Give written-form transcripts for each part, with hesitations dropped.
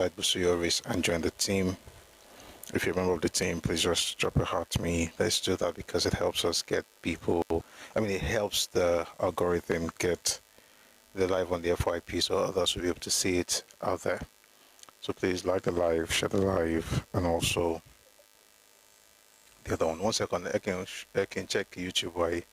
Busuyoris and join the team. If you're a member of the team, please just drop a heart to me. Let's do that because it helps us get people. It helps the algorithm get the live on the FYP so others will be able to see it out there. So please like the live, share the live, and also the other one. 1 second, I can check YouTube why.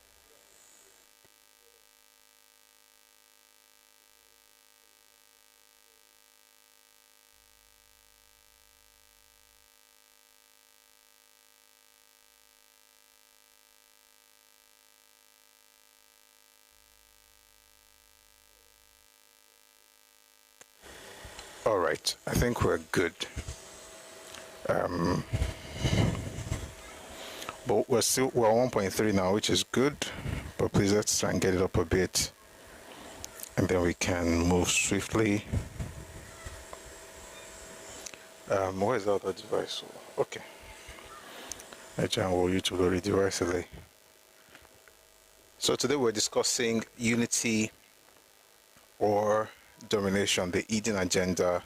All right, I think we're good. But we're 1.3 now, which is good. But please let's try and get it up a bit, and then we can move swiftly. Where is the other device? Okay. YouTube already device. So today we're discussing unity or domination, the hidden agenda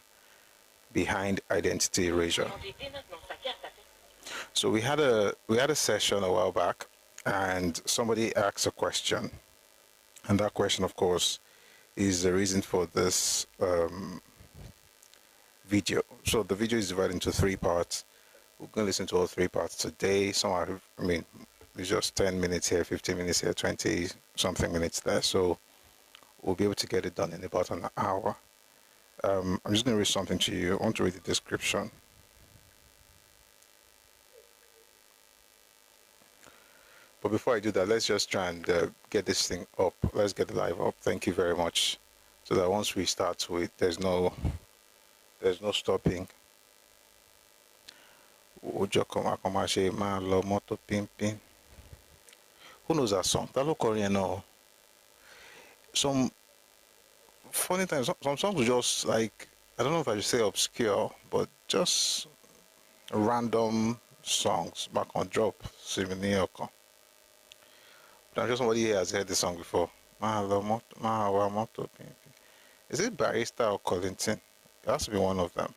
behind identity erasure. So we had a session a while back, and somebody asked a question, and that question, of course, is the reason for this video. So the video is divided into 3 parts. We're going to listen to all 3 parts today. It's just 10 minutes here, 15 minutes here, 20 something minutes there. So we'll be able to get it done in about an hour. I'm just going to read something to you. I want to read the description. But before I do that, let's just try and get this thing up. Let's get the live up. Thank you very much. So that once we start with, there's no stopping. Who knows that song? Some funny times, some songs are just like, I don't know if I should say obscure, but just random songs back on drop. But I'm sure somebody here has heard this song before. Is it Barista or Collington? It has to be one of them.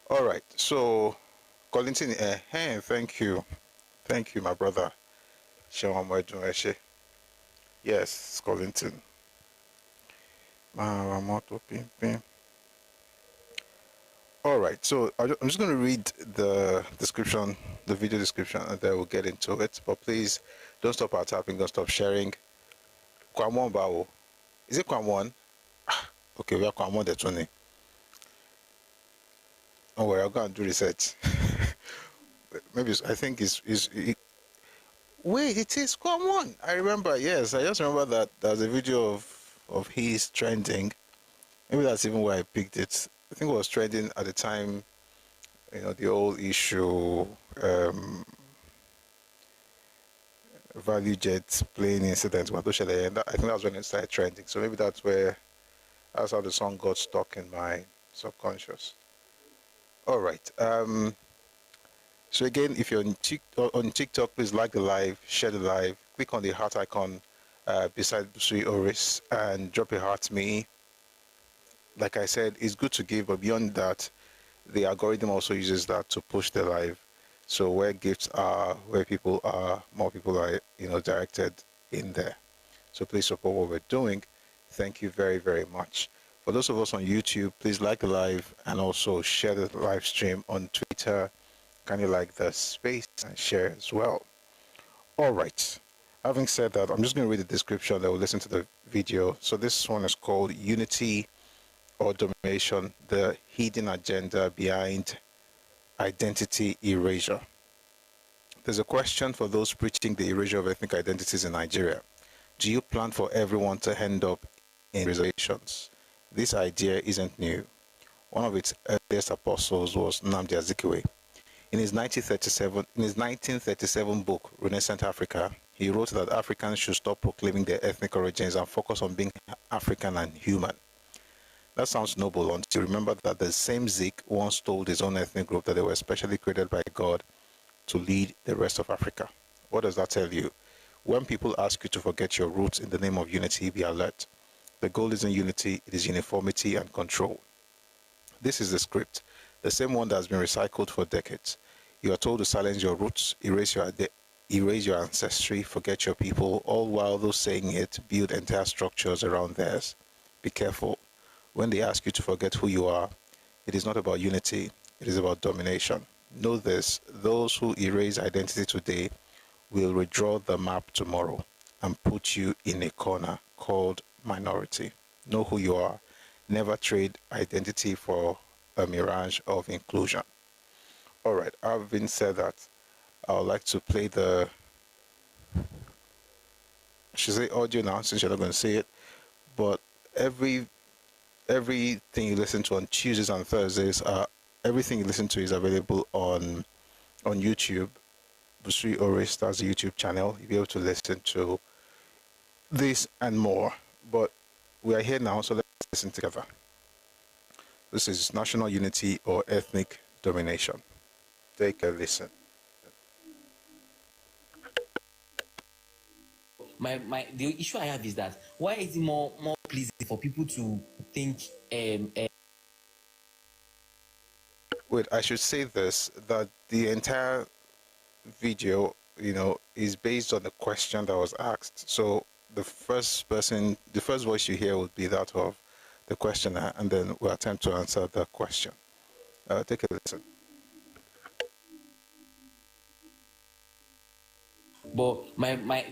Alright, so Collington, thank you, my brother. Yes, Collington. Alright, so I'm just going to read the description, the video description, and then we'll get into it. But please don't stop our tapping, don't stop sharing. Kwamon Bao. Is it Kwamon? Okay, we are Kwamon the 20. Oh, well, I'm going to do research. Maybe I think wait, it is Kwamon. I remember, yes, I just remember that there's a video of his trending. Maybe that's even where I picked it. I think it was trending at the time, the old issue, value jet plane incident. I think that's when it started trending. So maybe that's how the song got stuck in my subconscious. All right. So again, if you're on TikTok, please like the live, share the live, click on the heart icon beside Busuyoris and drop a heart to me. Like I said, it's good to give, but beyond that, the algorithm also uses that to push the live. So where gifts are, where people are, more people are, directed in there. So please support what we're doing. Thank you very, very much. For those of us on YouTube, please like the live and also share the live stream on Twitter. Can you like the space and share as well? All right. Having said that, I'm just going to read the description. Then we'll listen to the video. So this one is called Unity or Domination, the hidden agenda behind identity erasure. There's a question for those preaching the erasure of ethnic identities in Nigeria. Do you plan for everyone to end up in reservations? This idea isn't new. One of its earliest apostles was Nnamdi Azikiwe. In his 1937 book, Renaissance Africa, he wrote that Africans should stop proclaiming their ethnic origins and focus on being African and human. That sounds noble until you remember that the same Zik once told his own ethnic group that they were specially created by God to lead the rest of Africa. What does that tell you? When people ask you to forget your roots in the name of unity, be alert. The goal isn't unity, it is uniformity and control. This is the script, the same one that has been recycled for decades. You are told to silence your roots, erase your ancestry, forget your people, all while those saying it build entire structures around theirs. Be careful. When they ask you to forget who you are, it is not about unity, it is about domination. Know this, those who erase identity today will redraw the map tomorrow and put you in a corner called minority. Know who you are. Never trade identity for a mirage of inclusion. All right, having said that, I would like to play the, I should say audio now since you're not going to see it, but everything you listen to on Tuesdays and Thursdays, everything you listen to is available on YouTube. Busri Ores, that's the YouTube channel. You'll be able to listen to this and more. But we are here now, so let's listen together. This is national unity or ethnic domination. Take a listen. The issue I have is that why is it more pleasing for people to think Wait, I should say this, that the entire video, is based on the question that was asked. So the first voice you hear would be that of the questioner, and then we'll attempt to answer the question. Take a listen. But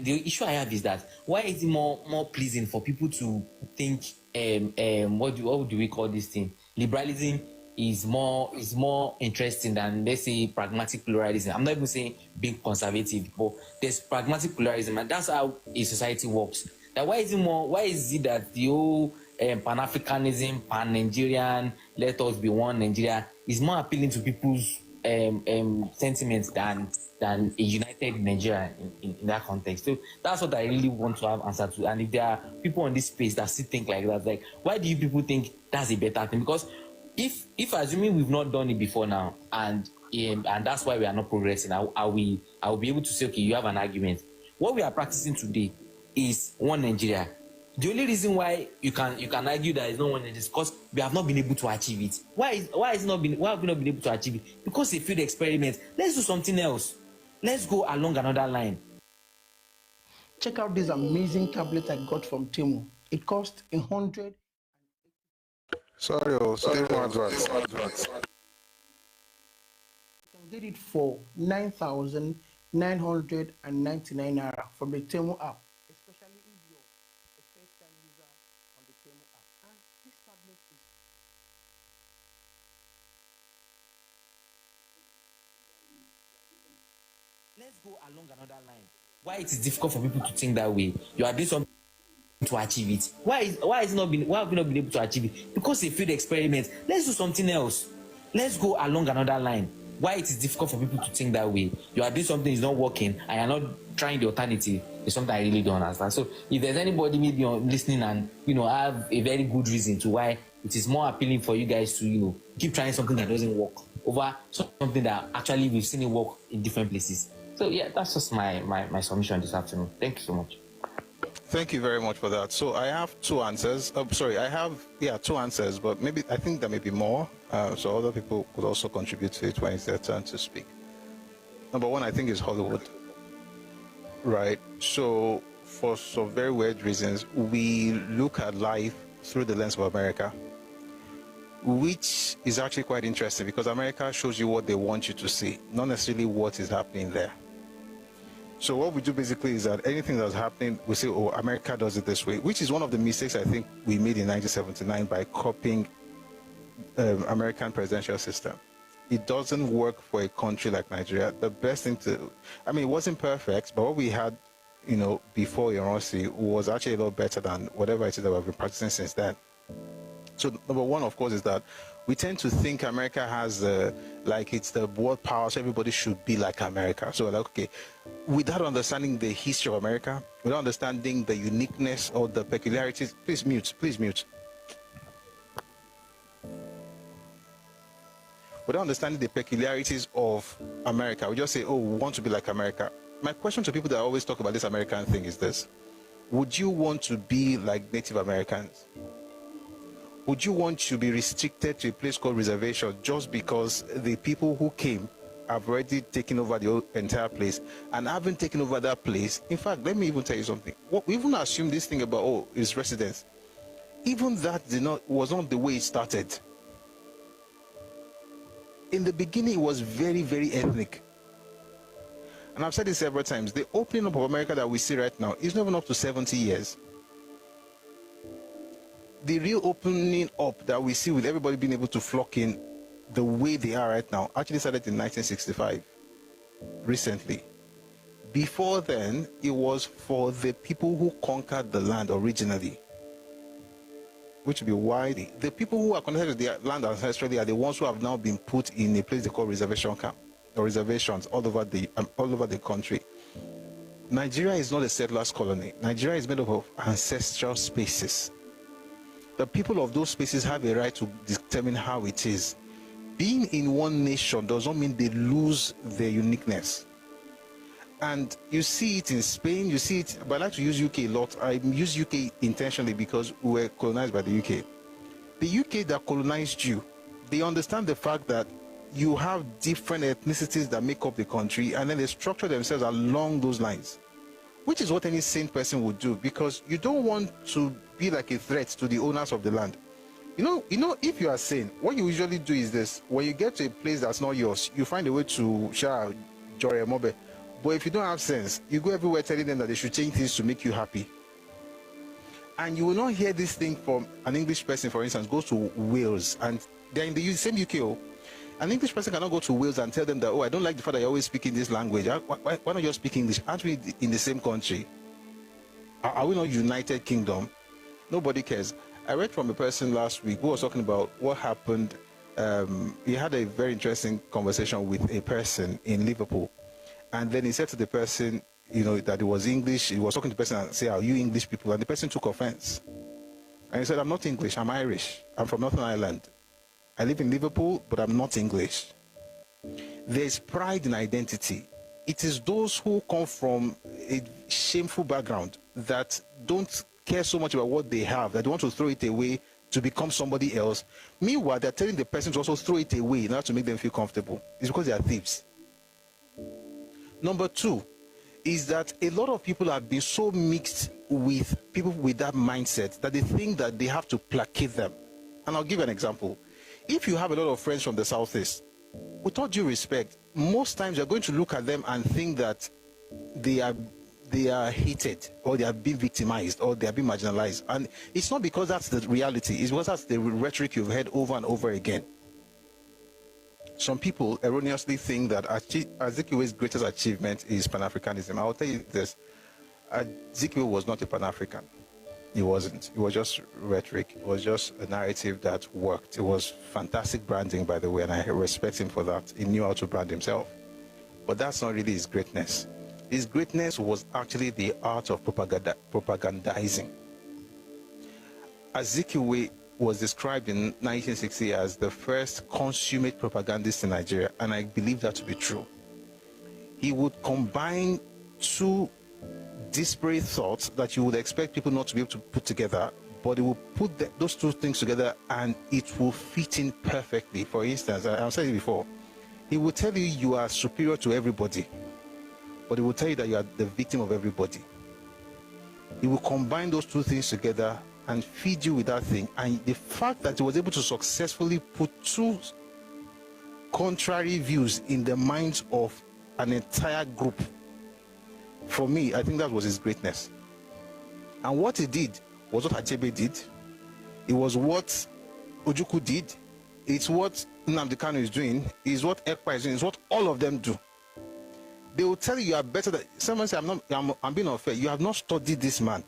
the issue I have is that why is it more pleasing for people to think what do we call this thing? Liberalism is more interesting than, let's say, pragmatic pluralism. I'm not even saying being conservative, but there's pragmatic pluralism, and that's how a society works. That why is it that the whole Pan-Africanism, Pan-Nigerian, let us be one Nigeria is more appealing to people's sentiments than a united Nigeria in that context? So that's what I really want to have answer to. And if there are people on this space that still think like that, like, why do you people think that's a better thing? Because if assuming we've not done it before now, and that's why we are not progressing, I will be able to say, okay, you have an argument. What we are practicing today is one Nigeria. The only reason why you can argue that it's not one Nigeria is because we have not been able to achieve it. Why have we not been able to achieve it? Because a failed experiment. Let's do something else. Let's go along another line. Check out this amazing tablet I got from Temu. It cost 100. Sorry, still more advance. You can get it for 9,999 naira from the Temu app, especially if you're a first-time user on the Temu app. And this tablet is let's go along another line. Why it is difficult for people to think that way? You are doing something to achieve it. Why have we not been able to achieve it? Because a failed experiment. Let's do something else. Let's go along another line. Why it is difficult for people to think that way? You are doing something is not working, and you're not trying the alternative. It's something I really don't understand. So if there's anybody maybe listening and have a very good reason to why it is more appealing for you guys to keep trying something that doesn't work over something that actually we've seen it work in different places. So yeah, that's just my submission this afternoon. Thank you so much. Thank you very much for that. So I have two answers. I have two answers, but I think there may be more. So other people could also contribute to it when it's their turn to speak. Number one, I think, is Hollywood. Right. So for some very weird reasons, we look at life through the lens of America, which is actually quite interesting because America shows you what they want you to see, not necessarily what is happening there. So what we do basically is that anything that's happening, we say, oh, America does it this way, which is one of the mistakes I think we made in 1979 by copying American presidential system. It doesn't work for a country like Nigeria. The best thing it wasn't perfect, but what we had, before Iransi was actually a lot better than whatever it is that we've been practicing since then. So number one, of course, is that we tend to think America has it's the world power, so everybody should be like America. So we're like, okay, without understanding the history of America, without understanding the uniqueness or the peculiarities, please mute. Without understanding the peculiarities of America, we just say, oh, we want to be like America. My question to people that always talk about this American thing is this. Would you want to be like Native Americans? Would you want to be restricted to a place called reservation just because the people who came have already taken over the entire place, and having taken over that place? In fact, let me even tell you something. We even assume this thing about his residence. Even that was not the way it started. In the beginning, it was very, very ethnic. And I've said this several times. The opening up of America that we see right now is not even up to 70 years. The real opening up that we see with everybody being able to flock in the way they are right now actually started in 1965, recently. Before then, it was for the people who conquered the land originally, which would be why the people who are connected to the land ancestrally are the ones who have now been put in a place they call reservation camp or reservations all over the country. Nigeria is not a settlers colony. Nigeria is made up of ancestral spaces. The people of those spaces have a right to determine how it is. Being in one nation does not mean they lose their uniqueness. And you see it in Spain, you see it, but I like to use UK a lot. I use UK intentionally because we were colonized by the UK. The UK that colonized you, they understand the fact that you have different ethnicities that make up the country, and then they structure themselves along those lines, which is what any sane person would do, because you don't want to be like a threat to the owners of the land. You know, if you are sane, what you usually do is this: when you get to a place that's not yours, you find a way to share joy mobe. But if you don't have sense, you go everywhere telling them that they should change things to make you happy. And you will not hear this thing from an English person, for instance, goes to Wales, and they're in the same UK. An English person cannot go to Wales and tell them that, oh, I don't like the fact that you're always speaking this language. Why not you speak English? Aren't we in the same country? Are we not United Kingdom? Nobody cares. I read from a person last week who was talking about what happened. He had a very interesting conversation with a person in Liverpool. And then he said to the person, that it was English. He was talking to the person and said, are you English people? And the person took offense. And he said, I'm not English, I'm Irish. I'm from Northern Ireland. I live in Liverpool, but I'm not English. There's pride in identity. It is those who come from a shameful background that don't care so much about what they have, that they want to throw it away to become somebody else. Meanwhile, they're telling the person to also throw it away in order to make them feel comfortable. It's because they are thieves. Number two is that a lot of people have been so mixed with people with that mindset that they think that they have to placate them. And I'll give you an example. If you have a lot of friends from the Southeast, with all due respect, most times you're going to look at them and think that they are hated, or they are being victimized, or they are being marginalized. And it's not because that's the reality, it's because that's the rhetoric you've heard over and over again. Some people erroneously think that Azikiwe's greatest achievement is Pan-Africanism. I'll tell you this: Azikiwe was not a Pan-African. He wasn't. It was just rhetoric. It was just a narrative that worked. It was fantastic branding, by the way, and I respect him for that. He knew how to brand himself. But that's not really his greatness. His greatness was actually the art of propagandizing. Azikiwe was described in 1960 as the first consummate propagandist in Nigeria, and I believe that to be true. He would combine two disparate thoughts that you would expect people not to be able to put together, but he will put those two things together and it will fit in perfectly. For instance, I've said it before, he will tell you you are superior to everybody, but he will tell you that you are the victim of everybody. He will combine those two things together and feed you with that thing. And the fact that he was able to successfully put two contrary views in the minds of an entire group, for me, I think that was his greatness. And what he did was what Achebe did. It was what Ojukwu did. It's what Nnamdi Kanu is doing. It's what Ekpa is doing. It's what all of them do. They will tell you are better than someone. Say, I'm being unfair. You have not studied this man.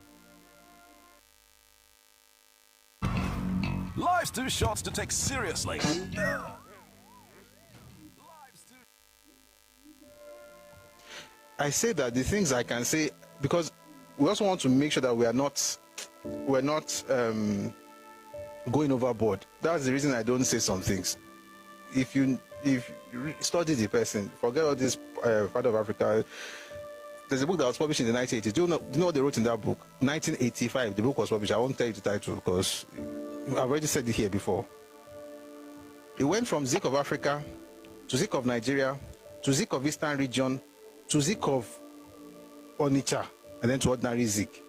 Life's too short to take seriously. I say that the things I can say, because we also want to make sure that we're not going overboard. That's the reason I don't say some things. If you study the person, forget all this part of Africa, there's a book that was published in the 1980s. Do you know what they wrote in that book? 1985, the book was published. I won't tell you the title because I've already said it here before. It went from Zik of Africa to Zik of Nigeria to Zik of Eastern region to Zik of Onitsha and then to ordinary Zik.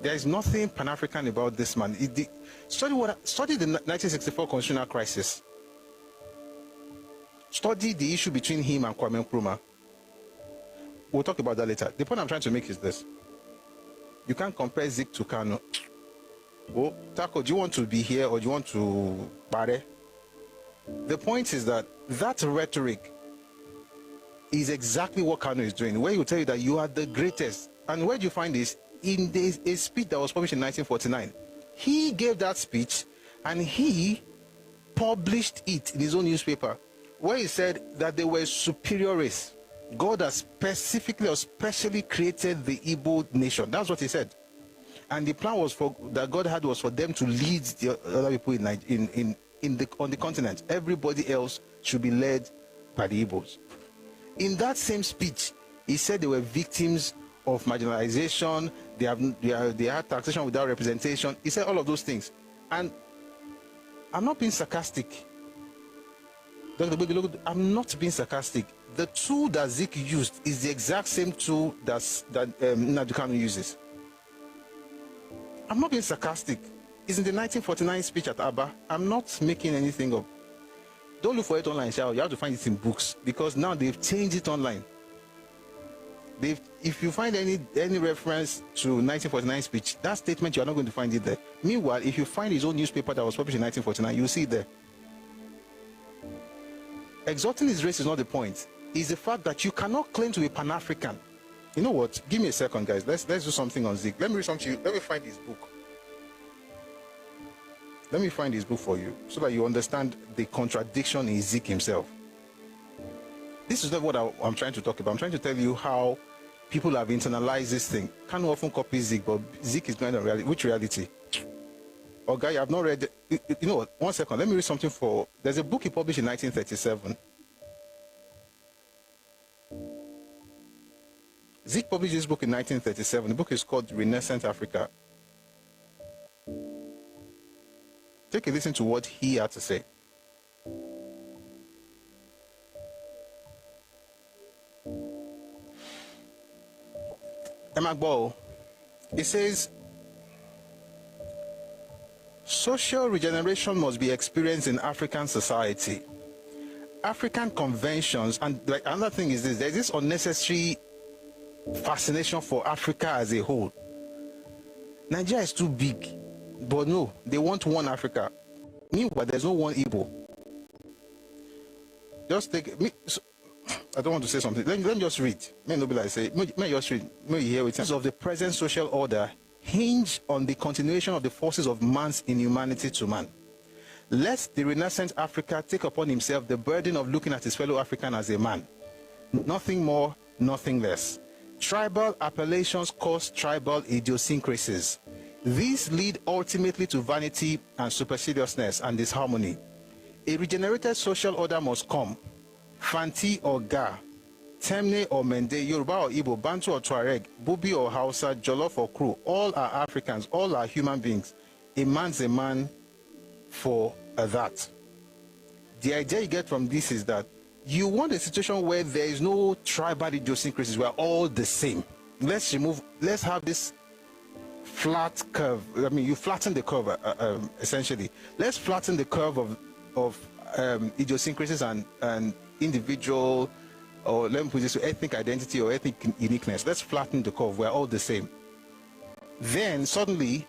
There is nothing Pan-African about this man. Study the 1964 constitutional crisis. Study the issue between him and Kwame Nkrumah. We'll talk about that later. The point I'm trying to make is this. You can't compare Zik to Kano. Oh, Taco, do you want to be here or do you want to Bare? The point is that rhetoric is exactly what Kano is doing, where he will tell you that you are the greatest. And where do you find this? In a speech that was published in 1949. He gave that speech and he published it in his own newspaper, where he said that they were superior race. God has specifically or specially created the Igbo nation. That's what he said. And the plan was that God had was for them to lead the other people on the continent. Everybody else should be led by the Igbos. In that same speech, he said they were victims of marginalization. They had taxation without representation. He said all of those things. And I'm not being sarcastic. Dr. Bogi, I'm not being sarcastic. The tool that Zik used is the exact same tool that Nnamdi Kanu uses. I'm not being sarcastic. It's in the 1949 speech at Aba. I'm not making anything up. Don't look for it online, Shao. You have to find it in books because now they've changed it online. If you find any reference to 1949 speech, that statement, you're not going to find it there. Meanwhile, if you find his own newspaper that was published in 1949, you'll see it there. Exalting his race is not the point. It's the fact that you cannot claim to be Pan-African. You know what? Give me a second, guys. Let's do something on Zik. Let me read something to you. Let me find his book. Let me find his book for you so that you understand the contradiction in Zik himself. This is not what I'm trying to talk about. I'm trying to tell you how people have internalized this thing. Kanu often copy Zik, but Zik is going on reality. Which reality? Oh, guy, I've not read. You know what? 1 second. Let me read something for. There's a book he published in 1937. Zik published this book in 1937. The book is called Renaissance Africa. Take a listen to what he had to say. Ẹkáàbọ, it says, social regeneration must be experienced in African society. African conventions, and like another thing is this, there's this unnecessary fascination for Africa as a whole. Nigeria is too big, but no, they want one Africa. Meanwhile, there's no one Igbo. Just take me. I don't want to say something. Let me just read. May nobody like say. May just read. May you hear it. Of the present social order hinge on the continuation of the forces of man's inhumanity to man. Let the Renaissance Africa take upon himself the burden of looking at his fellow African as a man. Nothing more, nothing less. Tribal appellations cause tribal idiosyncrasies. These lead ultimately to vanity and superciliousness and disharmony. A regenerated social order must come. Fanti or Ga, Temne or Mende, Yoruba or Igbo, Bantu or Tuareg, Bubi or Hausa, Jollof or Kru, all are Africans, all are human beings. A man's a man for that. The idea you get from this is that you want a situation where there is no tribal idiosyncrasies, we are all the same. Let's have this flat curve. I mean, you flatten the curve, essentially. Let's flatten the curve of idiosyncrasies and individual, or let me put this, ethnic identity or ethnic uniqueness. Let's flatten the curve. We're all the same. Then suddenly,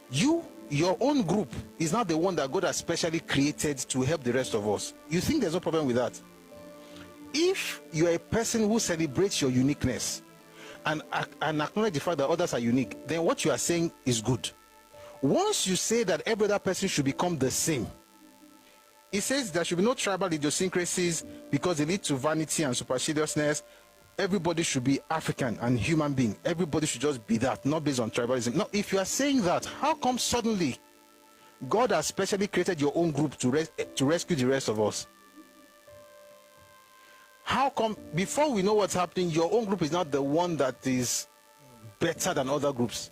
your own group is not the one that God has specially created to help the rest of us. You think there's no problem with that? If you're a person who celebrates your uniqueness and acknowledge the fact that others are unique, then what you are saying is good. Once you say that every other person should become the same, it says there should be no tribal idiosyncrasies because they lead to vanity and superciliousness. Everybody should be African and human being. Everybody should just be that, not based on tribalism. Now, if you are saying that, how come suddenly God has specially created your own group to rescue the rest of us? How come before we know what's happening, your own group is not the one that is better than other groups?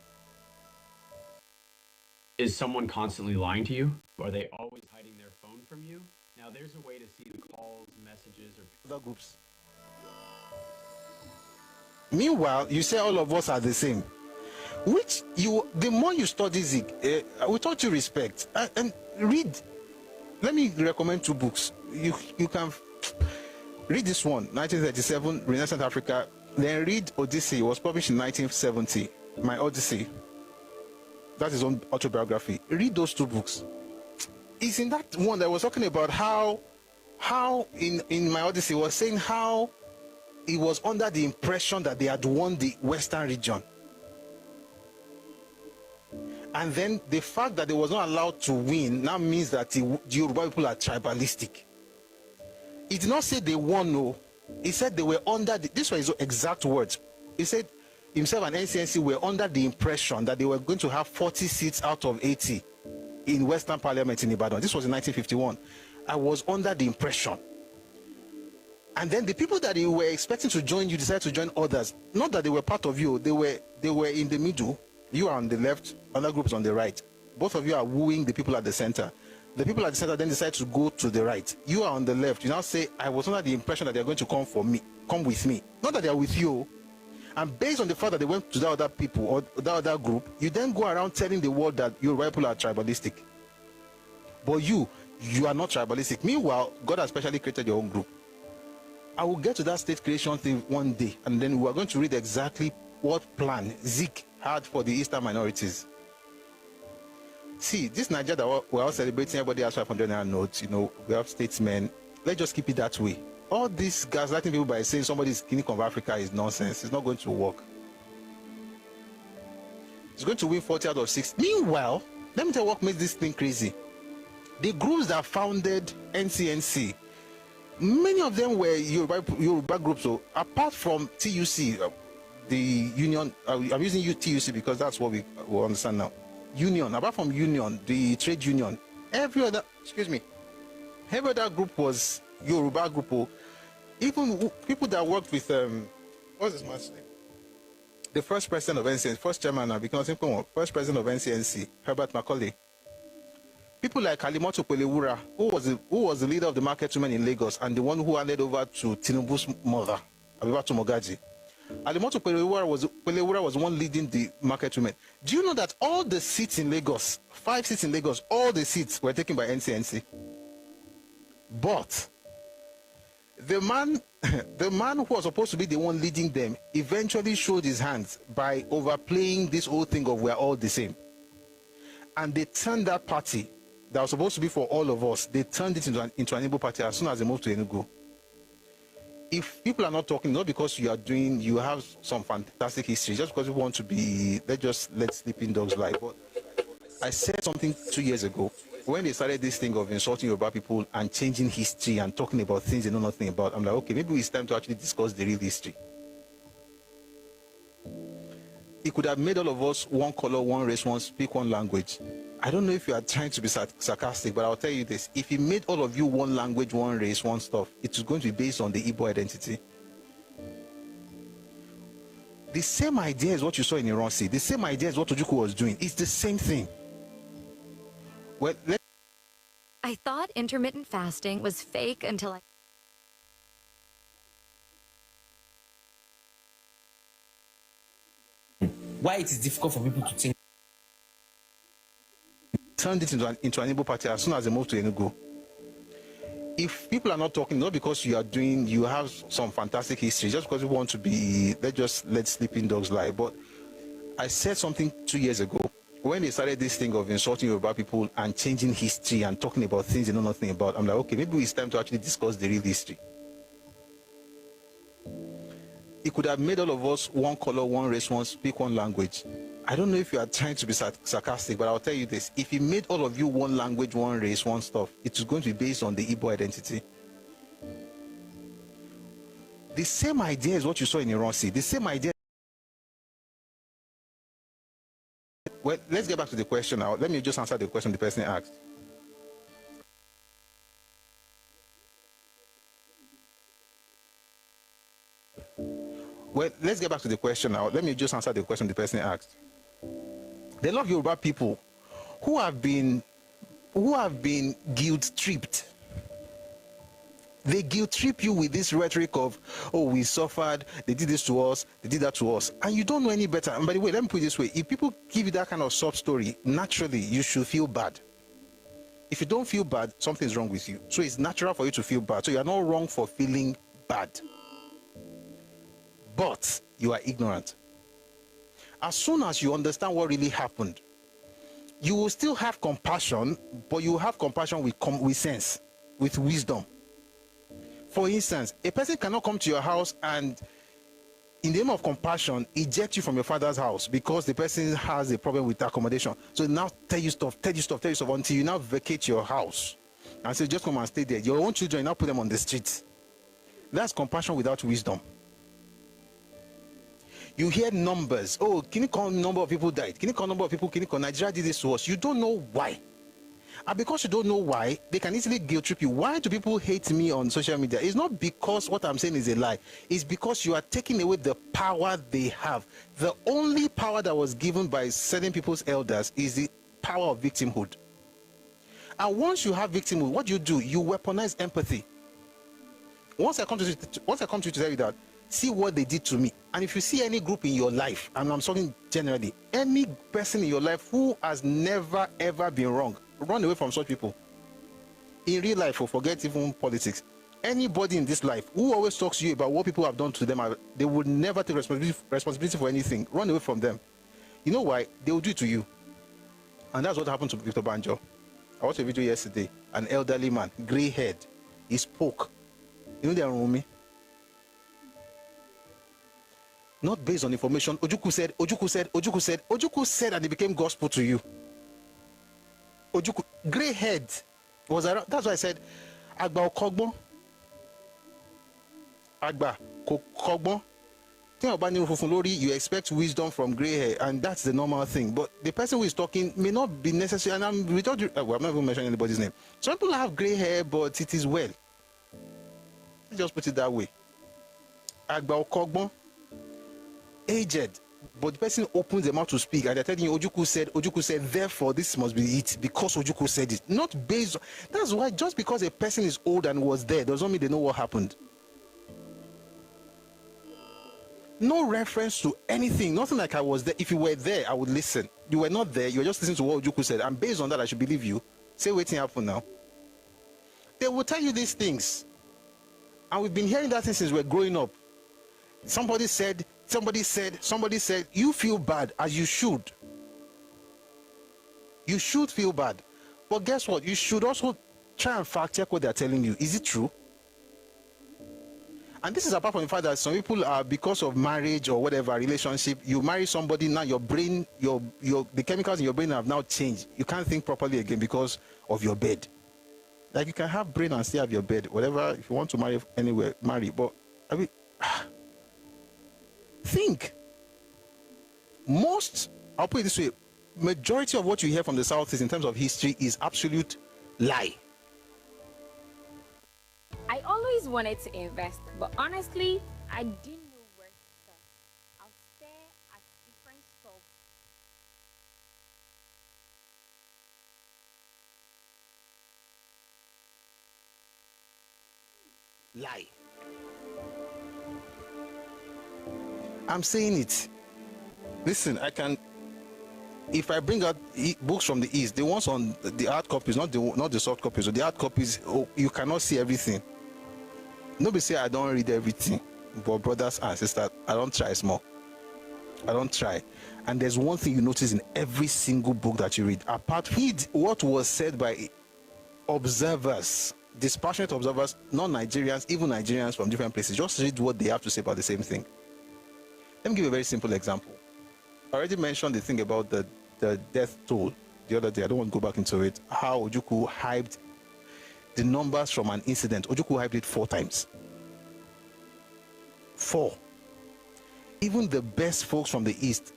Is someone constantly lying to you? Are they always hiding their phone from you? Now, there's a way to see the calls, messages, or Other groups. Meanwhile, you say all of us are the same. Which the more you study Zig, we taught you respect and read. Let me recommend 2 books. You can read this one, 1937, Renaissance Africa. Then read Odyssey. It was published in 1970. My Odyssey. That's his own autobiography. Read those 2 books. It's in that one that I was talking about how in my Odyssey was saying how he was under the impression that they had won the Western region. And then the fact that they was not allowed to win now means that the Yoruba people are tribalistic. He did not say they won, no. He said they were under this was his exact words. He said himself and NCNC were under the impression that they were going to have 40 seats out of 80 in Western Parliament in Ibadan. This was in 1951. I was under the impression. And then the people that you were expecting to join you decided to join others. Not that they were part of you, they were in the middle. You are on the left, other groups on the right. Both of you are wooing the people at the center. The people at the center then decide to go to the right. You are on the left. You now say, I was under the impression that they are going to come with me. Not that they are with you. And based on the fact that they went to the other people or the other group, you then go around telling the world that your people are tribalistic. But you are not tribalistic. Meanwhile, God has specially created your own group. I will get to that state creation thing one day, and then we are going to read exactly what plan Zeke had for the Eastern minorities. See, this Nigeria that we're all celebrating, everybody has 500 naira notes, we have statesmen. Let's just keep it that way. All these gaslighting people by saying somebody's King of Africa is nonsense. It's not going to work. It's going to win 40 out of 6. Meanwhile, let me tell you what makes this thing crazy. The groups that founded NCNC, many of them were Yoruba groups. So apart from TUC, the union, I'm using TUC because that's what we understand now. Union, apart from union, the trade union, every other group was Yoruba group. Even people that worked with what's this man's name? The first president of NCNC, first chairman now, because first president of NCNC, Herbert Macaulay. People like Alimoto Pelewura, who was the leader of the market women in Lagos and the one who handed over to Tinubu's mother, Abibatu Mogaji. Alimoto Pelewura was the one leading the market women. Do you know that all the seats in Lagos, 5 seats in Lagos, all the seats were taken by NCNC? But the man who was supposed to be the one leading them eventually showed his hands by overplaying this whole thing of we're all the same. And they turned that party that was supposed to be for all of us, they turned it into an Igbo party as soon as they moved to Enugu. If people are not talking, not because you have some fantastic history, just because we want to be, let sleeping dogs lie. But I said something 2 years ago when they started this thing of insulting Yoruba people and changing history and talking about things they know nothing about. I'm like, okay, maybe it's time to actually discuss the real history. It could have made all of us one color, one race, one speak one language. I don't know if you are trying to be sarcastic, but I'll tell you this. If he made all of you one language, one race, one stuff, it is going to be based on the Igbo identity. The same idea is what you saw in Iran Sea. The same idea is what Ojukwu was doing. It's the same thing. Well, I thought intermittent fasting was fake until I... Why it is difficult for people to think. Turned it into an Igbo party as soon as they moved to Enugu. If people are not talking, not because you have some fantastic history, just because we want to be, let sleeping dogs lie. But I said something 2 years ago when they started this thing of insulting Yoruba people and changing history and talking about things they know nothing about. I'm like, okay, maybe it's time to actually discuss the real history. It could have made all of us one color, one race, one speak one language. I don't know if you are trying to be sarcastic, but I'll tell you this. If he made all of you one language, one race, one stuff, it is going to be based on the Igbo identity. The same idea is what you saw in Iran Sea. The same idea. Well, let's get back to the question now. Let me just answer the question the person asked. Well, let's get back to the question now. Let me just answer the question the person asked. There are a lot of Yoruba people who have been guilt tripped. They guilt trip you with this rhetoric of, oh, we suffered, they did this to us, they did that to us, and you don't know any better. And by the way, let me put it this way: if people give you that kind of sob story, naturally you should feel bad. If you don't feel bad, something's wrong with you. So it's natural for you to feel bad. So you are not wrong for feeling bad, but you are ignorant. As soon as you understand what really happened, you will still have compassion, but you will have compassion with sense, with wisdom. For instance, a person cannot come to your house and, in the name of compassion, eject you from your father's house because the person has a problem with accommodation. So now tell you stuff until you now vacate your house and say, just come and stay there. Your own children, now put them on the streets. That's compassion without wisdom. You hear numbers. Oh, can you call number of people died? Can you call number of people? Can you call Nigeria did this to us? You don't know why. And because you don't know why, they can easily guilt trip you. Why do people hate me on social media? It's not because what I'm saying is a lie. It's because you are taking away the power they have. The only power that was given by certain people's elders is the power of victimhood. And once you have victimhood, what do? You weaponize empathy. Once I come to you to tell you that, see what they did to me. And if you see any group in your life, and I'm talking generally, any person in your life who has never ever been wrong, run away from such people. In real life, or forget even politics, anybody in this life who always talks to you about what people have done to them, they will never take responsibility for anything. Run away from them. You know why? They will do it to you. And that's what happened to Victor Banjo. I watched a video yesterday. An elderly man, gray head, he spoke. You know they are on me. Not based on information. Ojukwu said, and it became gospel to you. Ojukwu, grey head was around. That's why I said, Agba Okogbon. Agba Kogbon. You expect wisdom from grey hair, and that's the normal thing. But the person who is talking may not be necessary. And I'm not even mentioning anybody's name. Some people have grey hair, but it is well. Let's just put it that way. Agba Okogbon, aged, but the person opens their mouth to speak, and they're telling you, Ojukwu said, therefore this must be it because Ojukwu said it. Not based on, that's why just because a person is old and was there doesn't mean they know what happened. No reference to anything, nothing like I was there. If you were there, I would listen. You were not there, you were just listening to what Ojukwu said, and based on that, I should believe you. Say waiting happen now. They will tell you these things, and we've been hearing that since we're growing up. Somebody said, you feel bad, as you should. You should feel bad. But guess what? You should also try and fact check what they're telling you. Is it true? And this is apart from the fact that some people are, because of marriage or whatever relationship, you marry somebody, now your brain, the chemicals in your brain have now changed. You can't think properly again because of your bed. Like you can have brain and still have your bed, whatever. If you want to marry anywhere, marry. But I mean, think. I'll put it this way, majority of what you hear from the South is in terms of history is absolute lie. I always wanted to invest, but honestly, I didn't know where to start. I'll stare at different stocks. Lie. I'm saying it. Listen, if I bring out books from the East, the ones on the hard copies, not the soft copies, or the hard copies, you cannot see everything. Nobody say I don't read everything, but brothers and sisters, I don't try small. I don't try. And there's one thing you notice in every single book that you read, read what was said by observers, dispassionate observers, non-Nigerians, even Nigerians from different places. Just read what they have to say about the same thing. Let me give you a very simple example. I already mentioned the thing about the death toll the other day. I don't want to go back into it. How Ojukwu hyped the numbers from an incident. Ojukwu hyped it 4 times. 4. Even the best folks from the East,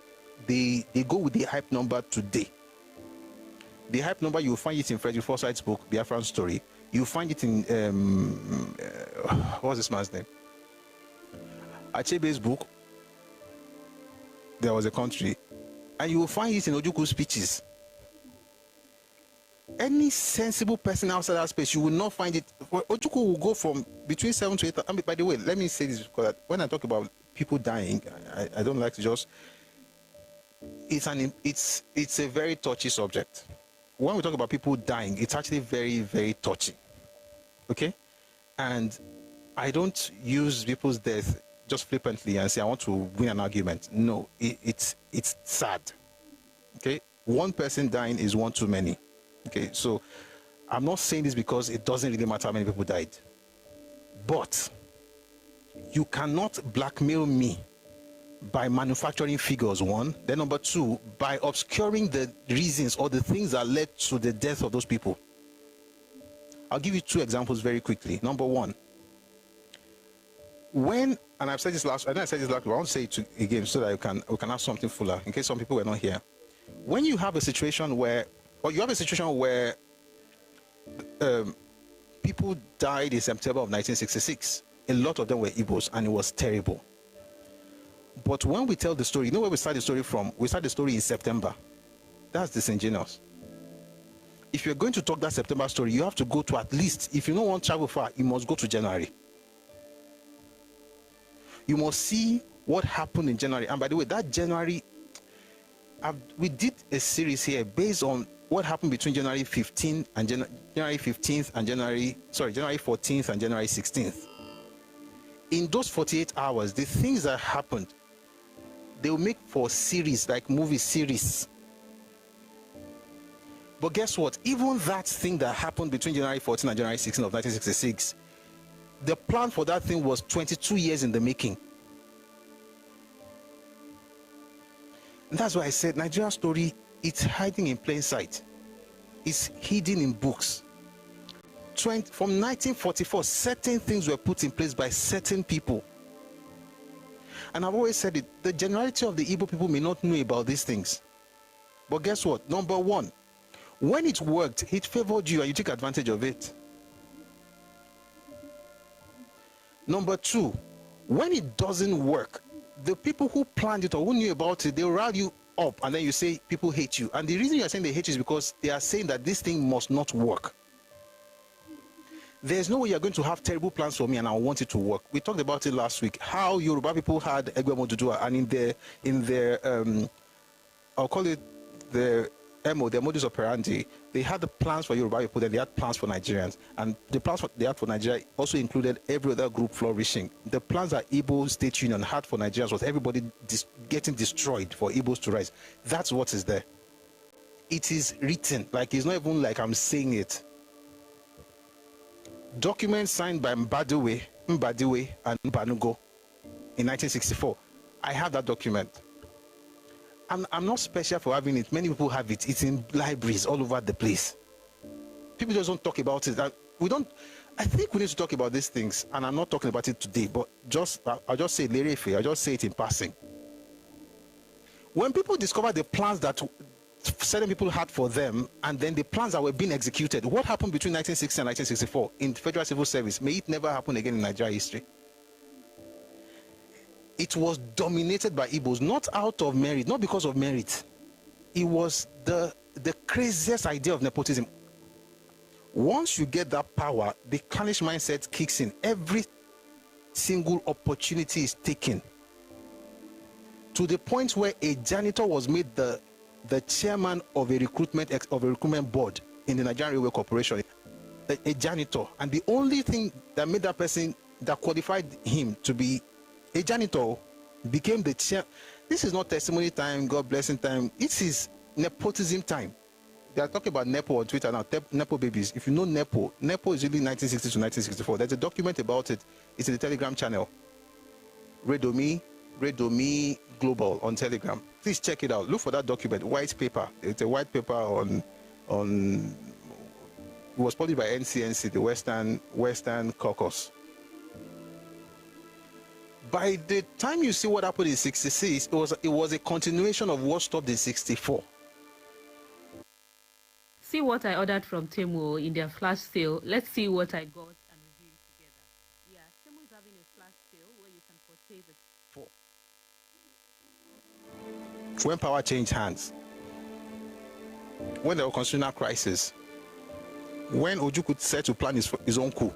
they go with the hype number today. The hype number, you'll find it in Frederick Forsyth's book, Biafran Story. You'll find it in, what's this man's name? Achebe's book, there was a country, and you will find it in Ojukwu speeches. Any sensible person outside that space, you will not find it. Ojukwu will go from between 7 to 8. I mean, by the way, let me say this, because when I talk about people dying, I don't like to just. It's a very touchy subject. When we talk about people dying, it's actually very, very touchy. Okay, and I don't use people's death just flippantly and say I want to win an argument. No, it's sad. Okay, one person dying is one too many. Okay, so I'm not saying this because it doesn't really matter how many people died, but you cannot blackmail me by manufacturing figures, one. Then number two, by obscuring the reasons or the things that led to the death of those people. I'll give you two examples very quickly. Number one, and I've said this last, I know I said this last, but I want to say it again so that we can have something fuller in case some people were not here. When you have a situation where people died in September of 1966, a lot of them were Igbos, and it was terrible. But when we tell the story, you know where we start the story from? We start the story in September. That's disingenuous. If you're going to talk that September story, you have to go to at least, if you don't want to travel far, you must go to January. You must see what happened in January. And by the way, that January, we did a series here based on what happened between January 15th and January 15th and January 14th and January 16th. In those 48 hours, the things that happened, they will make for series, like movie series. But guess what? Even that thing that happened between January 14th and January 16th of 1966, the plan for that thing was 22 years in the making. And that's why I said Nigeria's story, it's hiding in plain sight. It's hidden in books. From 1944, certain things were put in place by certain people. And I've always said it, the generality of the Igbo people may not know about these things. But guess what? Number one, when it worked, it favored you and you took advantage of it. Number two, when it doesn't work, the people who planned it or who knew about it, they'll rile you up and then you say people hate you. And the reason you're saying they hate you is because they are saying that this thing must not work. There's no way you're going to have terrible plans for me and I want it to work. We talked about it last week, how Yoruba people had Egbemo Dudua, and in their I'll call it their modus operandi, they had the plans for Yoruba people, then they had plans for Nigerians. And the plans they had for Nigeria also included every other group flourishing. The plans that Igbo State Union had for Nigerians was everybody getting destroyed for Igbos to rise. That's what is there. It is written, like it's not even like I'm saying it. Documents signed by Mbadiwe, and Banugo in 1964. I have that document. I'm not special for having it. Many people have it. It's in libraries all over the place. People just don't talk about it. I think we need to talk about these things, and I'm not talking about it today, but I'll just say Lerefe, I'll just say it in passing. When people discover the plans that certain people had for them, and then the plans that were being executed, what happened between 1960 and 1964 in Federal Civil Service? May it never happen again in Nigeria history. It was dominated by Igbos, not out of merit, not because of merit. It was the craziest idea of nepotism. Once you get that power, the clannish mindset kicks in. Every single opportunity is taken, to the point where a janitor was made the chairman of a recruitment board in the Nigerian Railway Corporation. A janitor, and the only thing that made that person, that qualified him to be a janitor, became the chair. This is not testimony time, God blessing time. It is nepotism time. They are talking about Nepo on Twitter now, Nepo babies. If you know Nepo is really 1960 to 1964. There's a document about it. It's in the Telegram channel. Redomi Global on Telegram. Please check it out. Look for that document, white paper. It's a white paper on it was published by NCNC, the Western Caucus. By the time you see what happened in 66, it was a continuation of what stopped in 64. See what I ordered from Temu in their flash sale. Let's see what I got and review it together. Yeah, Temu is having a flash sale where you can purchase it for when power changed hands, when there was constitutional crisis, when Ojukwu said to plan his own coup.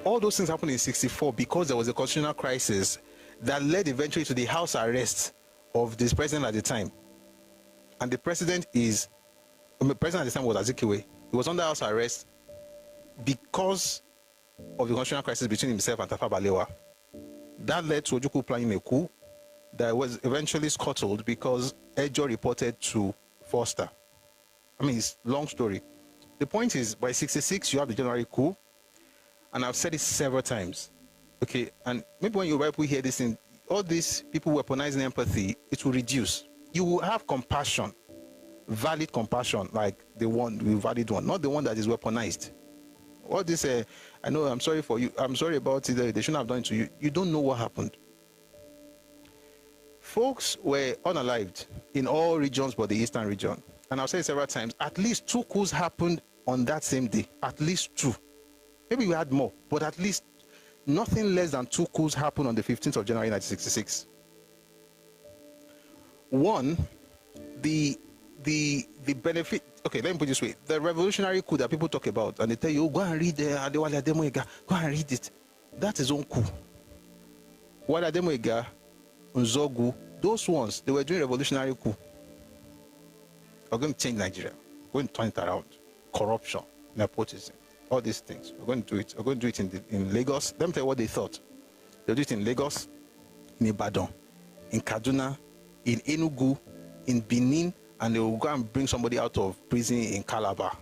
All those things happened in 64 because there was a constitutional crisis that led eventually to the house arrest of this president at the time. And the president at the time was Azikiwe. He was under house arrest because of the constitutional crisis between himself and Tafawa Balewa. That led to Ojukwu planning a coup that was eventually scuttled because Ejo reported to Foster. I mean, it's a long story. The point is, by 66, you have the January coup, and I've said it several times. Okay, and maybe when you people hear this thing, all these people weaponizing empathy, it will reduce. You will have compassion, valid compassion, like the valid one, not the one that is weaponized. All this, I know, I'm sorry for you, I'm sorry about it, they shouldn't have done it to you. You don't know what happened. Folks were unalived in all regions but the eastern region. And I've said it several times, at least 2 coups happened on that same day. At least 2. Maybe we had more, but at least nothing less than 2 coups happened on the 15th of January 1966. One, the benefit, okay, let me put it this way. The revolutionary coup that people talk about, and they tell you, oh, go and read Adewale Ademoyega, go and read it. That's his own coup. Wale Ademoyega, Nzogu, those ones, they were doing revolutionary coup. We're going to change Nigeria. We're going to turn it around. Corruption, nepotism, all these things. We're going to do it. We're going to do it in Lagos. Let me tell you what they thought. They'll do it in Lagos, in Ibadan, in Kaduna, in Enugu, in Benin, and they will go and bring somebody out of prison in Calabar.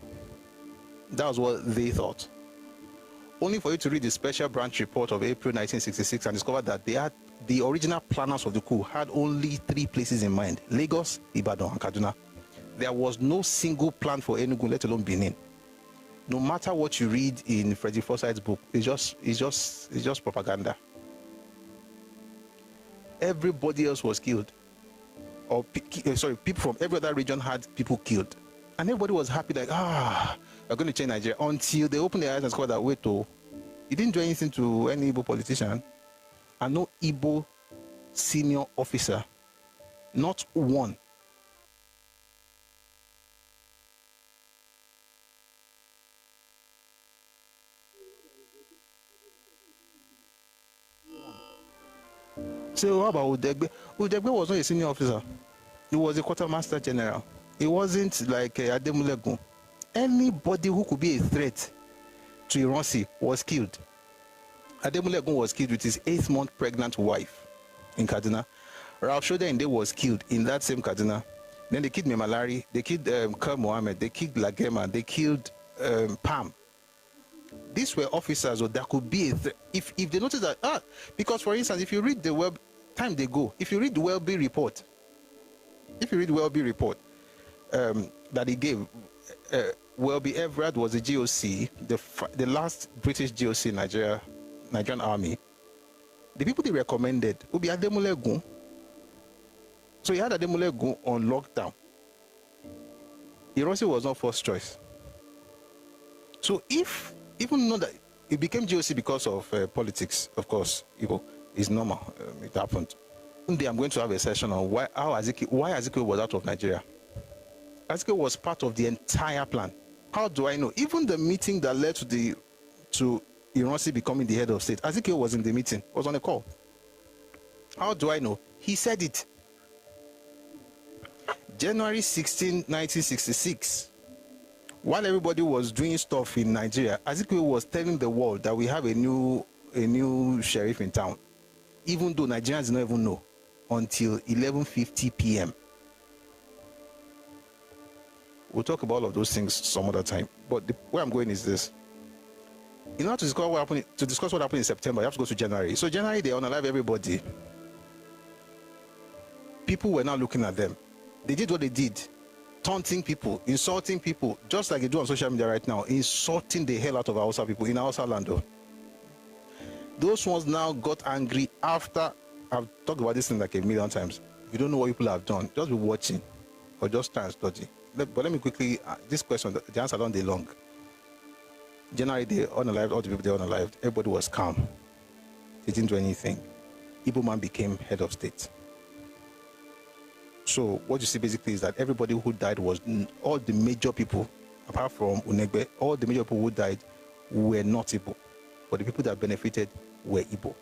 That was what they thought. Only for you to read the special branch report of April 1966 and discover that the original planners of the coup had only 3 places in mind: Lagos, Ibadan, and Kaduna. There was no single plan for Enugu, let alone Benin. No matter what you read in Frederick Forsyth's book, it's just propaganda. Everybody else was killed. Or people from every other region had people killed. And everybody was happy, like, we're going to change Nigeria. Until they opened their eyes and discovered that, wait, he didn't do anything to any Igbo politician. And no Igbo senior officer, not one. So how about Udegbe? Udegbe was not a senior officer. He was a quartermaster general. He wasn't like Ademulegun. Anybody who could be a threat to Ironsi was killed. Ademulegun was killed with his 8th-month pregnant wife in Kaduna. Ralph Shodende was killed in that same Kaduna. Then they killed Memalari, they killed Kerr Mohammed, they killed Lagema, they killed Pam. These were officers that could be a threat. If they notice that, because for instance, if you read the time they go, if you read the Welby report, that he gave, Welby Everard was the GOC, the last British GOC in Nigerian army. The people they recommended would be Ademulegun. So he had Ademulegun on lockdown. Ironsi was not first choice. So even though that it became GOC because of politics, of course, it's normal. It happened. One day I'm going to have a session on why Azikiwe was out of Nigeria. Azikiwe was part of the entire plan. How do I know? Even the meeting that led to Ironsi becoming the head of state, Azikiwe was in the meeting, was on a call. How do I know? He said it. January 16, 1966. While everybody was doing stuff in Nigeria, Azikiwe was telling the world that we have a new sheriff in town, even though Nigerians did not even know until 11:50 p.m. We'll talk about all of those things some other time. But where I'm going is this. In order to discuss what happened in September, you have to go to January. So January, they unalive everybody. People were now looking at them. They did what they did. Taunting people, insulting people, just like they do on social media right now, insulting the hell out of Hausa people in Hausa land. Those ones now got angry after. I've talked about this thing like a million times. If you don't know what people have done, just be watching or just try and study. But let me quickly, this question, the answer don't day long. January, they unalived, all the people they unalived, everybody was calm. They didn't do anything. Igbo man became head of state. So what you see basically is that everybody who died was all the major people, apart from Unegbe, all the major people who died were not Igbo, but the people that benefited were Igbo.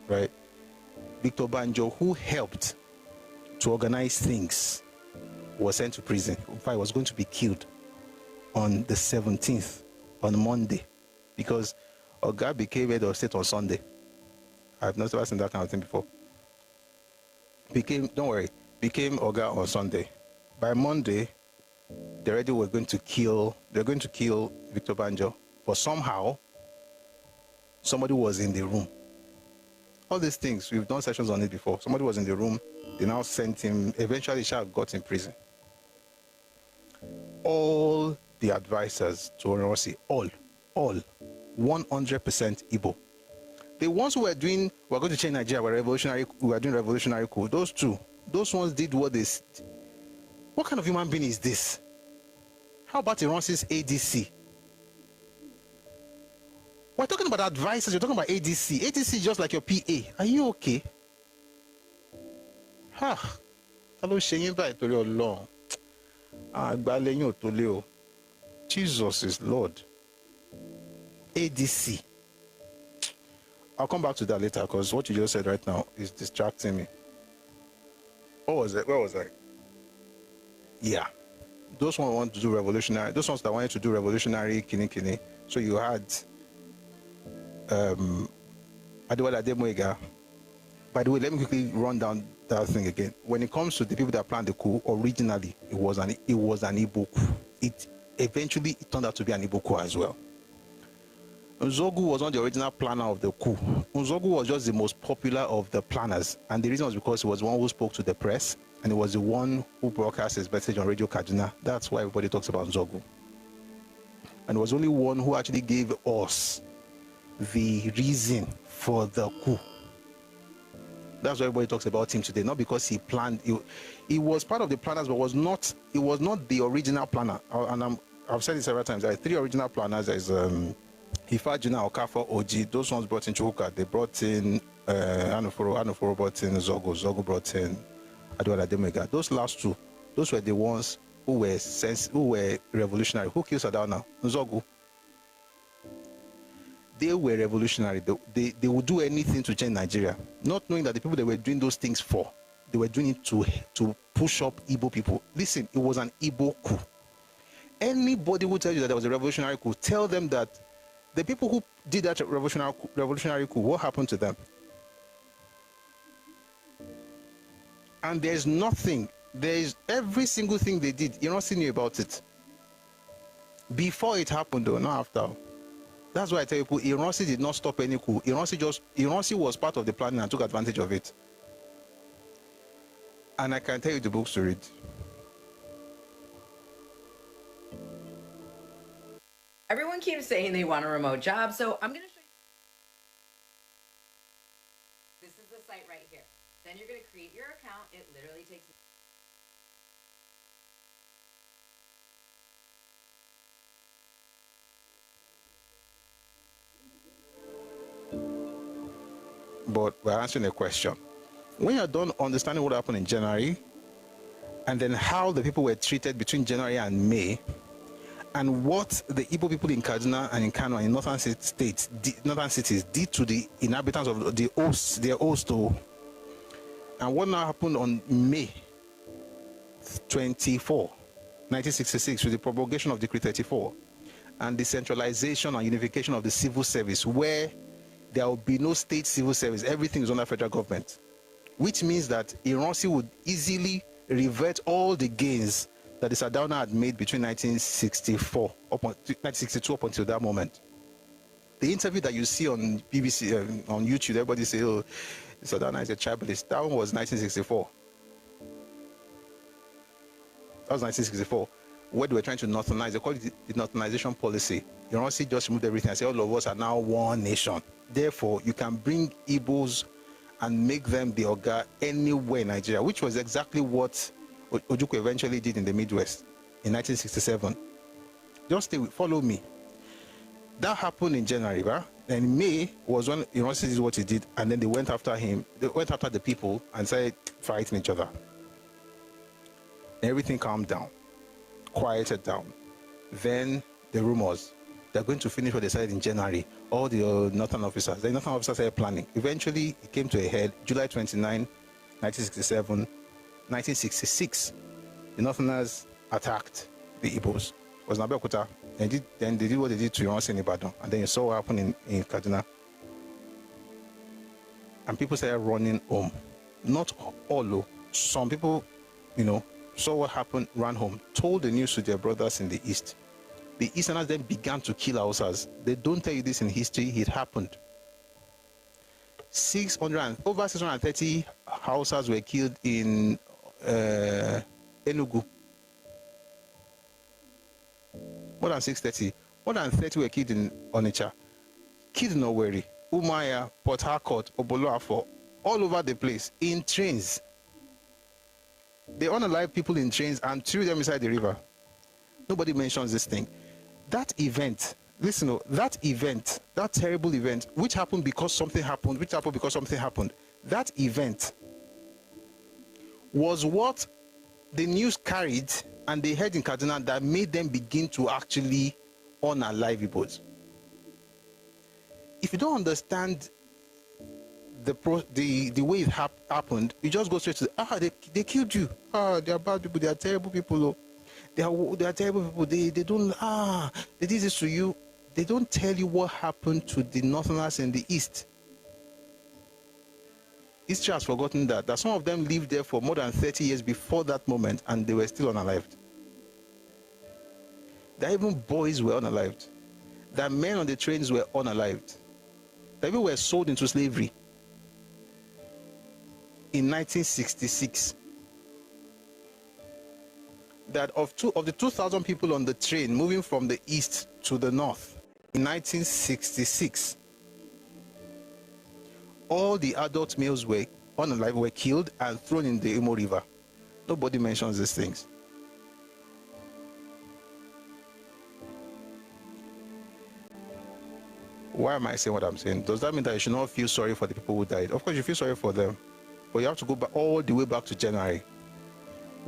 Right? Victor Banjo, who helped to organize things, was sent to prison. In fact, he was going to be killed on the 17th, on Monday, because Oga became head of state on Sunday. I've never seen that kind of thing before. Became Oga on Sunday. By Monday, they already were going to kill Victor Banjo, but somehow somebody was in the room. All these things, we've done sessions on it before. Somebody was in the room, they now sent him, eventually Shah got in prison. All the advisors to Onorosi, all 100% Igbo. The ones who were doing, we're going to change Nigeria, we were doing revolutionary coup. Those ones did what they. What kind of human being is this? How about Iran's ADC? We're talking about advisors, you're talking about ADC. ADC is just like your PA. Are you okay? Hello, Shane, by to your law. Jesus is Lord. ADC. I'll come back to that later because what you just said right now is distracting me. What was it? Where was I? Yeah. Those ones want to do revolutionary. Those ones that wanted to do revolutionary kini. So you had Adewale Ademoyega. By the way, let me quickly run down that thing again. When it comes to the people that planned the coup, originally it was an Igbo coup. It eventually turned out to be an Igbo coup as well. Nzogu was not the original planner of the coup. Nzogu was just the most popular of the planners, and the reason was because he was the one who spoke to the press, and he was the one who broadcast his message on Radio Kaduna. That's why everybody talks about Nzogu. And was only one who actually gave us the reason for the coup. That's why everybody talks about him today, not because he planned. He was part of the planners, but he was not the original planner. And I've said it several times. There are three original planners. There's Ifajina, Okafor, Oji. Those ones brought in Chukwuka. They brought in Anuforo brought in Zogo brought in Adewale Ademoyega. Those last two, those were the ones who were revolutionary. Who killed Sardauna? Nzogu. They were revolutionary. They would do anything to change Nigeria, not knowing that the people they were doing those things for, they were doing it to push up Igbo people. Listen, it was an Igbo coup. Anybody who tells you that there was a revolutionary coup, tell them that the people who did that revolutionary coup, what happened to them? And there's every single thing they did, you're not seeing about it. Before it happened though, not after. That's why I tell people, Iransi did not stop any coup. Iransi was part of the planning and took advantage of it. And I can tell you the books to read. Everyone keeps saying they want a remote job, so I'm going to show you. This is the site right here. Then you're going to create your account. It literally takes. But we're answering a question. When you're done understanding what happened in January, and then how the people were treated between January and May, and what the Igbo people in Kaduna and in Kano and in northern cities did to the inhabitants of their host, and what now happened on May 24, 1966, with the promulgation of Decree 34, and the centralization and unification of the civil service, where there will be no state civil service, everything is under federal government, which means that Iransi would easily revert all the gains that the Sardauna had made between 1962 up until that moment. The interview that you see on BBC, on YouTube, everybody say, oh, Sardauna is a tribalist. That one was 1964. That was 1964. Where they were trying to northernize, they call it the northernization policy. Iransi just removed everything and say all of us are now one nation. Therefore, you can bring Igbos and make them the Oga anywhere in Nigeria, which was exactly what Ojukwu eventually did in the Midwest in 1967. Just follow me. That happened in January, right? And May was when Iransi did what he did, and then they went after him. They went after the people and said, fighting each other. Everything calmed down, quieted down. Then the rumors, they're going to finish what they said in January. All the northern officers, the northern officers started planning. Eventually, it came to a head July 29, 1967, 1966. The northerners attacked the Igbos. It was in Abeokuta. Then they did what they did to Iran in Ibadan. And then you saw what happened in Kaduna. And people started running home. Not all, some people, saw what happened, ran home, told the news to their brothers in the East. The Easterners then began to kill Hausas. They don't tell you this in history, it happened. Over 630 Hausas were killed in Enugu. More than 630. More than 30 were killed in Onitsha. Killed in Owerri, Umuahia, Port Harcourt, Oboloafo, all over the place, in trains. They unalive people in trains and threw them inside the river. Nobody mentions this thing. That event, listen, that terrible event, which happened because something happened, that event was what the news carried and they heard in Kaduna that made them begin to actually unalive Igbos. If you don't understand the way it happened, you just go straight to they killed you. They are bad people, they are terrible people. They are terrible people. They don't they did this to you. They don't tell you what happened to the northerners in the east. History has forgotten that some of them lived there for more than 30 years before that moment and they were still unalived. That even boys were unalived. That men on the trains were unalived. That people were sold into slavery in 1966. That of the 2,000 people on the train moving from the east to the north in 1966, all the adult males were unalive, were killed and thrown in the Imo River. Nobody mentions these things. Why am I saying what I'm saying? Does that mean that you should not feel sorry for the people who died? Of course you feel sorry for them, but you have to go back all the way back to January.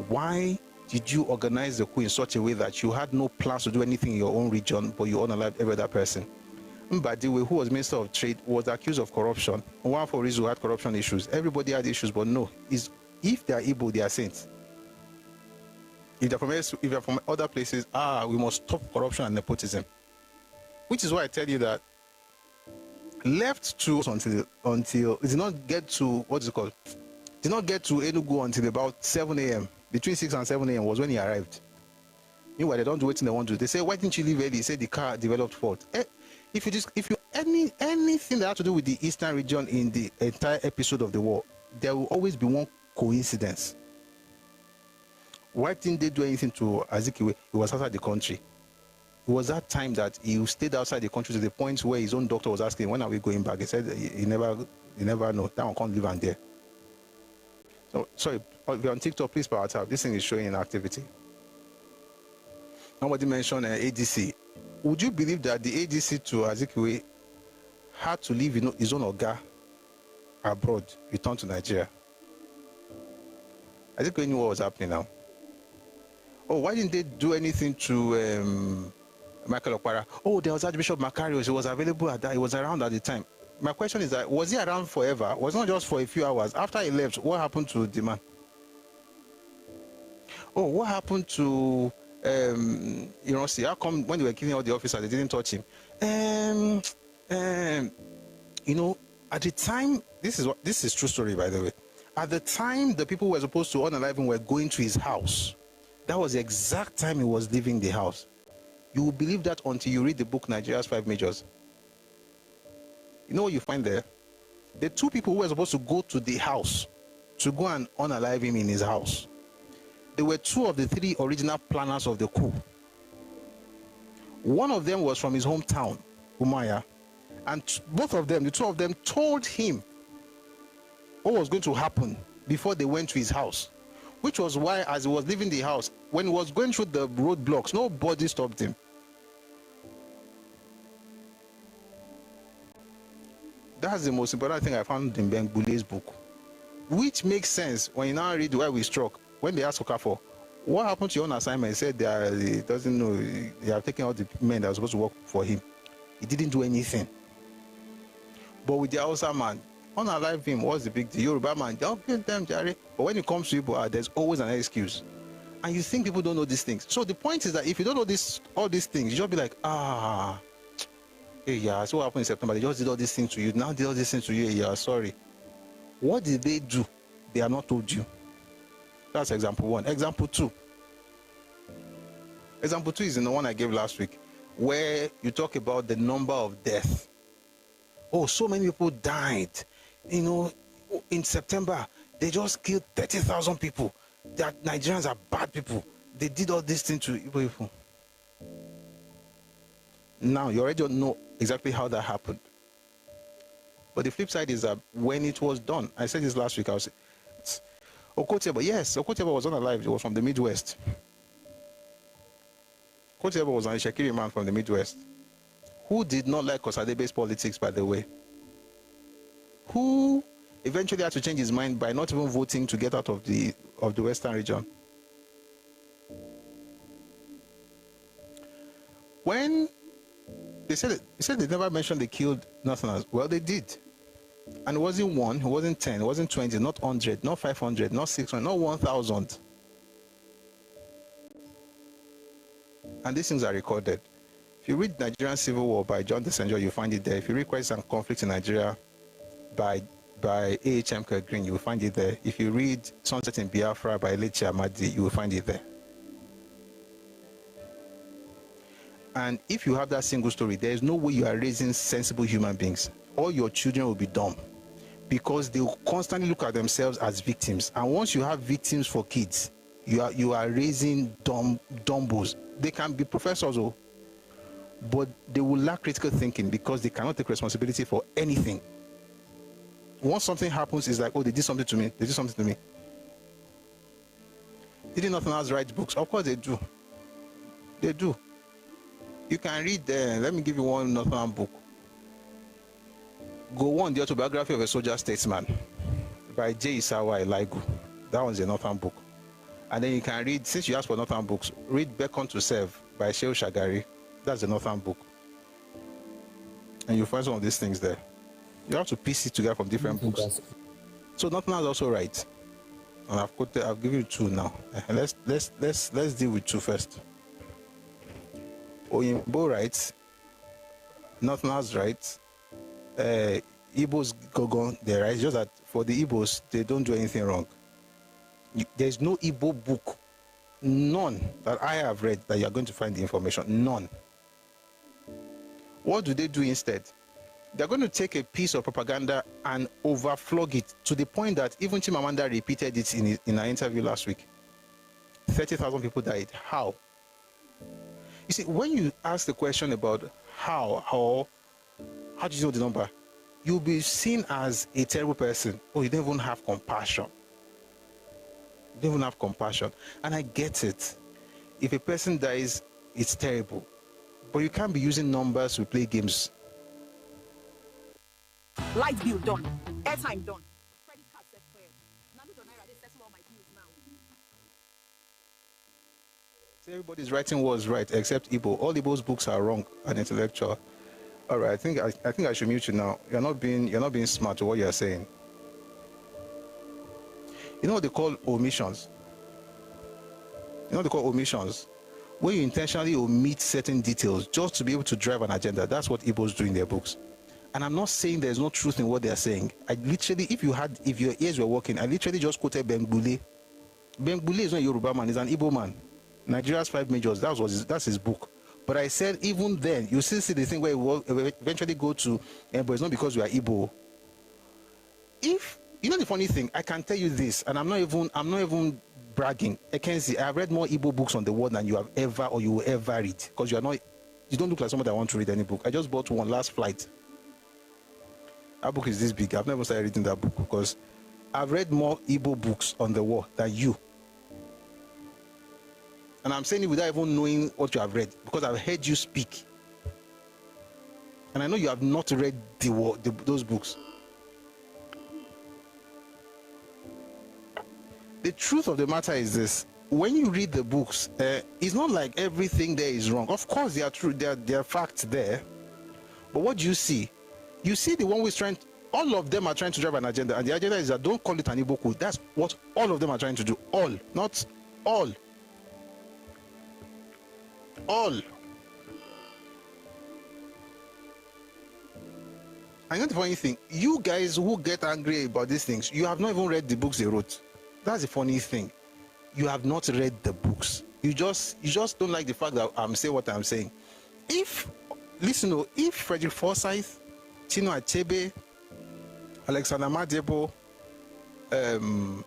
Why did you organize the coup in such a way that you had no plans to do anything in your own region, but you unalived every other person? Mbadiwe, who was Minister of Trade, was accused of corruption. One for reasons who had corruption issues. Everybody had issues, but no. If they are Igbo, they are saints. If they're from other places, we must stop corruption and nepotism. Which is why I tell you that left to until it did not get to did not get to Enugu until about 7 a.m. Between 6 and 7 a.m. was when he arrived. Meanwhile, they don't do what they want to do. They say, why didn't you leave early? He said the car developed fault. Anything that had to do with the eastern region in the entire episode of the war, there will always be one coincidence. Why didn't they do anything to Azikiwe? He was outside the country. It was that time that he stayed outside the country to the point where his own doctor was asking, when are we going back? He said he never know. That one can't live on there. So sorry, if you're on TikTok, please power tap. This thing is showing activity. Somebody mentioned ADC. Would you believe that the ADC to Azikiwe had to leave his own Oga abroad, return to Nigeria? Azikiwe knew what was happening now. Oh, why didn't they do anything to Michael Okpara? Oh, there was Archbishop Macarius. He was available at that. He was around at the time. My question is that, was he around forever? Was it not just for a few hours? After he left, what happened to the man? Oh, what happened to see, how come when they were killing all the officers, they didn't touch him? At the time, this is true story, by the way. At the time, the people who were supposed to unalive him were going to his house. That was the exact time he was leaving the house. You will believe that until you read the book Nigeria's 5 Majors. You know what you find there? The two people who were supposed to go to the house to go and unalive him in his house, they were 2 of the 3 original planners of the coup. One of them was from his hometown, Umuahia, and the 2 of them told him what was going to happen before they went to his house, which was why, as he was leaving the house, when he was going through the roadblocks, nobody stopped him. That's the most important thing I found in Ben Bule's book. which makes sense when you now read why we struck. When they asked Okafor, what happened to your own assignment? He said he doesn't know. They have taken all the men that were supposed to work for him. He didn't do anything. But with the Hausa man, unalive him, what's the big deal? Yoruba man, don't kill them, Jerry. But when it comes to Igbo, there's always an excuse. And you think people don't know these things. So the point is that if you don't know all these things, you just be like, hey, yeah, that's what happened in September. They just did all these things to you. Now they did all these things to you. Hey, yeah, sorry. What did they do? They have not told you. That's example one. Example two. Example two is in the one I gave last week, where you talk about the number of deaths. Oh, so many people died. You know, in September, they just killed 30,000 people. That Nigerians are bad people. They did all this thing to Igbo people. Now, you already don't know exactly how that happened. But the flip side is that when it was done, I said this last week, I was Okotebo, yes, Okotebo was not alive. He was from the Midwest. Okotebo was an Shekiri man from the Midwest who did not like Osadebe-based politics, by the way. Who eventually had to change his mind by not even voting to get out of the Western region. When they said they never mentioned they killed Northerners, well, they did. And it wasn't 1, it wasn't 10, it wasn't 20, not 100, not 500, not 600, not 1,000. And these things are recorded. If you read Nigerian Civil War by John Desenjo, you find it there. If you read Crisis and Conflict in Nigeria by A.H.M. Green, you will find it there. If you read Sunset in Biafra by Lechi Amadi, you will find it there. And if you have that single story, there is no way you are raising sensible human beings. All your children will be dumb because they will constantly look at themselves as victims. And once you have victims for kids, you are raising dumbos. They can be professors, but they will lack critical thinking because they cannot take responsibility for anything. Once something happens, it's like, oh, they did something to me. They did something to me. Did nothing else write books? Of course they do. They do. You can read, let me give you one Northern book. Go on, the autobiography of a soldier statesman by J. Isawa Eligu. That one's a Northern book. And then you can read, since you asked for Northern books, read Beckon to Serve by Shehu Shagari. That's a Northern book. And you'll find some of these things there. You have to piece it together from different books. So Northern is also right. And I've given you two now. Let's deal with two first. Oyinbo writes, Northerners right, Igbos Gogon, they write. Just that for the Igbos, they don't do anything wrong. There's no Igbo book, none that I have read that you're going to find the information. None. What do they do instead? They're going to take a piece of propaganda and overflog it to the point that even Chimamanda repeated it in her interview last week. 30,000 people died. How? You see, when you ask the question about how do you know the number, you'll be seen as a terrible person. Oh, you don't even have compassion. You don't even have compassion. And I get it. If a person dies, it's terrible. But you can't be using numbers to play games. Light bill done. Airtime done. Credit card set clear. They settle all my bills now. Everybody's writing was right except Igbo. All Igbo's books are wrong and intellectual. All right, I think I should mute you now. You're not being smart to what you're saying. You know what they call omissions? When you intentionally omit certain details just to be able to drive an agenda. That's what Igbos do in their books. And I'm not saying there's no truth in what they're saying. I literally, if your ears were working, I literally just quoted Bengbule. Bengbule is not a Yoruba man, he's an Igbo man. Nigeria's 5 majors, that's his book. But I said even then, you still see the thing where it will eventually go to, but it's not because we are Igbo. If, you know the funny thing, I can tell you this, and I'm not even bragging. Ekensi, I have read more Igbo books on the world than you have ever or you will ever read. Because you don't look like someone that wants to read any book. I just bought one last flight. That book is this big. I've never started reading that book because I've read more Igbo books on the world than you. And I'm saying it without even knowing what you have read because I've heard you speak. And I know you have not read those books. the truth of the matter is this: when you read the books, it's not like everything there is wrong. Of course, they are true. There are facts there, but what do you see? You see the one who is trying. All of them are trying to drive an agenda, and the agenda is that don't call it an Igbo coup. That's what all of them are trying to do. All, not all. All. And not the funny thing, you guys who get angry about these things, you have not even read the books they wrote. That's the funny thing. You have not read the books. You just don't like the fact that I'm saying what I'm saying. If Frederick Forsyth, Tino Achebe, Alexander Madebo, even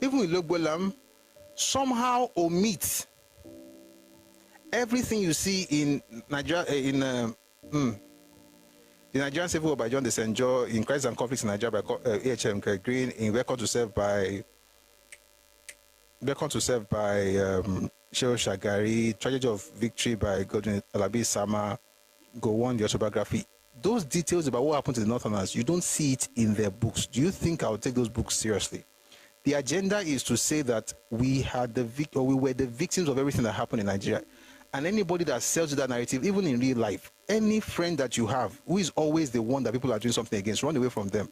Ilogbolam somehow omit everything you see in Nigeria, the Nigerian Civil War by John Desenjo, in Crisis and Conflicts in Nigeria by A.H.M. Green, in Record to Serve by Shehu Shagari, Tragedy of Victory by Godwin Alabi Sama, Gowon, the autobiography. Those details about what happened to the Northerners, you don't see it in their books. Do you think I'll take those books seriously? The agenda is to say that we were the victims of everything that happened in Nigeria. And anybody that sells you that narrative, even in real life, any friend that you have who is always the one that people are doing something against, run away from them.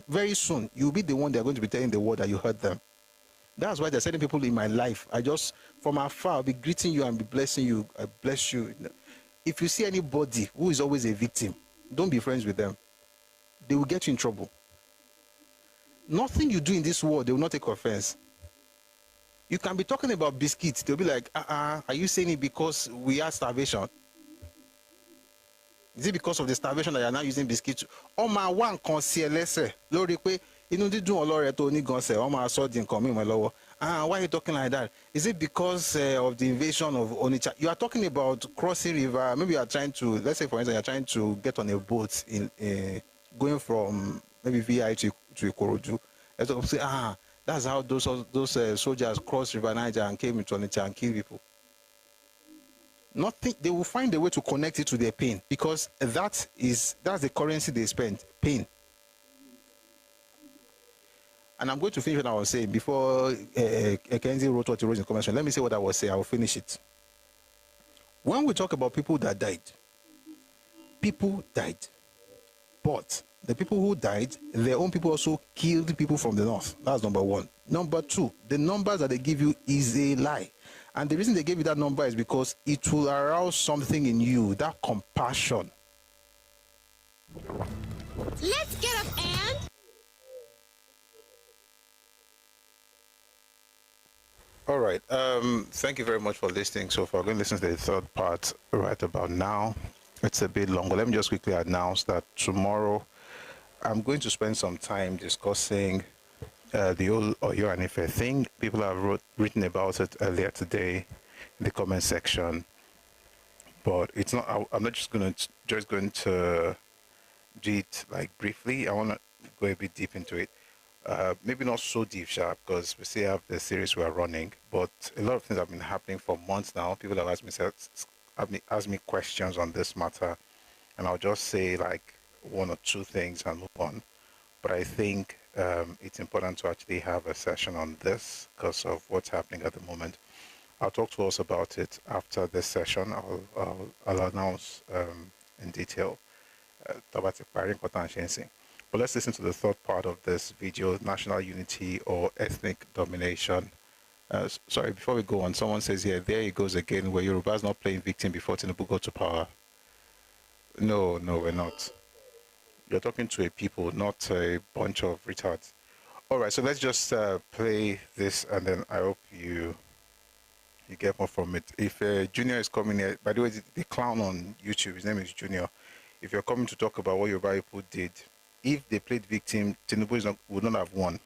Very soon, you'll be the one they're going to be telling the world that you hurt them. That's why there's certain people in my life. I just, from afar, I'll be greeting you and be blessing you. I bless you. If you see anybody who is always a victim, don't be friends with them. They will get you in trouble. Nothing you do in this world, they will not take offense. You can be talking about biscuits. They'll be like, are you saying it because we are starvation? Is it because of the starvation that you're now using biscuits? Oh my one concealese. Lori pe inu didun olore to ni gan se. Oh my so din come my lower. Why are you talking like that? Is it because of the invasion of Onitsha? You are talking about crossing river. Maybe you are trying to, let's say for instance, you are trying to get on a boat in going from maybe VI to Ikorodu. Let's say, that's how those soldiers crossed River Niger and came into Onitsha and killed people. Nothing. They will find a way to connect it to their pain, because that's the currency they spend, pain. And I'm going to finish what I was saying before Kenzie wrote what he wrote in the comment section. Let me say what I was saying. I will finish it. When we talk about people that died, but the people who died, their own people also killed people from the north. That's number one. Number two, the numbers that they give you is a lie. And the reason they gave you that number is because it will arouse something in you, that compassion. Let's get up and... All right. Thank you very much for listening so far. We're going to listen to the third part right about now. It's a bit longer. Let me just quickly announce that tomorrow I'm going to spend some time discussing the whole Oyo and Ife thing. People have written about it earlier today in the comment section, but it's not. I'm not just going to do it like briefly. I want to go a bit deep into it. Maybe not so deep, sharp, because we still have the series we are running. But a lot of things have been happening for months now. People have asked me questions on this matter, and I'll just say like one or two things and move on. But I think it's important to actually have a session on this because of what's happening at the moment. I'll talk to us about it after this session. I'll announce in detail. But let's listen to the third part of this video: national unity or ethnic domination. Sorry, before we go on, someone says here, there he goes again, where Yoruba's not playing victim before Tinubu got to power. No, we're not. You're talking to a people, not a bunch of retards. All right, so let's just play this, and then I hope you get more from it. If Junior is coming here, by the way, the clown on YouTube, his name is Junior. If you're coming to talk about what Yoruba people did, if they played victim, Tinubu would not have won.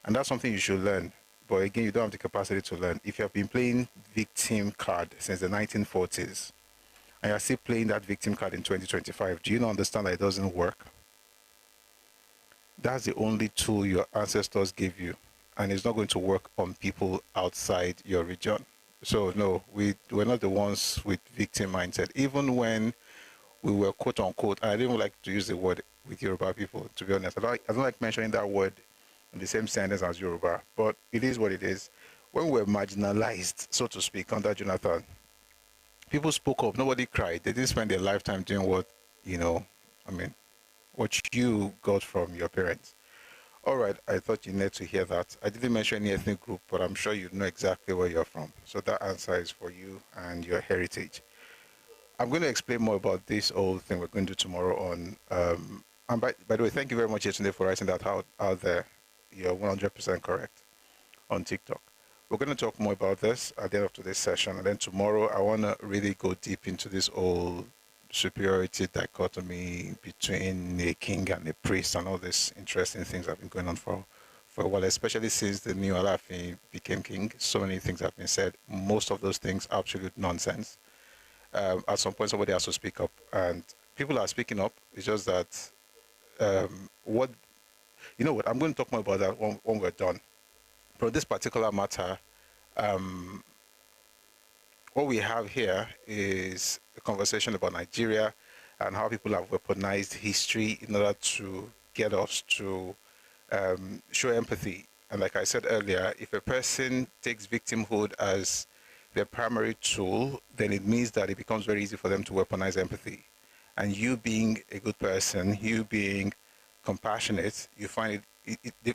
And that's something you should learn. But again, you don't have the capacity to learn. If you have been playing victim card since the 1940s, and you're still playing that victim card in 2025, do you not understand that it doesn't work? That's the only tool your ancestors gave you, and it's not going to work on people outside your region. So no, we're not the ones with victim mindset. Even when we were quote unquote, I didn't like to use the word with Yoruba people, to be honest. I don't like mentioning that word in the same sentence as Yoruba, but it is what it is. When we were marginalized, so to speak, under Jonathan, people spoke up. Nobody cried. They didn't spend their lifetime doing what, I mean, what you got from your parents. All right, I thought you needed to hear that. I didn't mention any ethnic group, but I'm sure you know exactly where you're from. So that answer is for you and your heritage. I'm going to explain more about this whole thing we're going to do tomorrow on. And by the way, thank you very much, Yetunde, for writing that out there. You're 100% correct on TikTok. We're going to talk more about this at the end of today's session. And then tomorrow, I want to really go deep into this whole superiority dichotomy between a king and a priest and all these interesting things that have been going on for a while, especially since the new Alaafin became king. So many things have been said. Most of those things, absolute nonsense. At some point, somebody has to speak up. And people are speaking up. It's just that what I'm going to talk more about that when we're done. But this particular matter, what we have here is a conversation about Nigeria and how people have weaponized history in order to get us to show empathy. And like I said earlier, if a person takes victimhood as their primary tool, then it means that it becomes very easy for them to weaponize empathy. And you being a good person, you being compassionate, you find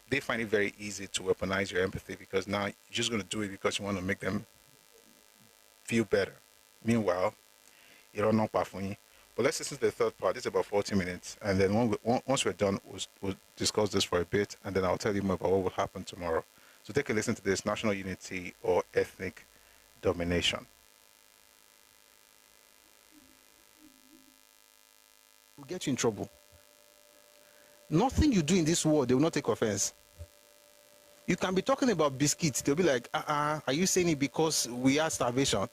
they find it very easy to weaponize your empathy because now you're just going to do it because you want to make them feel better. Meanwhile, you don't know Pafuni. But let's listen to the third part. It's about 40 minutes. And then once we're done, we'll discuss this for a bit. And then I'll tell you more about what will happen tomorrow. So take a listen to this: national unity or ethnic domination. Will get you in trouble. Nothing you do in this world, they will not take offense. You can be talking about biscuits. They'll be like, are you saying it because we are starvation?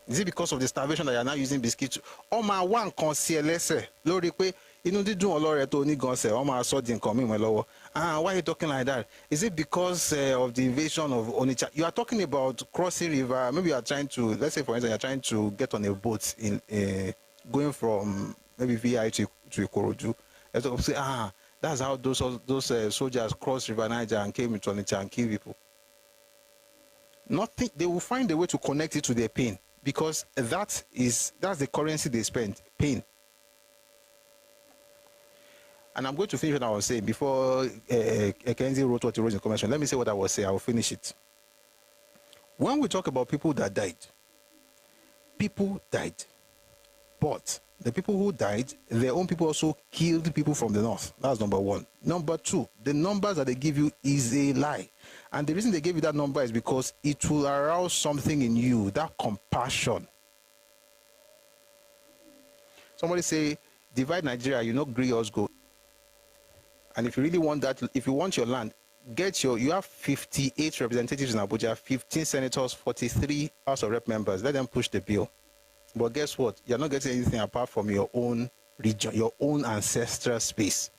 Is it because of the starvation that you are now using biscuits? Oh my one consielese. Lori pe inu didun olore to ni gan se. Oh my so di nkan mi mo lowo. Why are you talking like that? Is it because of the invasion of Onitsha? You are talking about crossing river. Maybe you are trying to, let's say for instance, you are trying to get on a boat in going from maybe VI to Ikorodu. And say, that's how those soldiers crossed River Niger and came into Onitsha and killed people. Nothing. They will find a way to connect it to their pain because that's the currency they spend, pain. And I'm going to finish what I was saying before Kenzie wrote what he wrote in the comment section. Let me say what I was saying. I will finish it. When we talk about people that died, but the people who died, their own people also killed people from the north. That's number one. Number two, the numbers that they give you is a lie. And the reason they gave you that number is because it will arouse something in you, that compassion. Somebody say, divide Nigeria, you know, agree us go. And if you really want that, if you want your land, you have 58 representatives in Abuja, 15 senators, 43 House of Rep members. Let them push the bill. But guess what? You're not getting anything apart from your own region, your own ancestral space.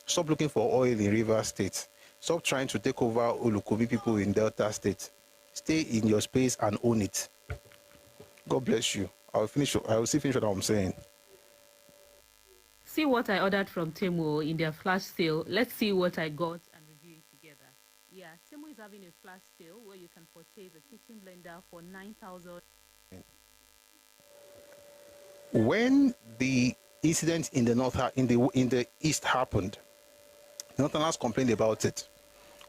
Stop looking for oil in River State. Stop trying to take over Ulukubi people in Delta State. Stay in your space and own it. God bless you. I will finish what I'm saying. See what I ordered from Temu in their flash sale. Let's see what I got and review it together. Yeah, Temu is having a flash sale where you can purchase a kitchen blender for 9,000. When the incident in the north, in the east happened, Northerners complained about it.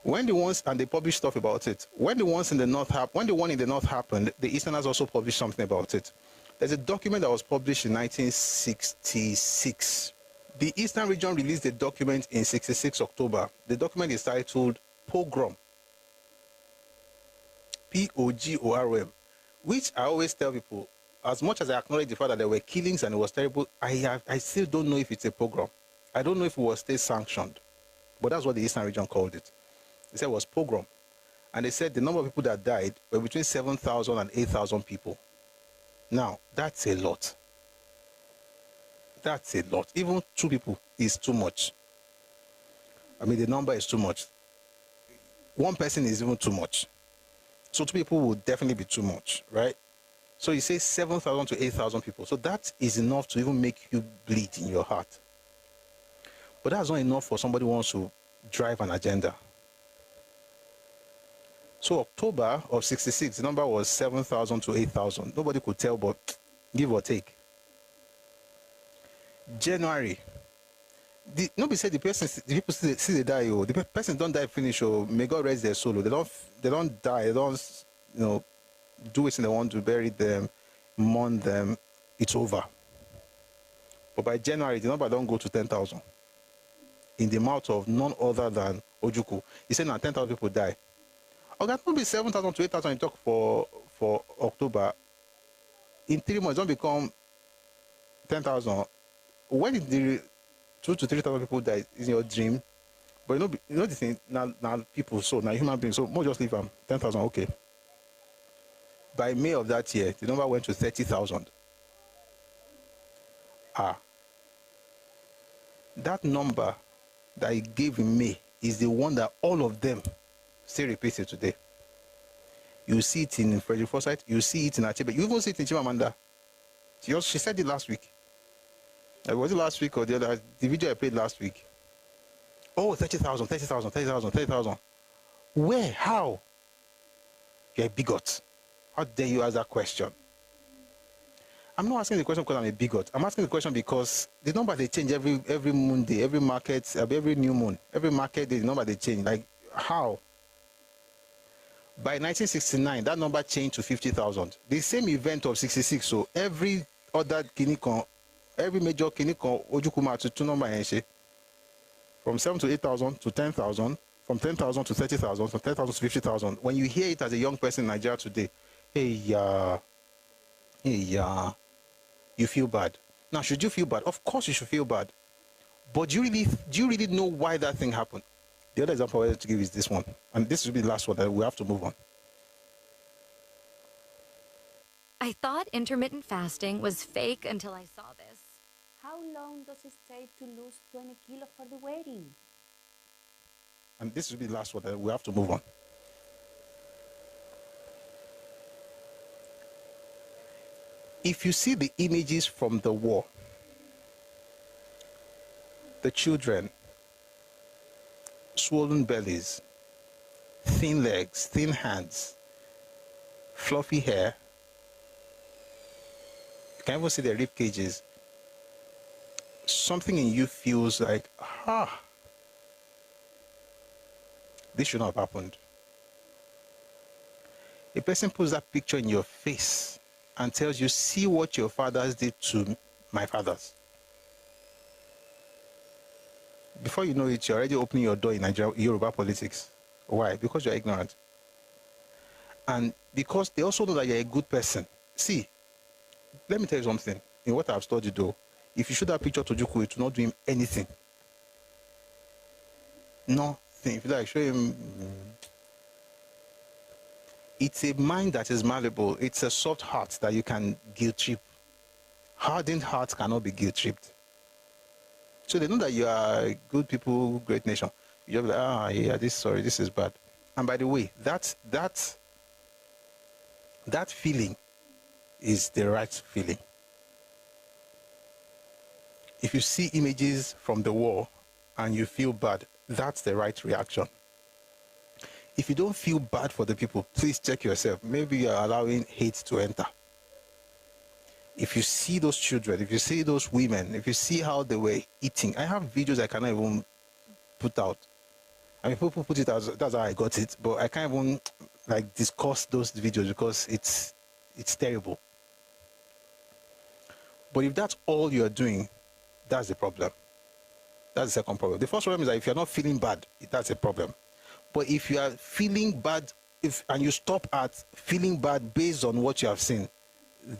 When the ones, and they published stuff about it. When the one in the north happened, the Easterners also published something about it. There's a document that was published in 1966. The Eastern region released a document in 66 October. The document is titled Pogrom. P-O-G-O-R-M, which I always tell people, as much as I acknowledge the fact that there were killings and it was terrible, I still don't know if it's a pogrom. I don't know if it was state sanctioned, but that's what the Eastern region called it. They said it was pogrom. And they said the number of people that died were between 7,000 and 8,000 people. Now, that's a lot. That's a lot. Even 2 people is too much. I mean, the number is too much. 1 person is even too much. So 2 people would definitely be too much, right? So you say 7,000 to 8,000 people. So that is enough to even make you bleed in your heart. But that's not enough for somebody who wants to drive an agenda. So October of 66, the number was 7,000 to 8,000. Nobody could tell, but give or take. January, nobody said the people see they die. Oh, the person don't die finish. Oh, may God rest their soul. They don't die. They don't, do it and they want to bury them, mourn them. It's over. But by January, the number don't go to 10,000. In the mouth of none other than Ojukwu. He said now 10,000 people die. Okay, that will be 7,000 to 8,000 you talk for October. In 3 months, don't become 10,000. When did the 2,000 to 3,000 people die in your dream? But you know the thing, now people, so now human beings, so more just leave them 10,000, okay. By May of that year, the number went to 30,000. That number that he gave in May is the one that all of them still repeat it today. You see it in Frederick Forsyth, you see it in Achebe, you even see it in Chimamanda. She said it last week. Was it last week or the other? The video I played last week. Oh, 30,000, 30,000, 30,000, 30,000. Where? How? You're a bigot. How dare you ask that question? I'm not asking the question because I'm a bigot. I'm asking the question because the number they change every moon day, every market, every new moon, every market day, the number they change. Like, how? By 1969, that number changed to 50,000. The same event of 66, so every other Kinikon, every major Kinikon, Ojukuma to 2 number from 7 to 8,000 to 10,000, from 10,000 to 30,000, from 10,000 to 50,000. When you hear it as a young person in Nigeria today, hey, you feel bad. Now, should you feel bad? Of course you should feel bad. But do you really know why that thing happened? The other example I wanted to give is this one. And this will be the last one that we have to move on. I thought intermittent fasting was fake until I saw this. How long does it take to lose 20 kilos for the wedding? And this will be the last one that we have to move on. If you see the images from the war, the children, swollen bellies, thin legs, thin hands, fluffy hair, you can even see their rib cages. Something in you feels like, this should not have happened. A person puts that picture in your face and tells you, see what your fathers did to my fathers. Before you know it, you're already opening your door in Yoruba politics. Why? Because you're ignorant. And because they also know that you're a good person. See, let me tell you something. In what I've studied though, if you show that picture to Juku, it will not do him anything. Nothing. If you like, show him. It's a mind that is malleable. It's a soft heart that you can guilt trip. Hardened hearts cannot be guilt tripped. So they know that you are good people, great nation. You're like, yeah, this is bad. And by the way, that feeling is the right feeling. If you see images from the war and you feel bad, that's the right reaction. If you don't feel bad for the people, please check yourself. Maybe you're allowing hate to enter. If you see those children, if you see those women, if you see how they were eating, I have videos I cannot even put out. I mean, people put it as that's how I got it, but I can't even discuss those videos because it's terrible. But if that's all you're doing, that's the problem. That's the second problem. The first problem is that if you're not feeling bad, that's a problem. But if you are feeling bad, and you stop at feeling bad based on what you have seen,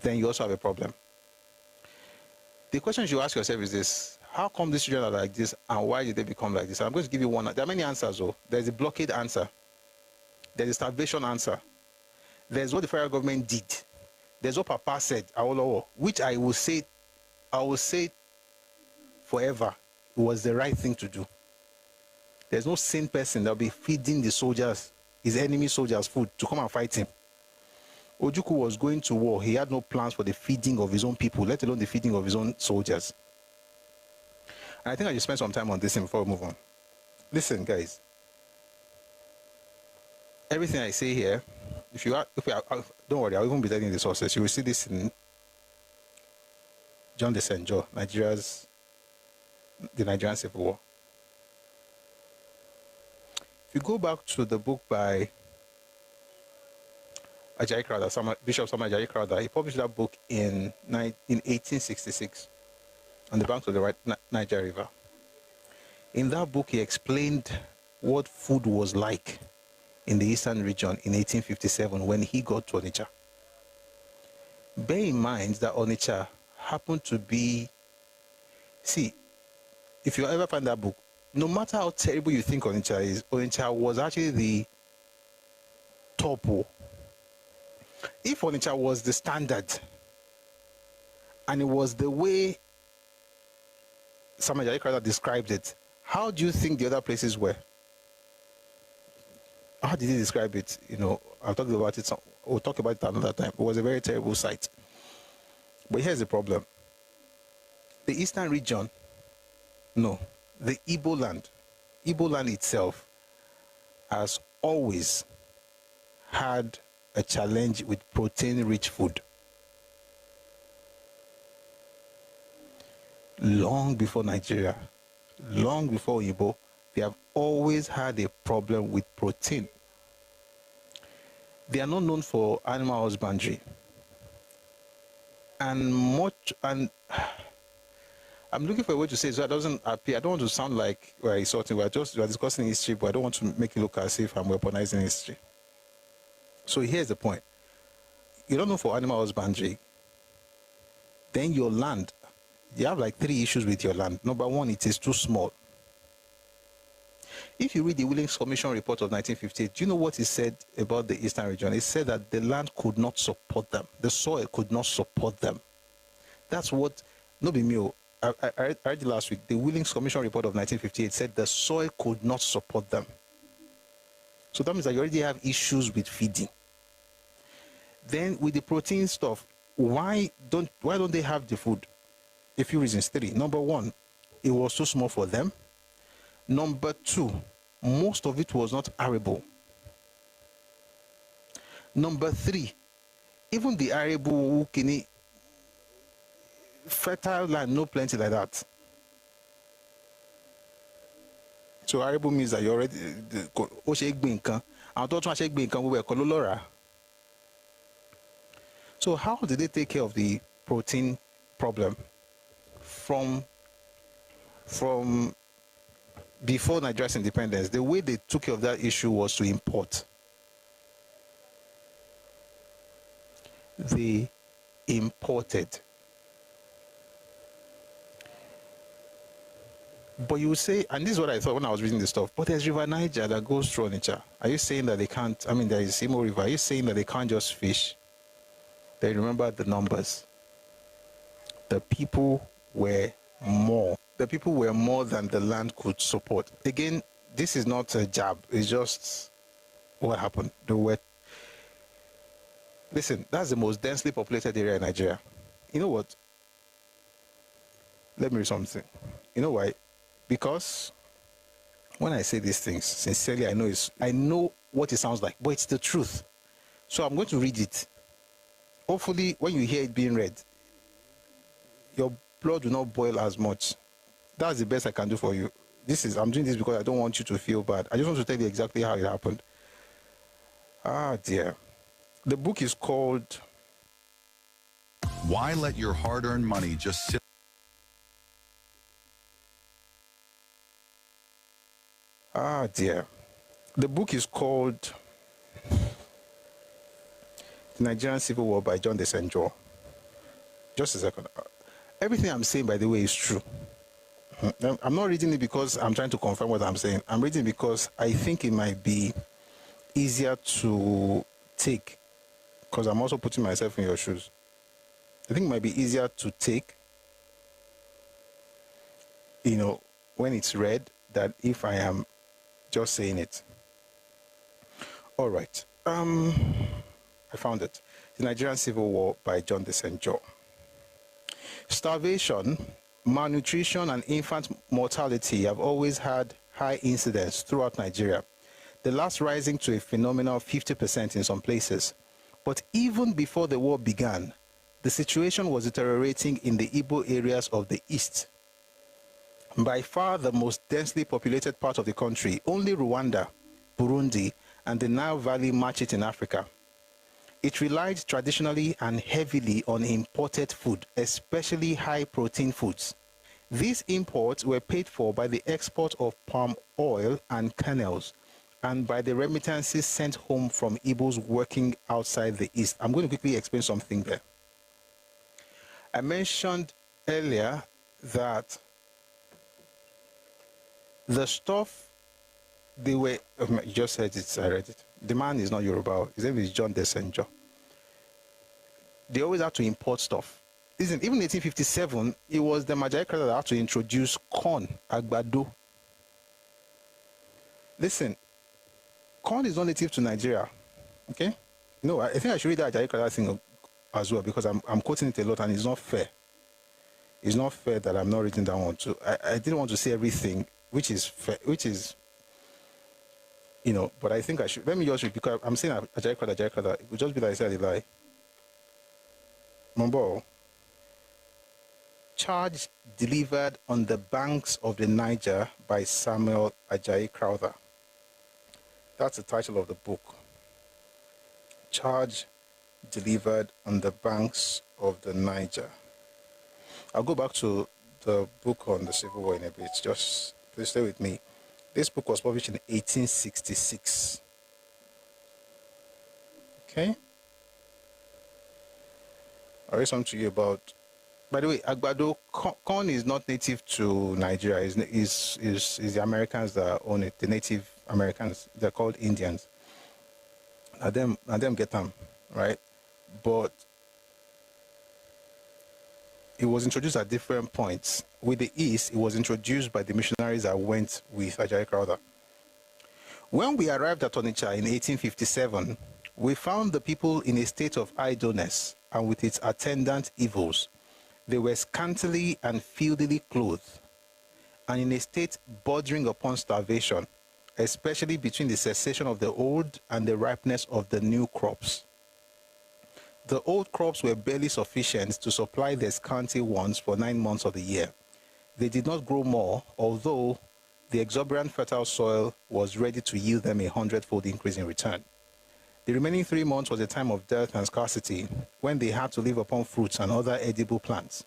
then you also have a problem. The question you ask yourself is this: how come these children are like this, and why did they become like this? I'm going to give you one. There are many answers, though. There's a blockade answer. There's a starvation answer. There's what the federal government did. There's what Papa said, which I will say forever, it was the right thing to do. There's no sane person that will be feeding the soldiers, his enemy soldiers, food to come and fight him. Ojukwu was going to war. He had no plans for the feeding of his own people, let alone the feeding of his own soldiers. And I think I should spend some time on this before we move on. Listen, guys. Everything I say here, if you are, don't worry, I'll even be telling you the sources. You will see this in John de Senjo, the Nigerian Civil War. If you go back to the book by Ajayi Crowther, Bishop Samuel Ajayi Crowther, he published that book in 1866 on the banks of the Niger River. In that book, he explained what food was like in the eastern region in 1857 when he got to Onitsha. Bear in mind that Onitsha happened to be, see, if you ever find that book, no matter how terrible you think Onitsha is, Onitsha was actually the top. If Onitsha was the standard, and it was the way Samuel Ajayi Crowther described it, how do you think the other places were? How did he describe it? You know, I'll talk about it. We'll talk about it another time. It was a very terrible sight. But here's the problem. The eastern region, no, the Igbo land itself has always had a challenge with protein-rich food. Long before Nigeria, long before Igbo, they have always had a problem with protein. They are not known for animal husbandry. And I'm looking for a way to say it so it doesn't appear. I don't want to sound like we're insulting. We're discussing history, but I don't want to make it look as if I'm weaponizing history. So here's the point. You don't know for animal husbandry, then your land, you have like 3 issues with your land. Number 1, it is too small. If you read the Willings Commission report of 1958, do you know what it said about the eastern region? It said that the land could not support them. The soil could not support them. That's what, no be me, I read it last week. The Willings Commission report of 1958 said the soil could not support them. So that means that you already have issues with feeding. Then with the protein stuff, why don't they have the food? A few reasons. 3. Number 1, it was too small for them. Number 2, most of it was not arable. Number 3, even the arable, fertile land, no plenty like that. So arable means that you already, so how did they take care of the protein problem from before Nigeria's independence? The way they took care of that issue was to import. They imported. But you say, and this is what I thought when I was reading this stuff, but there's River Niger that goes through Onitsha. Are you saying that they can't, there is Imo River, are you saying that they can't just fish? They remember the numbers. The people were more. The people were more than the land could support. Again, this is not a jab. It's just what happened. Listen, that's the most densely populated area in Nigeria. You know what? Let me read something. You know why? Because when I say these things, sincerely, I know what it sounds like, but it's the truth. So I'm going to read it. Hopefully, when you hear it being read, your blood will not boil as much. That's the best I can do for you. I'm doing this because I don't want you to feel bad. I just want to tell you exactly how it happened. Ah, dear. The book is called Why Let Your Hard-Earned Money Just Sit? Ah, dear. The book is called The Nigerian Civil War by John de Senjo. Just a second. Everything I'm saying, by the way, is true. I'm not reading it because I'm trying to confirm what I'm saying. I'm reading because I think it might be easier to take, because I'm also putting myself in your shoes. I think it might be easier to take, when it's read, than if I am just saying it. All right. I found it. The Nigerian Civil War by John de Senjo. Starvation, malnutrition, and infant mortality have always had high incidence throughout Nigeria, the last rising to a phenomenal 50% in some places. But even before the war began, the situation was deteriorating in the Igbo areas of the east. By far the most densely populated part of the country, only Rwanda, Burundi, and the Nile Valley match it in Africa. It relied traditionally and heavily on imported food, especially high-protein foods. These imports were paid for by the export of palm oil and kernels, and by the remittances sent home from Igbos working outside the East. I'm going to quickly explain something there. I mentioned earlier that the stuff they were, you just said it, I read it. The man is not Yoruba, his name is John Desenjo. They always had to import stuff. Listen, even 1857, it was the Ajayi Crowther that had to introduce corn, agbado. Listen, corn is not native to Nigeria, okay? No, I think I should read that Ajayi Crowther thing as well, because I'm quoting it a lot and it's not fair. It's not fair that I'm not reading that one too. I didn't want to say everything, which is fair, which is, you know, but I think I should. Let me just read, because I'm saying Ajayi Crowther. It would just be like I said a lie. Mambo. Charge delivered on the banks of the Niger by Samuel Ajayi Crowther. That's the title of the book. Charge delivered on the banks of the Niger. I'll go back to the book on the Civil War in a bit. Just please stay with me. This book was published in 1866. Okay? I'll read something to you about. By the way, agbado, corn is not native to Nigeria. Is the Americans that own it. The Native Americans. They're called Indians. And them get them, right? But it was introduced at different points. With the East, it was introduced by the missionaries that went with Ajayi Crowther. When we arrived at Onitsha in 1857, we found the people in a state of idleness and with its attendant evils. They were scantily and filthily clothed, and in a state bordering upon starvation, especially between the cessation of the old and the ripeness of the new crops. The old crops were barely sufficient to supply their scanty ones for 9 months of the year. They did not grow more, although the exuberant fertile soil was ready to yield them a 100-fold increase in return. The remaining 3 months was a time of dearth and scarcity, when they had to live upon fruits and other edible plants,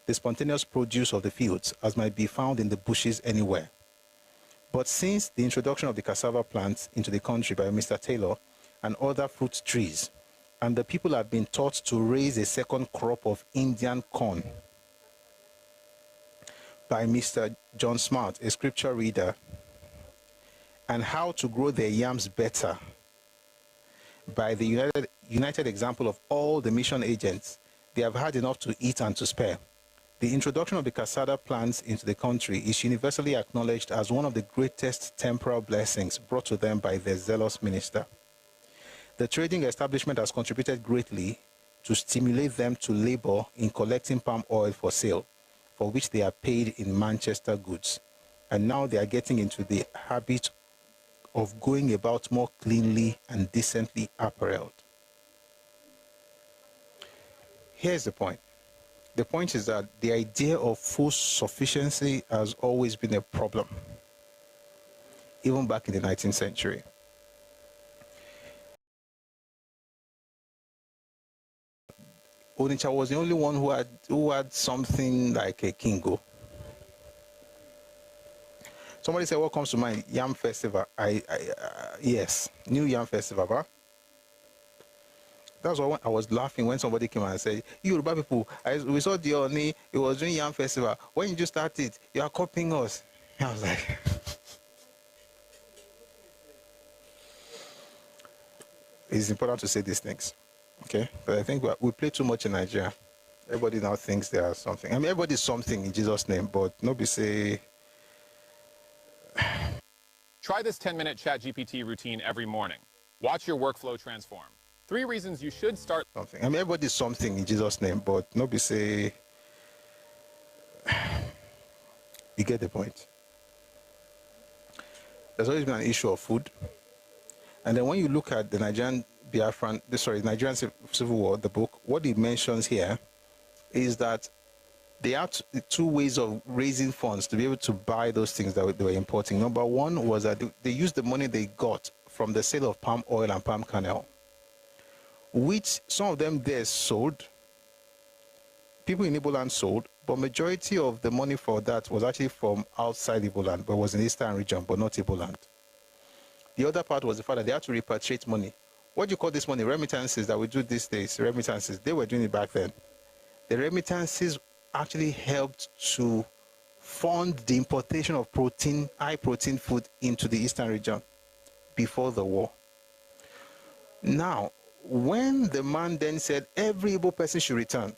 the spontaneous produce of the fields, as might be found in the bushes anywhere. But since the introduction of the cassava plant into the country by Mr. Taylor and other fruit trees, and the people have been taught to raise a second crop of Indian corn by Mr. John Smart, a scripture reader, and how to grow their yams better by the united example of all the mission agents, they have had enough to eat and to spare. The introduction of the cassava plants into the country is universally acknowledged as one of the greatest temporal blessings brought to them by their zealous minister. The trading establishment has contributed greatly to stimulate them to labor in collecting palm oil for sale, for which they are paid in Manchester goods. And now they are getting into the habit of going about more cleanly and decently apparelled. Here's the point. The point is that the idea of full sufficiency has always been a problem, even back in the 19th century. Onitsha was the only one who had something like a kingo. Somebody said, what comes to mind? Yam Festival. Yes, New Yam Festival, huh? That's why I was laughing when somebody came and said, you Yoruba people, we saw the Oni, it was doing Yam Festival. When you just started, you are copying us. I was like, it's important to say these things, okay? But I think we play too much in Nigeria. Everybody now thinks they are something. I mean, everybody's something in Jesus' name, but nobody say. Try this 10-minute ChatGPT routine every morning. Watch your workflow transform. 3 reasons you should start something. I mean, everybody's something in Jesus' name, but nobody say. You get the point. there's always been an issue of food. And then when you look at the Nigerian Civil War, the book, what it mentions here is that they had two ways of raising funds to be able to buy those things that they were importing. Number one was that they used the money they got from the sale of palm oil and palm kernel, which some of them there sold. People in Igbo land sold, but majority of the money for that was actually from outside Igbo land, but was in the eastern region, but not Igbo land. The other part was the fact that they had to repatriate money. What do you call this money? Remittances that we do these days. Remittances. They were doing it back then. The remittances actually helped to fund the importation of high protein food into the eastern region before the war. Now, when the man then said every Igbo person should return,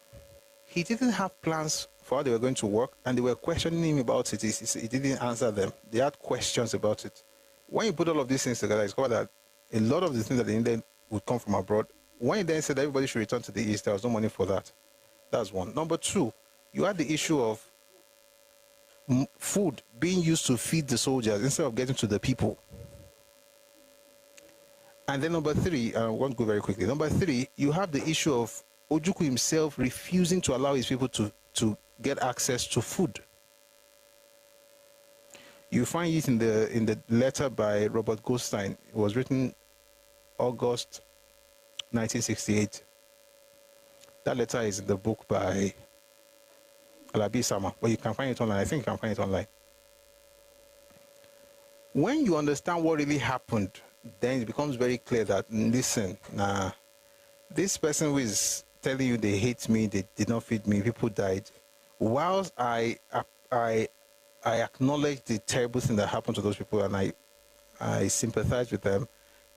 he didn't have plans for how they were going to work, and they were questioning him about it. He didn't answer them. They had questions about it. When you put all of these things together, it's called that a lot of the things that they needed would come from abroad. When he then said everybody should return to the east, there was no money for that. That's one. Number two, you had the issue of food being used to feed the soldiers instead of getting to the people. And then number three, I want to go very quickly. Number three, you have the issue of Ojukwu himself refusing to allow his people to get access to food. You find it in the letter by Robert Goldstein. It was written August 1968. That letter is in the book by Alabi Sama, but you can find it online. I think you can find it online. When you understand what really happened, then it becomes very clear that, listen, this person who is telling you they hate me, they did not feed me, people died. Whilst I acknowledge the terrible thing that happened to those people and I sympathize with them,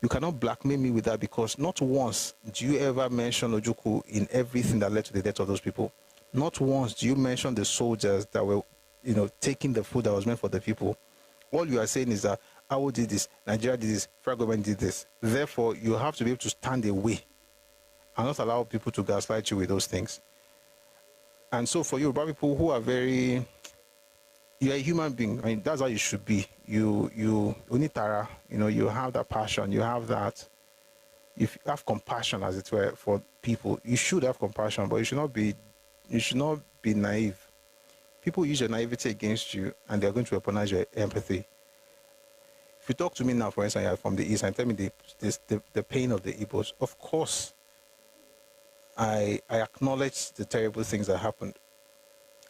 you cannot blackmail me with that, because not once do you ever mention Ojukwu in everything that led to the death of those people. Not once do you mention the soldiers that were, taking the food that was meant for the people. All you are saying is that Awo did this, Nigeria did this, federal government did this. Therefore, you have to be able to stand away and not allow people to gaslight you with those things. And so for Yoruba people who are you're a human being. I mean, that's how you should be. You unitara, you have that passion, you have that, you have compassion, as it were, for people. You should have compassion, but you should not be naive. People use your naivety against you, and they're going to weaponize your empathy. If you talk to me now, for instance, you're from the East, and tell me the pain of the Igbos, of course, I acknowledge the terrible things that happened.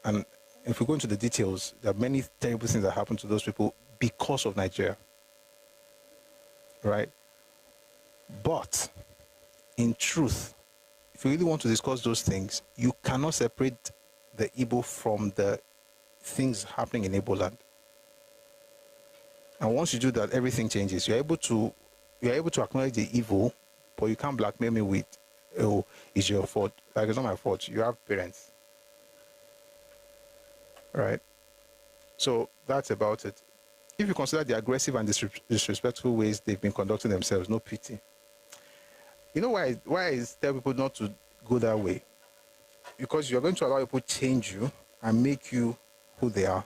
And if we go into the details, there are many terrible things that happened to those people because of Nigeria. Right? But, in truth, if you really want to discuss those things, you cannot separate the Igbo from the things happening in Igbo land. And once you do that, everything changes. You're able to acknowledge the evil, but you can't blackmail me with, oh, it's your fault. Like, it's not my fault. You have parents. Right? So that's about it. If you consider the aggressive and disrespectful ways they've been conducting themselves, no pity. You know why I tell people not to go that way? Because you're going to allow people to change you and make you who they are.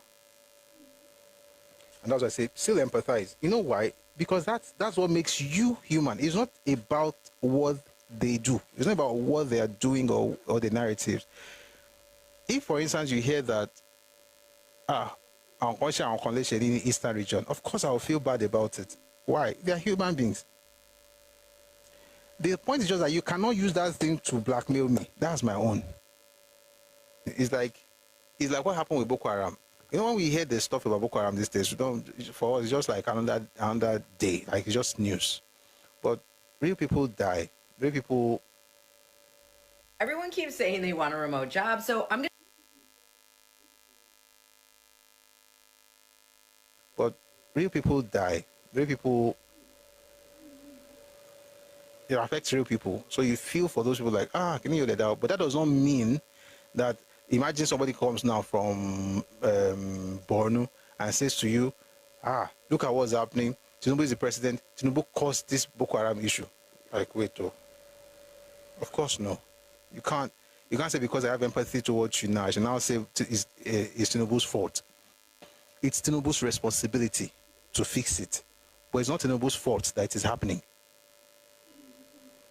And that's why I say, still empathize. You know why? Because that's what makes you human. It's not about what they do. It's not about what they are doing or the narratives. If, for instance, you hear that, in the Eastern region, of course I will feel bad about it. Why? They are human beings. The point is just that you cannot use that thing to blackmail me. That's my own. It's like what happened with Boko Haram. When we hear the stuff about Boko Haram these days, for us, it's just like another day. Like, it's just news. But real people die. Real people... Everyone keeps saying they want a remote job, so I'm going to... But real people die. Real people... It affects real people. So you feel for those people like, can you let out? But that does not mean that... Imagine somebody comes now from Borno and says to you, look at what's happening. Tinubu is the president. Tinubu caused this Boko Haram issue. Like, wait, of course, no. You can't say because I have empathy towards you now, I should now say it's Tinubu's fault. It's Tinubu's responsibility to fix it. but it's not Tinubu's fault that it is happening.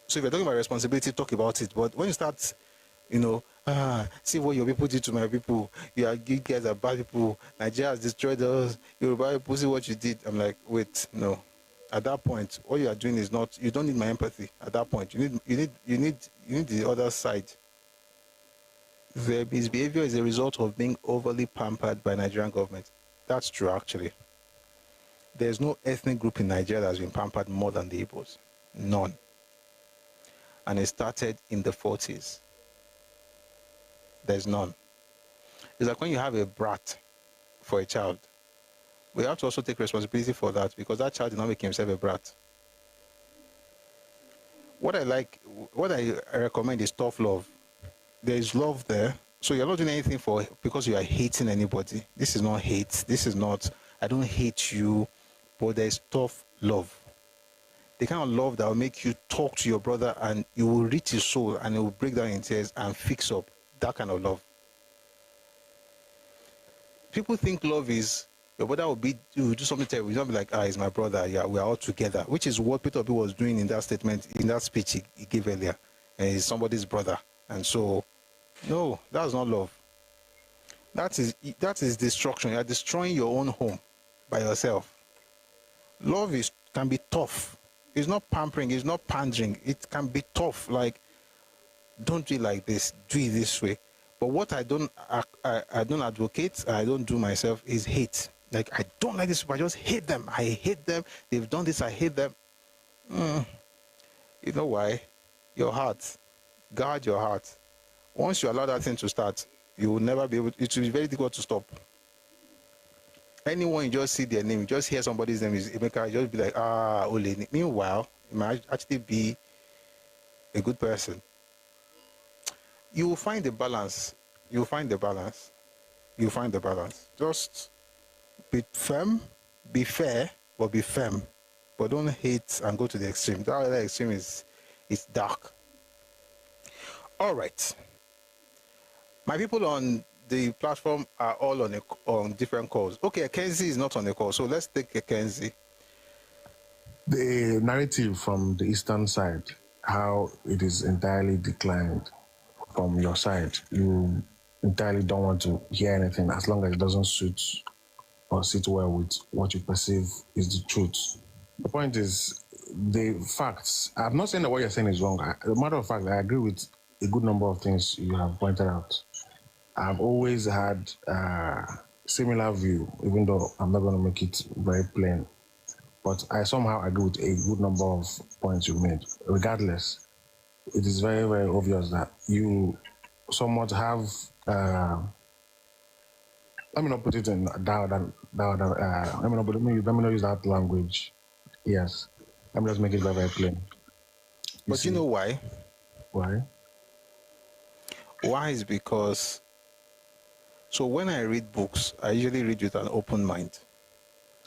So if you're talking about responsibility, talk about it. But when you start, see what your people did to my people. You guys are bad people. Nigeria has destroyed us. Yoruba people, see what you did. I'm like, wait, no. At that point, what you are doing is not. You don't need my empathy. At that point, you need the other side. His behavior is a result of being overly pampered by Nigerian government. That's true, actually. There's no ethnic group in Nigeria that's been pampered more than the Igbos. None. And it started in the 40s. There's none. It's like when you have a brat for a child, we have to also take responsibility for that because that child did not make himself a brat. What I recommend is tough love. There is love there. So you're not doing anything because you are hating anybody. This is not hate. This is not, I don't hate you, but there's tough love. The kind of love that will make you talk to your brother and you will reach his soul and it will break down in tears and fix up. That kind of love. People think love is your brother will do something terrible. You'll not be like, he's my brother. Yeah, we are all together. Which is what Peter Obi was doing in that statement, in that speech he gave earlier. And he's somebody's brother. And so, no, that's not love. That is destruction. You're destroying your own home by yourself. Love can be tough. It's not pampering. It's not pandering. It can be tough. Like, don't do it like this. Do it this way. But what I don't advocate, I don't do myself, is hate. Like, I don't like this. I just hate them. I hate them. They've done this. I hate them. You know why? Your heart. Guard your heart. Once you allow that thing to start, you will never be able. It will be very difficult to stop. Anyone you just see their name, you just hear somebody's name is Emeka, you just be like, Ole. Meanwhile, it might actually be a good person. You will find the balance. You will find the balance. You will find the balance. Just be firm, be fair, but be firm. But don't hate and go to the extreme. That other extreme is dark. All right. My people on the platform are all on different calls. Okay, Kenzie is not on the call, so let's take Kenzie. The narrative from the eastern side, how it is entirely declined from your side. You entirely don't want to hear anything as long as it doesn't suit or sit well with what you perceive is the truth. The point is, the facts. I'm not saying that what you're saying is wrong. As a matter of fact, I agree with a good number of things you have pointed out. I've always had a similar view, even though I'm not going to make it very plain. But I somehow agree with a good number of points you made. Regardless, it is very, very obvious that you somewhat have, let me not put it in let me not use that language. Yes. Let me just make it very, very plain. But you know why? Why? Why is because, so when I read books, I usually read with an open mind.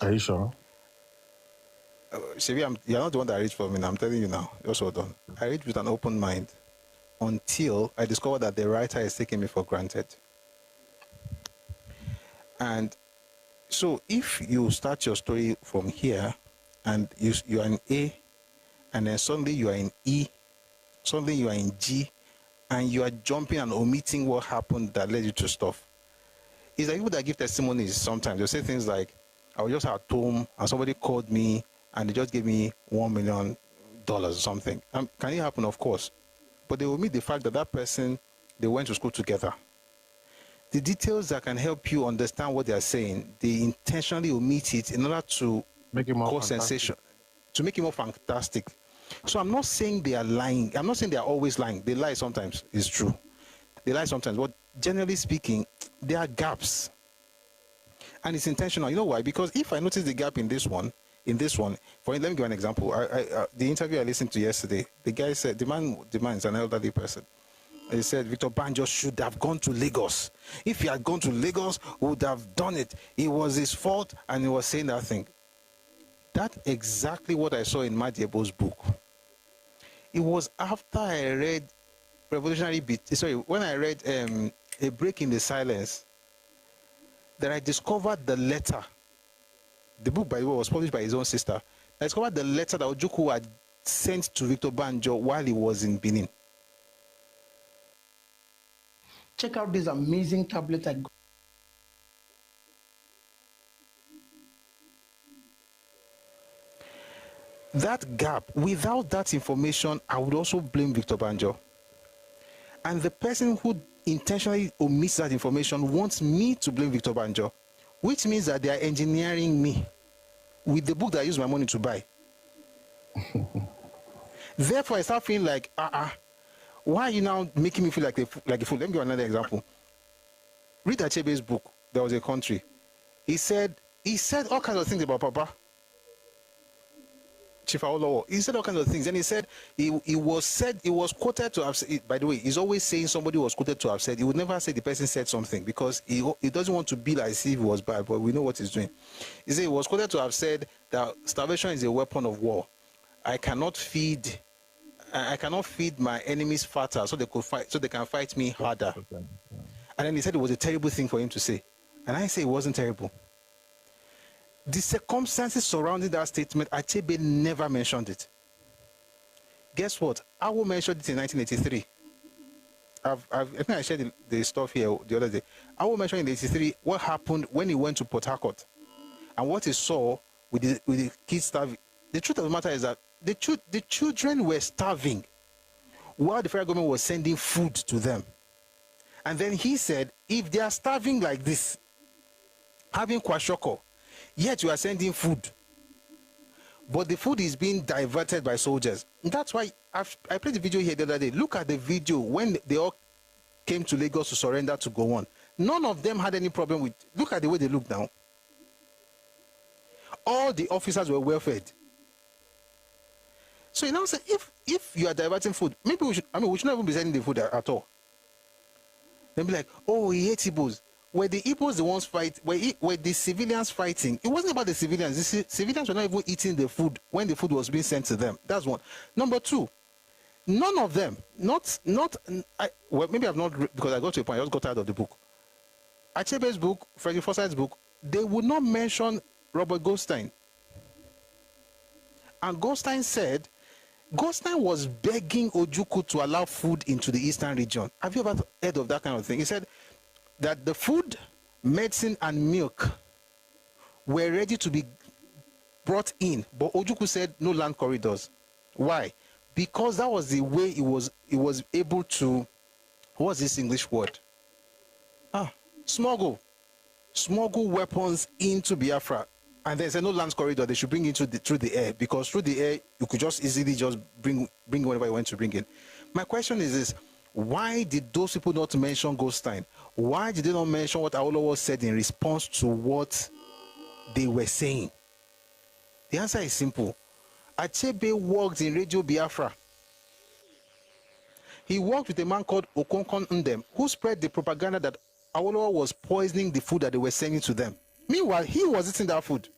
Are you sure? You're not the one that reads for me. I'm telling you now. Just hold on. I read with an open mind until I discover that the writer is taking me for granted. And so if you start your story from here and you are in A, and then suddenly you are in E, suddenly you are in G, and you are jumping and omitting what happened that led you to stuff. It's like people that give testimonies sometimes. They'll say things like, I was just at home and somebody called me and they just gave me $1 million or something. Can it happen? Of course. But they omit the fact that that person, they went to school together. The details that can help you understand what they are saying, they intentionally omit it in order to make it more cause sensation, to make it more fantastic. So I'm not saying they are lying. I'm not saying they are always lying. They lie sometimes. It's true. They lie sometimes. But generally speaking, there are gaps. And it's intentional. You know why? Because if I notice the gap in this one, let me give you an example. The interview I listened to yesterday, the guy said, the man is an elderly person. He said, Victor Banjo should have gone to Lagos. If he had gone to Lagos, he would have done it. It was his fault, and he was saying that thing. That's exactly what I saw in Madiebo's book. It was after I read when I read A Break in the Silence, that I discovered the letter. The book, by the way, was published by his own sister. I discovered the letter that Ojukwu had sent to Victor Banjo while he was in Benin. Check out this amazing tablet I got. That gap, without that information, I would also blame Victor Banjo. And the person who intentionally omits that information wants me to blame Victor Banjo, which means that they are engineering me with the book that I use my money to buy. Therefore, I start feeling like, why are you now making me feel like a fool? Let me give you another example. Read Achebe's book, There Was a Country. He said all kinds of things about Papa. Chief Awolowo. He said all kinds of things. And he said he was quoted to have said, by the way, he's always saying somebody was quoted to have said. He would never say the person said something because he doesn't want to be like as if he was bad, but we know what he's doing. He said he was quoted to have said that starvation is a weapon of war. I cannot feed my enemies fatter so they can fight me harder. And then he said it was a terrible thing for him to say. And I say it wasn't terrible. The circumstances surrounding that statement, Achebe never mentioned it. Guess what? Awo mentioned it in 1983. I think I shared the stuff here the other day. Awo mentioned in 1983 what happened when he went to Port Harcourt and what he saw with the kids starving. The truth of the matter is that the children were starving while the federal government was sending food to them. And then he said, if they are starving like this, having kwashoko, yet you are sending food, but the food is being diverted by soldiers. And that's why I played the video here the other day. Look at the video when they all came to Lagos to surrender to Gowon. None of them had any problem with. Look at the way they look now. All the officers were well fed. So you now say, if you are diverting food, maybe we should not even be sending the food at all. They'll be like, oh, he hates Igbos. Were the Igbos the ones fight? Were the civilians fighting? It wasn't about the civilians. The civilians were not even eating the food when the food was being sent to them. That's one. Number two, none of them, maybe I've not, because I got to a point, I just got tired of the book. Achebe's book, Frederick Forsyth's book, they would not mention Robert Goldstein. And Goldstein was begging Ojukwu to allow food into the eastern region. Have you ever heard of that kind of thing? He said that the food, medicine, and milk were ready to be brought in, but Ojukwu said no land corridors. Why? Because that was the way he was able to, what's this English word? Smuggle weapons into Biafra. And there's no land corridor. They should bring it through the air, because through the air you could just easily just bring whatever you want to bring in. My question is this: why did those people not mention Goldstein? Why did they not mention what Awolowo said in response to what they were saying? The answer is simple. Achebe worked in Radio Biafra. He worked with a man called Okonkon Ndem, who spread the propaganda that Awolowo was poisoning the food that they were sending to them. Meanwhile, he was eating that food.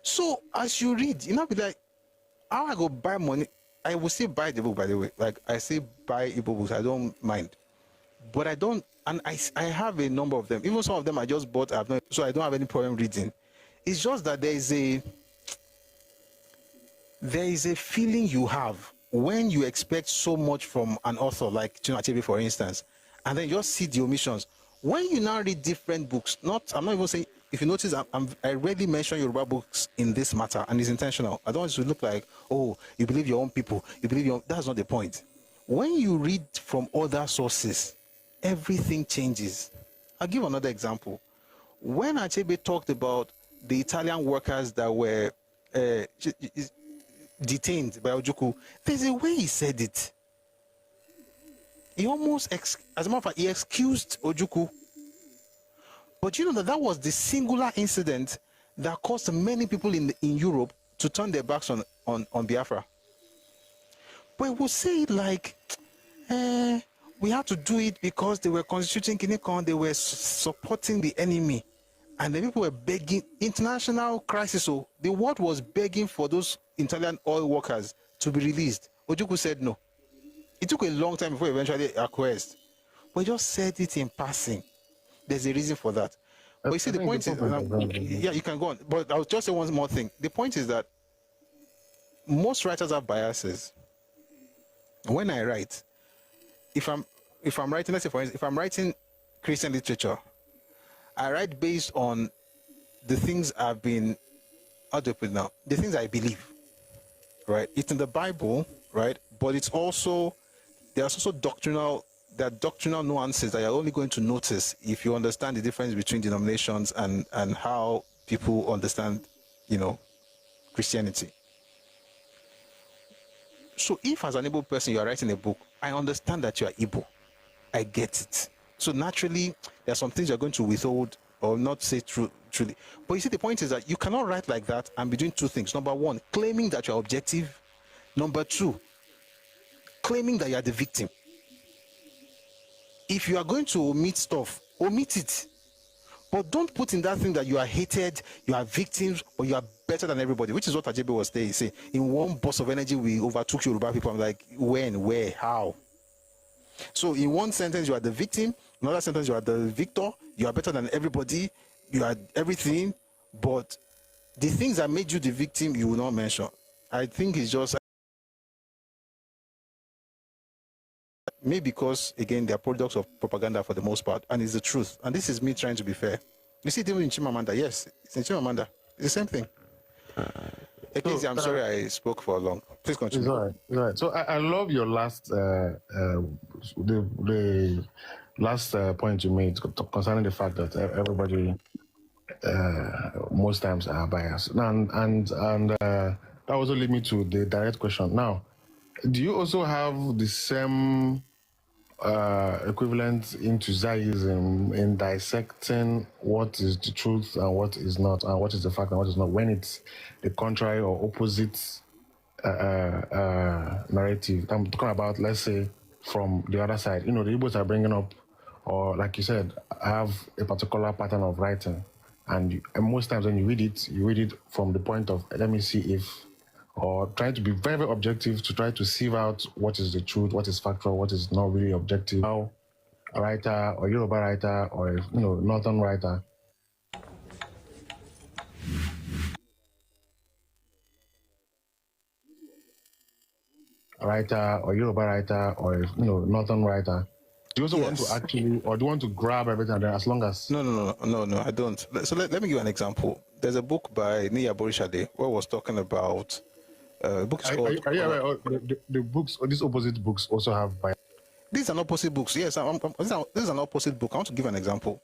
So as you read, you know, be like, how I go buy money? I will still buy the book, by the way. Like, I still buy Igbo books. I don't mind. But I don't, and I have a number of them. Even some of them I just bought, so I don't have any problem reading. It's just that there is a feeling you have when you expect so much from an author like Chinua Achebe, for instance, and then you just see the omissions. When you now read different books, I'm not even saying, if you notice, I rarely mention Yoruba books in this matter, and it's intentional. I don't want it to look like, oh, you believe your own people, that's not the point. When you read from other sources, everything changes. I'll give another example. When Achebe talked about the Italian workers that were detained by Ojukwu, there's a way he said it. He almost, as a matter of fact, he excused Ojukwu. But you know that was the singular incident that caused many people in Europe to turn their backs on Biafra. But we'll say it like, we have to do it because they were constituting Kinekon, they were supporting the enemy. And the people were begging, international crisis, so the world was begging for those Italian oil workers to be released. Ojukwu said no. It took a long time before he eventually acquiesced. But he just said it in passing. There's a reason for that. But you see, the point is, yeah, you can go on. But I'll just say one more thing. The point is that most writers have biases. When I write, if I'm writing, let's say for instance, if I'm writing Christian literature, I write based on the things I've been, how do I put it now? The things I believe, right? It's in the Bible, right? But it's also, there's also doctrinal nuances that you're only going to notice if you understand the difference between denominations and how people understand, Christianity. So if as an Igbo person you are writing a book, I understand that you are Igbo. I get it. So naturally, there are some things you're going to withhold or not say truly. But you see, the point is that you cannot write like that and be doing two things. Number one, claiming that you're objective. Number two, claiming that you are the victim. If you are going to omit stuff, omit it. But don't put in that thing that you are hated, you are victims, or you are better than everybody, which is what Ajebe was saying. In one burst of energy, we overtook Yoruba people. I'm like, when, where, how? So in one sentence, you are the victim. In another sentence, you are the victor. You are better than everybody. You are everything. But the things that made you the victim, you will not mention. I think it's just maybe because, again, they are products of propaganda for the most part, and it's the truth. And this is me trying to be fair. You see, even in Chimamanda, yes, it's in Chimamanda. It's the same thing. I'm sorry I spoke for long. Please continue. It's all right. So I love your last the last point you made concerning the fact that everybody most times are biased, and that also lead me to the direct question. Now, do you also have the same equivalent into Zionism in dissecting what is the truth and what is not, and what is the fact and what is not, when it's the contrary or opposite narrative? I'm talking about, let's say, from the other side. The Igbos are bringing up, or like you said, have a particular pattern of writing, and most times when you read it from the point of, let me see if, or trying to be very, very objective to try to sieve out what is the truth, what is factual, what is not really objective. How a writer or Yoruba writer or Northern writer or Yoruba writer or Northern writer, do you also want to actually, or do you want to grab everything there as long as? No, I don't. So let me give you an example. There's a book by Niya Borishade where I was talking about. The book is called. The books, or these opposite books, also have bias. These are not opposite books. Yes, this is an opposite book. I want to give an example.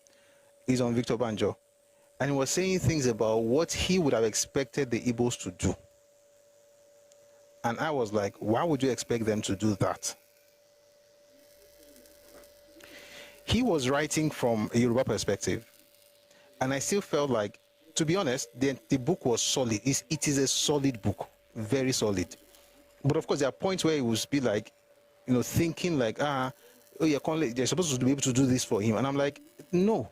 It's on Victor Banjo, and he was saying things about what he would have expected the Igbos to do. And I was like, why would you expect them to do that? He was writing from a Yoruba perspective, and I still felt like, to be honest, the book was solid. It is a solid book, very solid. But of course, there are points where it would be like, thinking like, they're supposed to be able to do this for him. And I'm like, no.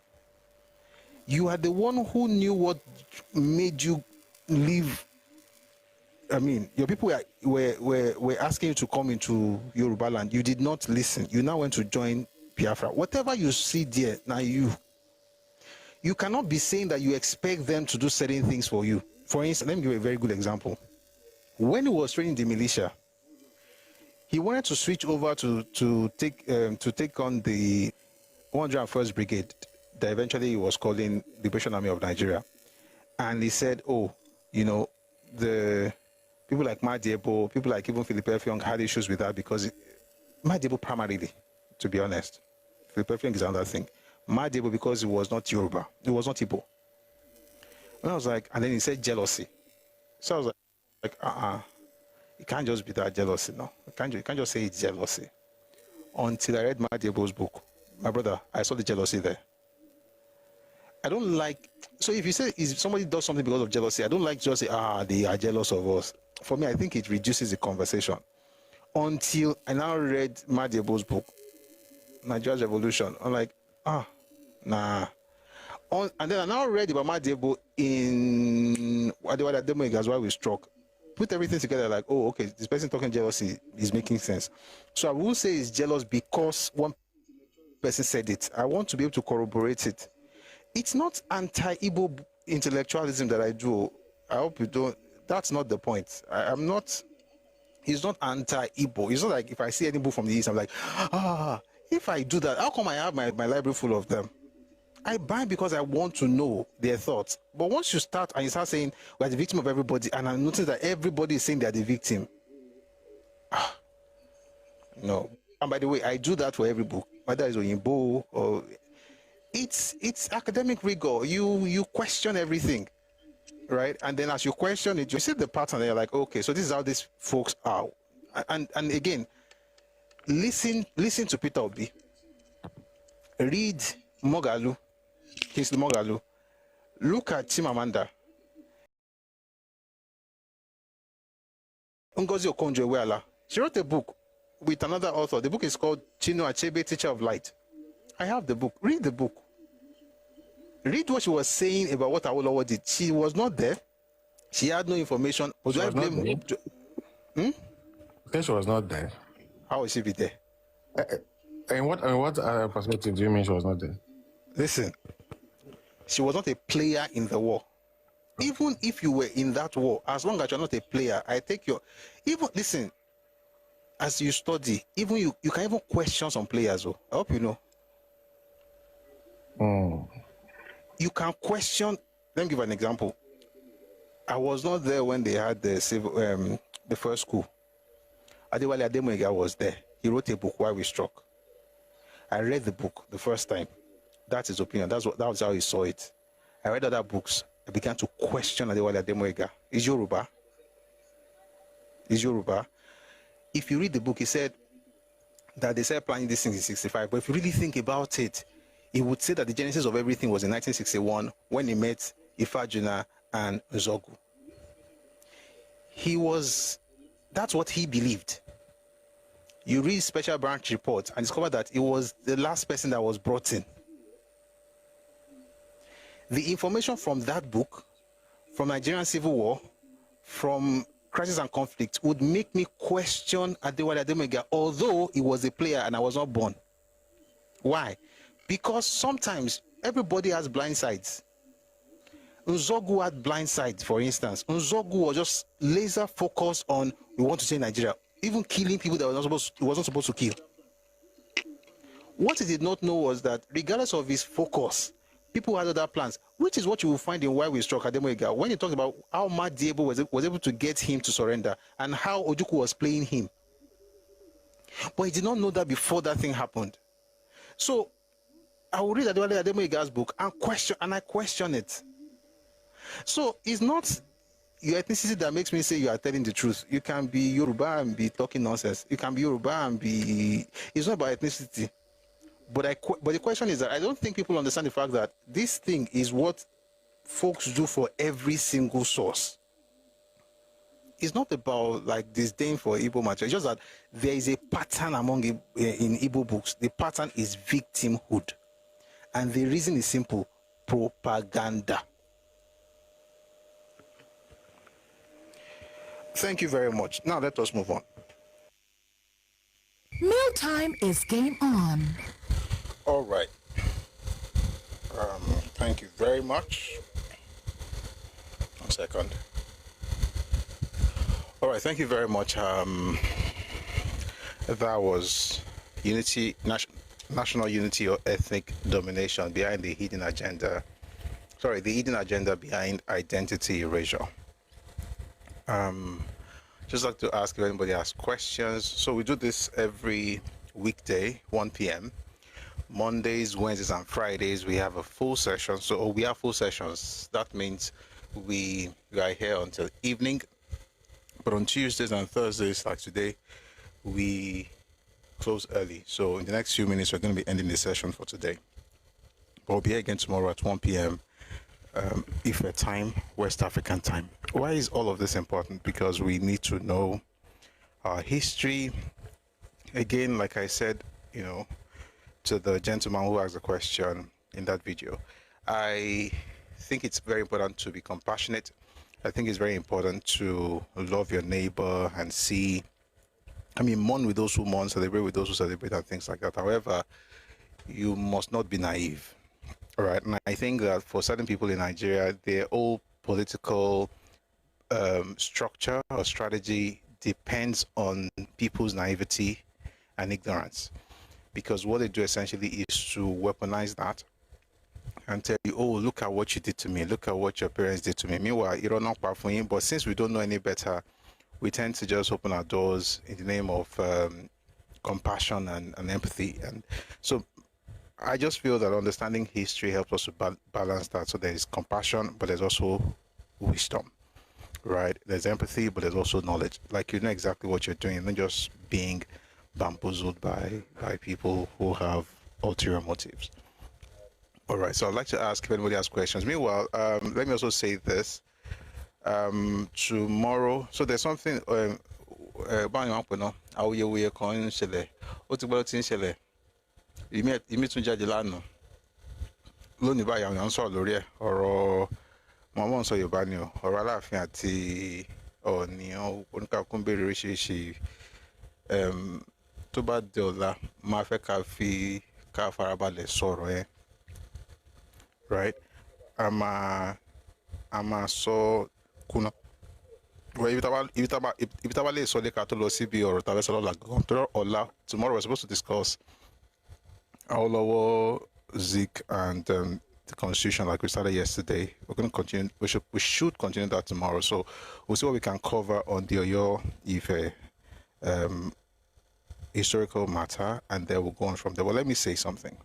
You are the one who knew what made you leave. I mean, your people were asking you to come into Yoruba land. You did not listen. You now went to join Biafra. Whatever you see there, now you cannot be saying that you expect them to do certain things for you. For instance, let me give you a very good example. When he was training the militia, he wanted to switch over to take on the 101st Brigade that eventually he was calling the Liberation Army of Nigeria. And he said, the people like Madiebo, people like even Philip Effiong had issues with that because Madiebo primarily, to be honest, Philip Effiong is another thing. Madiebo because he was not Yoruba, he was not Igbo. And I was like, and then he said jealousy. So I was like, it can't just be that jealousy, no. You can't just say it's jealousy. Until I read Madiebo's book, my brother, I saw the jealousy there. I don't like, so if you say if somebody does something because of jealousy, I don't like just say, they are jealous of us. For me, I think it reduces the conversation. Until I now read Madiebo's book, Nigeria's Revolution, I'm like, nah. And then I now read about Madiebo in Adewale Ademo, that's why we struck. Put everything together like, okay, this person talking jealousy is making sense. So I won't say it's jealous because one person said it. I want to be able to corroborate it. It's not anti-Igbo intellectualism that I do. I hope you don't. That's not the point. I'm not. He's not anti-Igbo. It's not like if I see any book from the East, I'm like, if I do that, how come I have my library full of them? I buy because I want to know their thoughts. But once you start and you start saying, we're the victim of everybody, and I notice that everybody is saying they're the victim. No. And by the way, I do that for every book, whether it's Oyinbo or it's academic rigor. You question everything, right? And then as you question it, you see the pattern and you're like, okay, so this is how these folks are. And again, listen to Peter Obi. Read Mogalu, Kingsley Mogalu. Look at Chimamanda. Ngozi Okonjo-Iweala. She wrote a book with another author. The book is called Chinua Achebe, Teacher of Light. I have the book. Read the book. Read what she was saying about what Awolowo did. She was not there. She had no information. She was not there. She was not there. How would she be there? In what perspective do you mean she was not there? Listen, she was not a player in the war. Even if you were in that war, as long as you're not a player, I take your... Even, listen, as you study, even you can even question some players. Oh, I hope you know. You can question... Let me give an example. I was not there when they had the first coup. Adewale Ademoyega was there. He wrote a book, Why We Struck. I read the book the first time. That's his opinion. That was how he saw it. I read other books. I began to question Adewale Ademoyega. Is Yoruba? If you read the book, he said that they started planning this thing in 65. But if you really think about it, he would say that the genesis of everything was in 1961 when he met Ifajuna and Nzogu. That's what he believed. You read Special Branch reports and discover that it was the last person that was brought in. The information from that book, from Nigerian Civil War, from Crisis and Conflict, would make me question Adewale Ademoyega, although he was a player and I was not born. Why? Because sometimes everybody has blind sides. Nzogu had blind sides, for instance. Nzogu was just laser focused on, we want to say Nigeria, even killing people that he wasn't supposed to kill. What he did not know was that regardless of his focus, people had other plans, which is what you will find in Why We Struck Ademoyega, when he talks about how Matt Diebo was able to get him to surrender and how Ojukwu was playing him. But he did not know that before that thing happened. So I will read Adewale Ademoyega's book and I question it. So it's not your ethnicity that makes me say you are telling the truth. You can be Yoruba and be talking nonsense. You can be Yoruba and be... It's not about ethnicity. But the question is that I don't think people understand the fact that this thing is what folks do for every single source. It's not about like disdain for Igbo material. It's just that there is a pattern in Igbo books. The pattern is victimhood. And the reason is simple: propaganda. Thank you very much. Now let us move on. Mealtime is game on. All right. Thank you very much. 1 second. All right. Thank you very much. That was national unity or ethnic domination behind the hidden agenda. Sorry, the hidden agenda behind identity erasure. Just like to ask if anybody has questions. So we do this every weekday, 1 p.m. Mondays, Wednesdays, and Fridays, we have a full session. So we have full sessions. That means we are here until evening. But on Tuesdays and Thursdays, like today, we close early. So in the next few minutes, we're going to be ending the session for today. But we'll be here again tomorrow at 1 p.m. Ife time, West African time. Why is all of this important? Because we need to know our history. Again, like I said, to the gentleman who asked the question in that video, I think it's very important to be compassionate. I think it's very important to love your neighbor and mourn with those who mourn, celebrate with those who celebrate, and things like that. However, you must not be naive. All right, and I think that for certain people in Nigeria, their whole political structure or strategy depends on people's naivety and ignorance, because what they do essentially is to weaponize that and tell you, oh, look at what you did to me, look at what your parents did to me. Meanwhile, you don't know part for him, but since we don't know any better, we tend to just open our doors in the name of compassion and empathy. And so I just feel that understanding history helps us to balance that. So there is compassion, but there's also wisdom, right? There's empathy, but there's also knowledge. Like, you know exactly what you're doing, not just being bamboozled by people who have ulterior motives. All right, so I'd like to ask if anybody has questions. Meanwhile, let me also say this. Tomorrow, so there's something báyìí wọn pè náà awuyewuye kan ń ṣẹlẹ̀ ó ti gbọ́dọ̀ ti ń ṣẹlẹ̀ ìmí tún jáde lánàá lónìí báyìí àwọn èèyàn ń sọ̀rọ̀ lórí ẹ̀ ọ̀rọ̀ mọ̀mọ́ ń sọ Yorùbá ni o ọ̀rọ̀ Aláàfin àti Ọọ̀ni oníkàkùn ń béèrè oríṣiríṣi tó bá di ọ̀la máa fẹ́ ká farabalẹ̀ sọ̀rọ̀ yẹn, right? a máa sọ kùnà. Well, if you lè sọ lẹ́ka tó lọ síbi ọ̀rọ̀ tàbí sọ lọ́la gan tó ọ̀la tomorrow we're supposed to discuss Awolowo, Zik, and the Constitution like we started yesterday. We're going to continue. We should continue that tomorrow. So we'll see what we can cover on the Oyo Ife historical matter, and then we'll go on from there. But let me say something.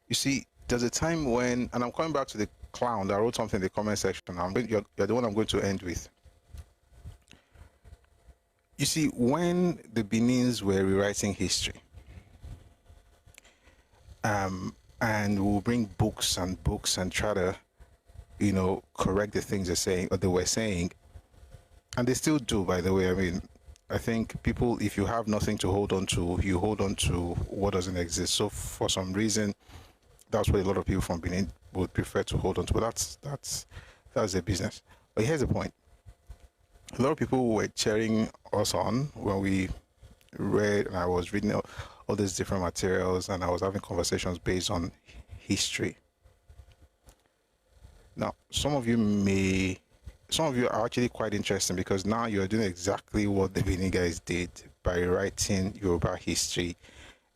You see, there's a time when, and I'm coming back to the clown that wrote something in the comment section. You're the one I'm going to end with. You see, when the Benins were rewriting history, and we'll bring books and try to, correct the things they're saying or they were saying, and they still do, by the way. I mean, I think people, if you have nothing to hold on to, you hold on to what doesn't exist. So for some reason, that's what a lot of people from Benin would prefer to hold on to. But that's their business. But here's the point. A lot of people were cheering us on when we read, and I was reading all these different materials, and I was having conversations based on history. Now, some of you are actually quite interesting, because now you're doing exactly what the Benin guys did by writing Yoruba history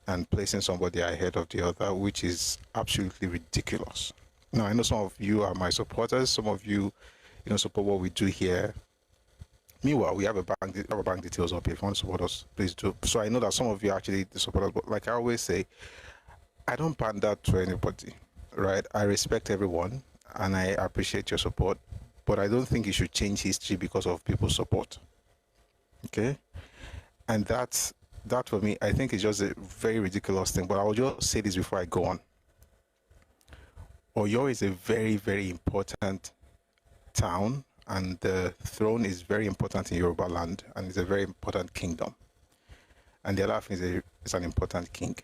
and placing somebody ahead of the other, which is absolutely ridiculous. Now, I know some of you are my supporters. Some of you, support what we do here. Meanwhile, we have a bank details up here. If you want to support us, please do. So I know that some of you actually support us, but like I always say, I don't pander to anybody, right? I respect everyone, and I appreciate your support, but I don't think you should change history because of people's support. Okay? And that for me, I think is just a very ridiculous thing. But I will just say this before I go on. Oyo is a very, very important town, and the throne is very important in Yoruba land, and it's a very important kingdom. And the Aláàfin is an important king,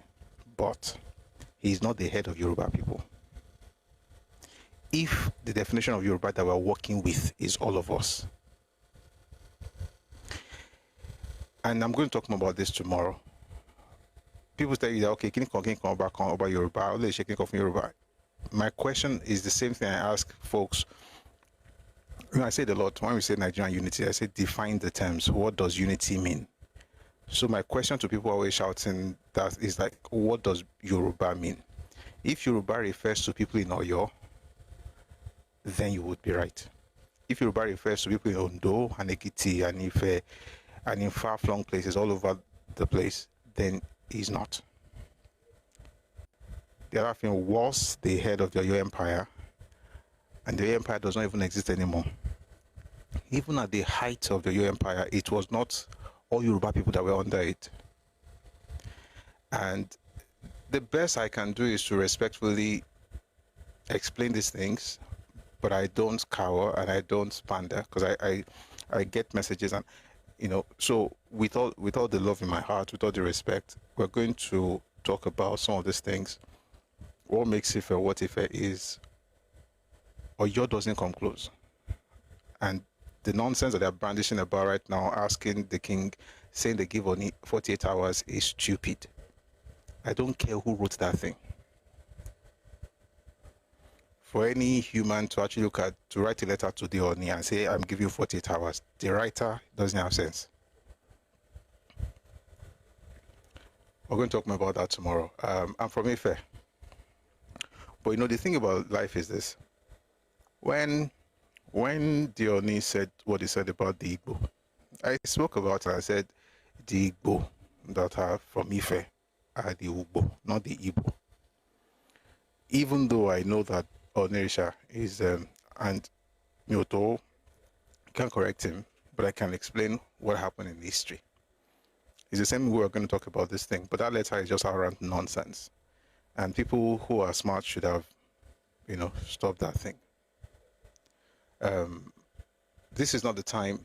but he's not the head of Yoruba people. If the definition of Yoruba that we're working with is all of us, and I'm going to talk more about this tomorrow. People tell you that, okay, can you come back on about Yoruba? Or shaking off Yoruba. My question is the same thing I ask folks. I say it a lot. When we say Nigerian unity, I say define the terms. What does unity mean? So my question to people always shouting that is like, what does Yoruba mean? If Yoruba refers to people in Oyo, then you would be right. If Yoruba refers to people in Ondo and Ekiti and Ife and in far-flung places all over the place, then he's not. The Aláàfin was the head of the Oyo Empire, and the Oyo Empire does not even exist anymore. Even at the height of the Oyo Empire, it was not all Yoruba people that were under it. And the best I can do is to respectfully explain these things, but I don't cower and I don't pander, because I get messages, and so with all the love in my heart, with all the respect, we're going to talk about some of these things. What makes Ife what Ife is, Oyo doesn't come close. And the nonsense that they're brandishing about right now, asking the king, saying they give only 48 hours, is stupid. I don't care who wrote that thing. for any human to actually to write a letter to the Oni and say, I'm giving you 48 hours. The writer doesn't have sense. We're going to talk more about that tomorrow. I'm from Ife. But you know, the thing about life is this. When the Oni said what he said about the Igbo, I spoke about it. I said the Igbo that are from Ife are the Ugbo, not the Igbo. Even though I know that Onirisha is, and Myoto can't correct him, but I can explain what happened in history. It's the same way we're going to talk about this thing, but that letter is just around nonsense. And people who are smart should have, stopped that thing. This is not the time.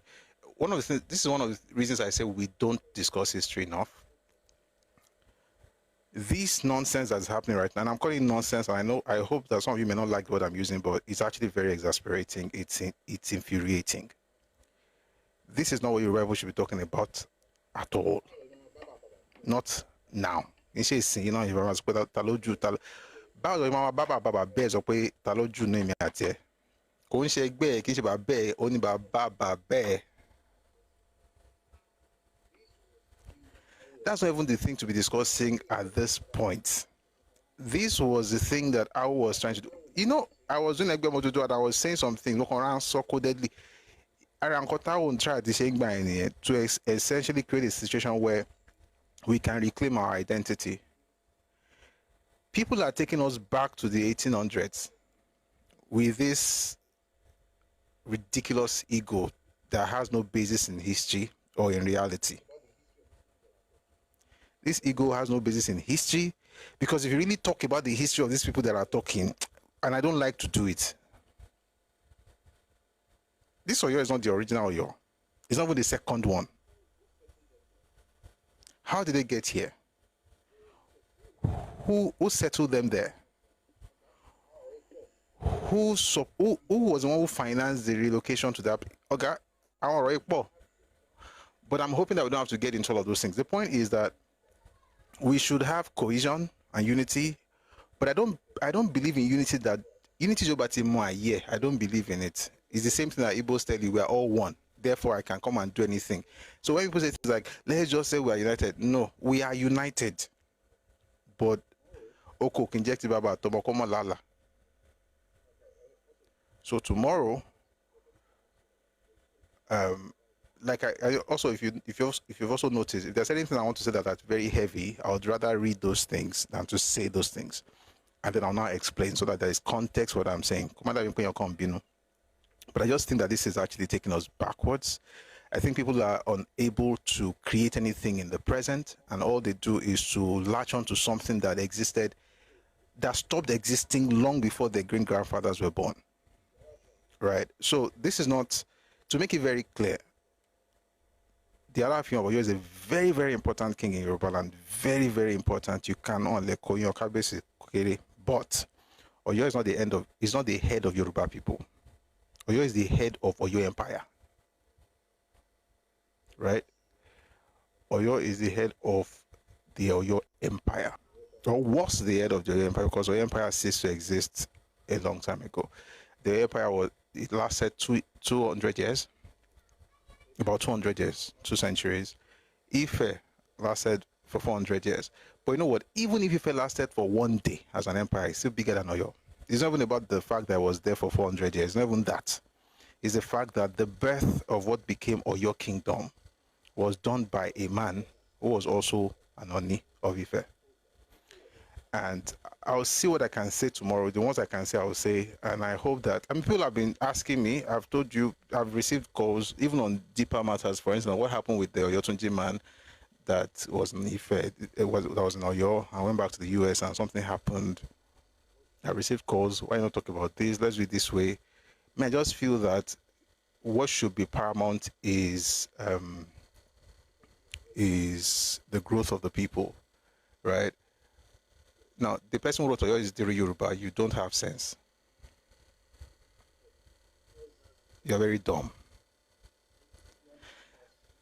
This is one of the reasons I say we don't discuss history enough. This nonsense that's happening right now, and I'm calling it nonsense, and I hope that some of you may not like what I'm using, but it's actually very exasperating. It's infuriating. This is not what Yoruba should be talking about at all. Not now. You say, you know, Yoruba sọ pé ta ló jù ta ló. Báwo ni mama bàbá bẹ́ẹ̀ sọ pé ta ló jù ní èmi àti ẹ̀. Kò ń ṣe ẹgbẹ́ ẹ̀ kì í ṣe bàbá ẹ̀ ó ní bàbá bẹ́ẹ̀. That's not even the thing to be discussing at this point. This was the thing that I was trying to do. You know, I was doing Egbe Mojojo and I was saying something, look around so codedly. Arankota won't try to essentially create a situation where we can reclaim our identity. People are taking us back to the 1800s with this ridiculous ego that has no basis in history or in reality. This ego has no basis in history, because if you really talk about the history of these people that are talking, and I don't like to do it, this Oyo is not the original Oyo. It's not even the second one. How did they get here? Who settled them there? Who was the one who financed the relocation to that? Okay, I'm all right, but I'm hoping that we don't have to get into all of those things. The point is that we should have cohesion and unity, but I don't believe in unity. That unity is about I don't believe in it. It's the same thing that Igbos tell you, we are all one. Therefore, I can come and do anything. So when people say things like, let's just say we are united. No, we are united. But Oko Kinjekti Baba Tomokoma Lala. So tomorrow, like I also, if you've also noticed, if there's anything I want to say that's very heavy, I would rather read those things than to say those things, and then I'll now explain so that there is context for what I'm saying. But I just think that this is actually taking us backwards. I think people are unable to create anything in the present, and all they do is to latch on to something that existed, that stopped existing long before their great grandfathers were born. Right? So this is not, to make it very clear, the Alaafin of Oyo is a very, very important king in Yoruba land. Very, very important. You cannot let Koyo Kabesi Kokere. But Oyo is not the head of Yoruba people. Oyo is the head of Oyo Empire. Right? Oyo is the head of the Oyo Empire. Or was the head of the Oyo Empire, because Oyo Empire ceased to exist a long time ago. The Oyo Empire lasted 200 years. About 200 years, 2 centuries. Ife lasted for 400 years. But you know what? Even if Ife lasted for one day as an empire, it's still bigger than Oyo. It's not even about the fact that it was there for 400 years. It's not even that. It's the fact that the birth of what became Oyo Kingdom was done by a man who was also an Oni of Ife. And I'll see what I can say tomorrow. The ones I can say, I will say. And I hope that, people have been asking me, I've told you, I've received calls, even on deeper matters. For instance, what happened with the Oyotunji man that was in Ife, that was in Oyo, I went back to the US and something happened. I received calls, why not talk about this? Let's do it this way. I just feel that what should be paramount is the growth of the people, right? Now, the person who wrote Oyo is Diri Yoruba. You don't have sense. You're very dumb.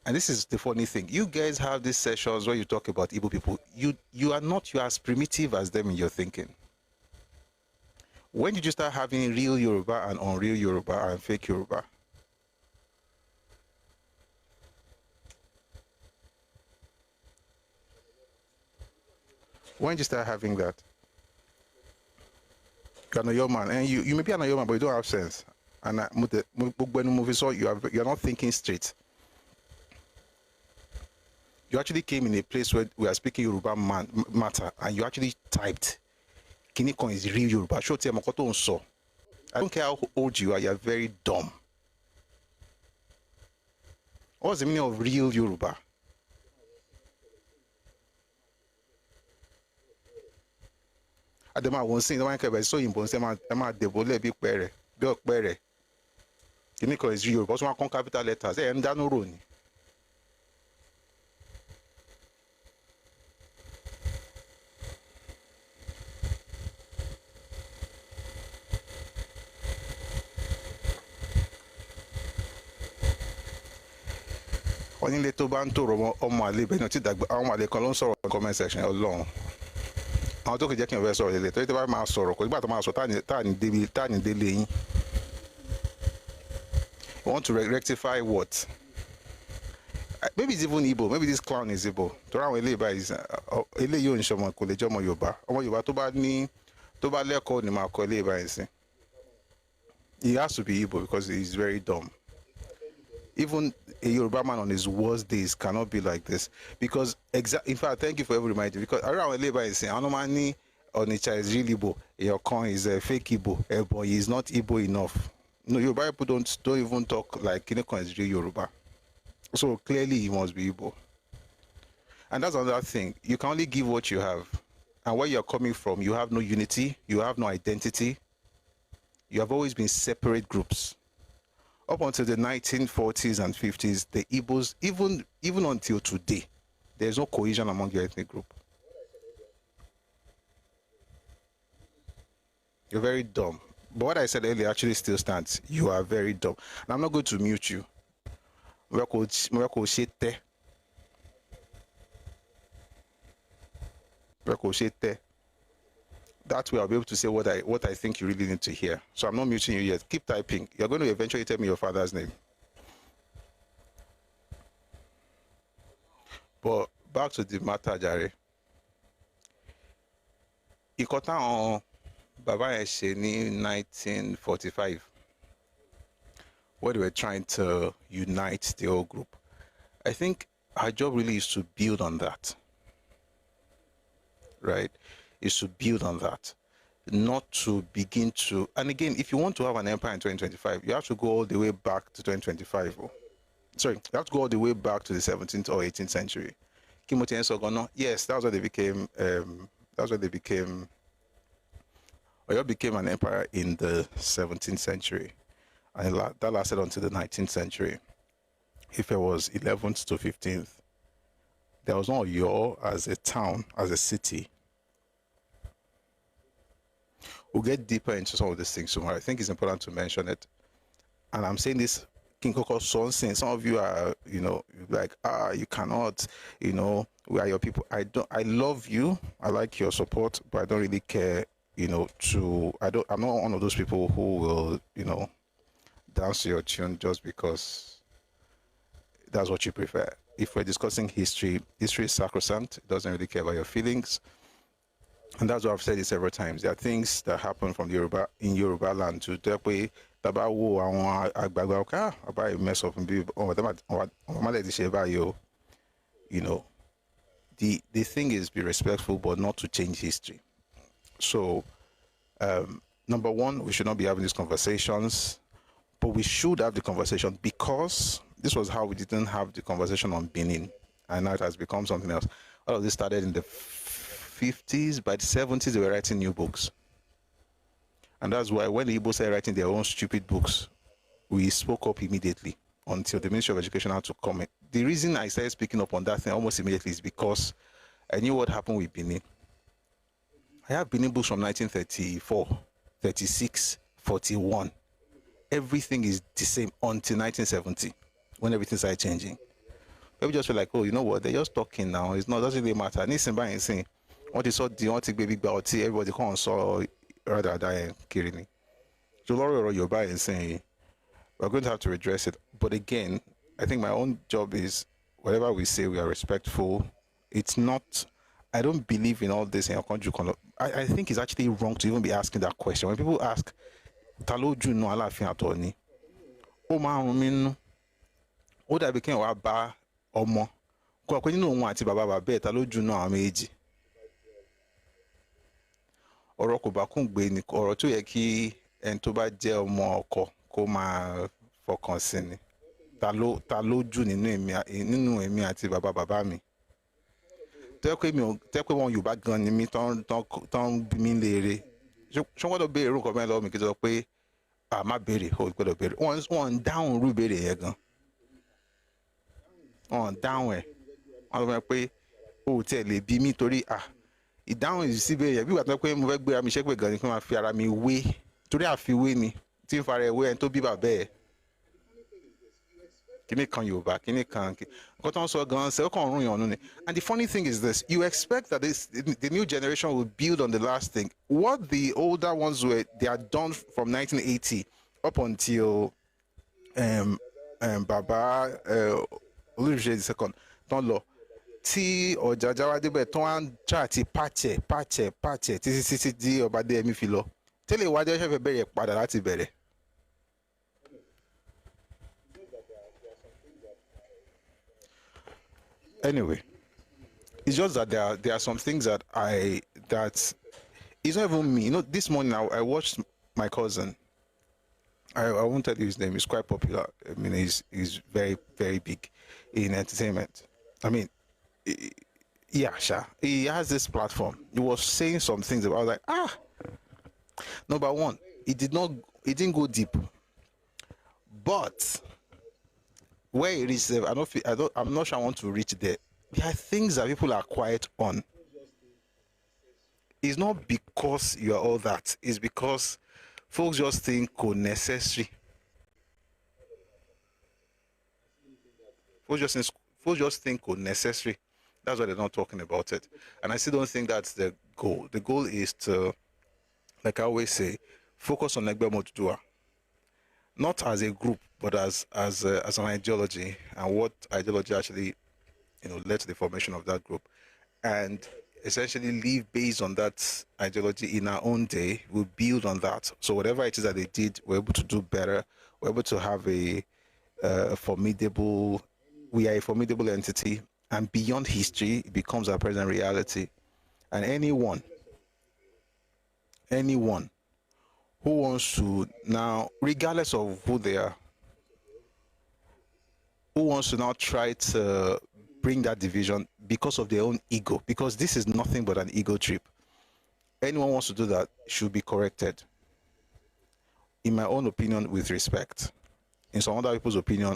And this is the funny thing. You guys have these sessions where you talk about Igbo people. You are as primitive as them in your thinking. When did you start having real Yoruba and unreal Yoruba and fake Yoruba? When did you start having that? You're an Oyo man, and you may be an Oyo man, but you don't have sense. And when you move so you're not thinking straight. You actually came in a place where we are speaking Yoruba matter, and you actually typed, Kinikon is real Yoruba. Show te makoto unso. I don't care how old you are very dumb. What's the meaning of real Yoruba? Adema won't sing the one kebe so important say debole bi pere bi opere. Kinikon is real Yoruba. So one capital letters. And that no roni. Onílé tó bá ń tòrò ọmọ àlè bẹ́ẹ̀ ni ti dàgbà àwọn àlè kan ló ń sọ̀rọ̀ comment section Ọlọ́run àwọn tó kì í jẹ́ kí n fẹ́ sọ̀rọ̀ lélẹ̀ torí tí bá máa sọ̀rọ̀ kò nígbà tó máa sọ tá à ní délé yín. We want to rectify what? Maybe it's even Igbo, maybe this clown is Igbo. Torí àwọn eléyìí báyìí eléyìí ò ń ṣọmọ kò lè jẹ́ ọmọ Yorùbá tó bá lẹ́kọ̀ọ́ ni máa kọ eléyìí báyìí sí. He has to be Igbo because he's very dumb. Even a Yoruba man on his worst days cannot be like this. Because, in fact, thank you for every reminder. Because around Labor is saying, Anomani Onitsha is really Igbo. Your con is a fake Igbo. But he is not Igbo enough. No, Yoruba people don't even talk like Kinekon is real Yoruba. So clearly he must be Igbo. And that's another thing. You can only give what you have. And where you're coming from, you have no unity. You have no identity. You have always been separate groups. Up until the 1940s and 50s, the Igbos, even until today, there's no cohesion among your ethnic group. You're very dumb. But what I said earlier actually still stands. You are very dumb. And I'm not going to mute you. That way I'll be able to say what I think you really need to hear. So I'm not muting you yet. Keep typing. You're going to eventually tell me your father's name. But back to the matter, Jare. Ìkọ́tà on Baba Eshe in 1945, where they were trying to unite the whole group. I think our job really is to build on that. Right? Is to build on that, not to begin to. And again, if you want to have an empire in 2025, you have to go all the way back to 2025. Sorry, you have to go all the way back to the 17th or 18th century. Kimoti and Sogono, yes, that's why they became. Oyo became an empire in the 17th century, and that lasted until the 19th century. If it was 11th to 15th, there was no Oyo as a town, as a city. We'll get deeper into some of these things tomorrow. I think it's important to mention it. And I'm saying this, King Koko son saying some of you are, like, you cannot, we are your people. I love you. I like your support, but I don't really care, I'm not one of those people who will, dance to your tune just because that's what you prefer. If we're discussing history is sacrosanct. It doesn't really care about your feelings. And that's what I've said it several times. There are things that happen from in Yoruba land to that way. About mess up and be the thing is be respectful, but not to change history. So, number one, we should not be having these conversations, but we should have the conversation because this was how we didn't have the conversation on Benin, and now it has become something else. All of this started in the 50s. By the 70s, they were writing new books. And that's why when the Igbo started writing their own stupid books, we spoke up immediately until the Ministry of Education had to comment. The reason I started speaking up on that thing almost immediately is because I knew what happened with Benin. I have Benin books from 1934, 36, 41. Everything is the same until 1970, when everything started changing. People just feel like, oh, you know what, they're just talking now. It doesn't really matter. What is so the only baby about everybody comes so rather dying Kirini. So Laura Yoruba is saying we're going to have to redress it. But again, I think my own job is whatever we say, we are respectful. It's not, I don't believe in all this in your country. I think it's actually wrong to even be asking that question. When people ask, Talo Juno Alafin Attorney, Oma Ruminu, Oda became Waba Omo, Kwakuni no one ati Baba Babe, Talo Juno Ameji. Ọ̀rọ̀ kò bá kún gbé ni ọ̀rọ̀ tó yẹ kí ẹni tó bá jẹ́ ọmọ ọkọ kó máa fọkàn sí ni ta ló jù nínú èmi àti bàbá mi tẹ́ pé wọn Yorùbá gan ni mí tán bí mi léèrè ṣé wọ́n gbọ́dọ̀ béèrè orúkọ mẹ́rin lọ́wọ́ mi kí n sọ pé má béèrè ó gbọ́dọ̀ béèrè wọ́n ń dáhùn irú ìbéèrè yẹn gan wọ́n ń dáhùn ẹ̀ wọ́n sọ pé ó tiẹ̀ lè bí mi torí ìdáhùn ìsíbẹ̀ yẹn bí ìgbà tó pé mo fẹ́ gbéra mi ṣépè gan ni kí n máa fi ara mi wé torí àfiwé ni tí n fara ẹ̀ wé ẹni tó bí bàbá ẹ̀ kíní kan Yorùbá kíní kan nǹkan tó ń sọ gan ṣe ó kàn rún ìyànnú ni. And the funny thing is this, you expect that the new generation will build on the last thing. What the older ones they are done from 1980 up until Baba Olúṣèyí II tán lọ tí Ọ̀jájá wá débẹ̀ tó wá ń jà àti pàṣẹ títí di ọba Adéyẹmí fi lọ tẹ́lẹ̀ ìwádìí ẹ̀ṣẹ̀ fẹ́ bẹ̀rẹ̀ padà láti bẹ̀rẹ̀. Anyway, it's just that there are some things that it's not even me. You know, this morning I watched my cousin. I won't tell you his name. He's quite popular. I mean, he's very, very big in entertainment. I mean, yeah, sure. He has this platform. He was saying some things about like, number one, it didn't go deep. But where it is, I'm not sure I want to reach there. There are things that people are quiet on. It's not because you are all that. It's because folks just think it's necessary. Folks just think it's necessary. That's why they're not talking about it. And I still don't think that's the goal. The goal is to, like I always say, focus on Egbe Modua. Not as a group, but as an ideology, and what ideology actually, led to the formation of that group, and essentially live based on that ideology in our own day. We'll build on that. So whatever it is that they did, we're able to do better. We're able to have we are a formidable entity, and beyond history, it becomes our present reality. And anyone who wants to now, regardless of who they are, who wants to now try to bring that division because of their own ego, because this is nothing but an ego trip. Anyone wants to do that should be corrected. In my own opinion, with respect. In some other people's opinion,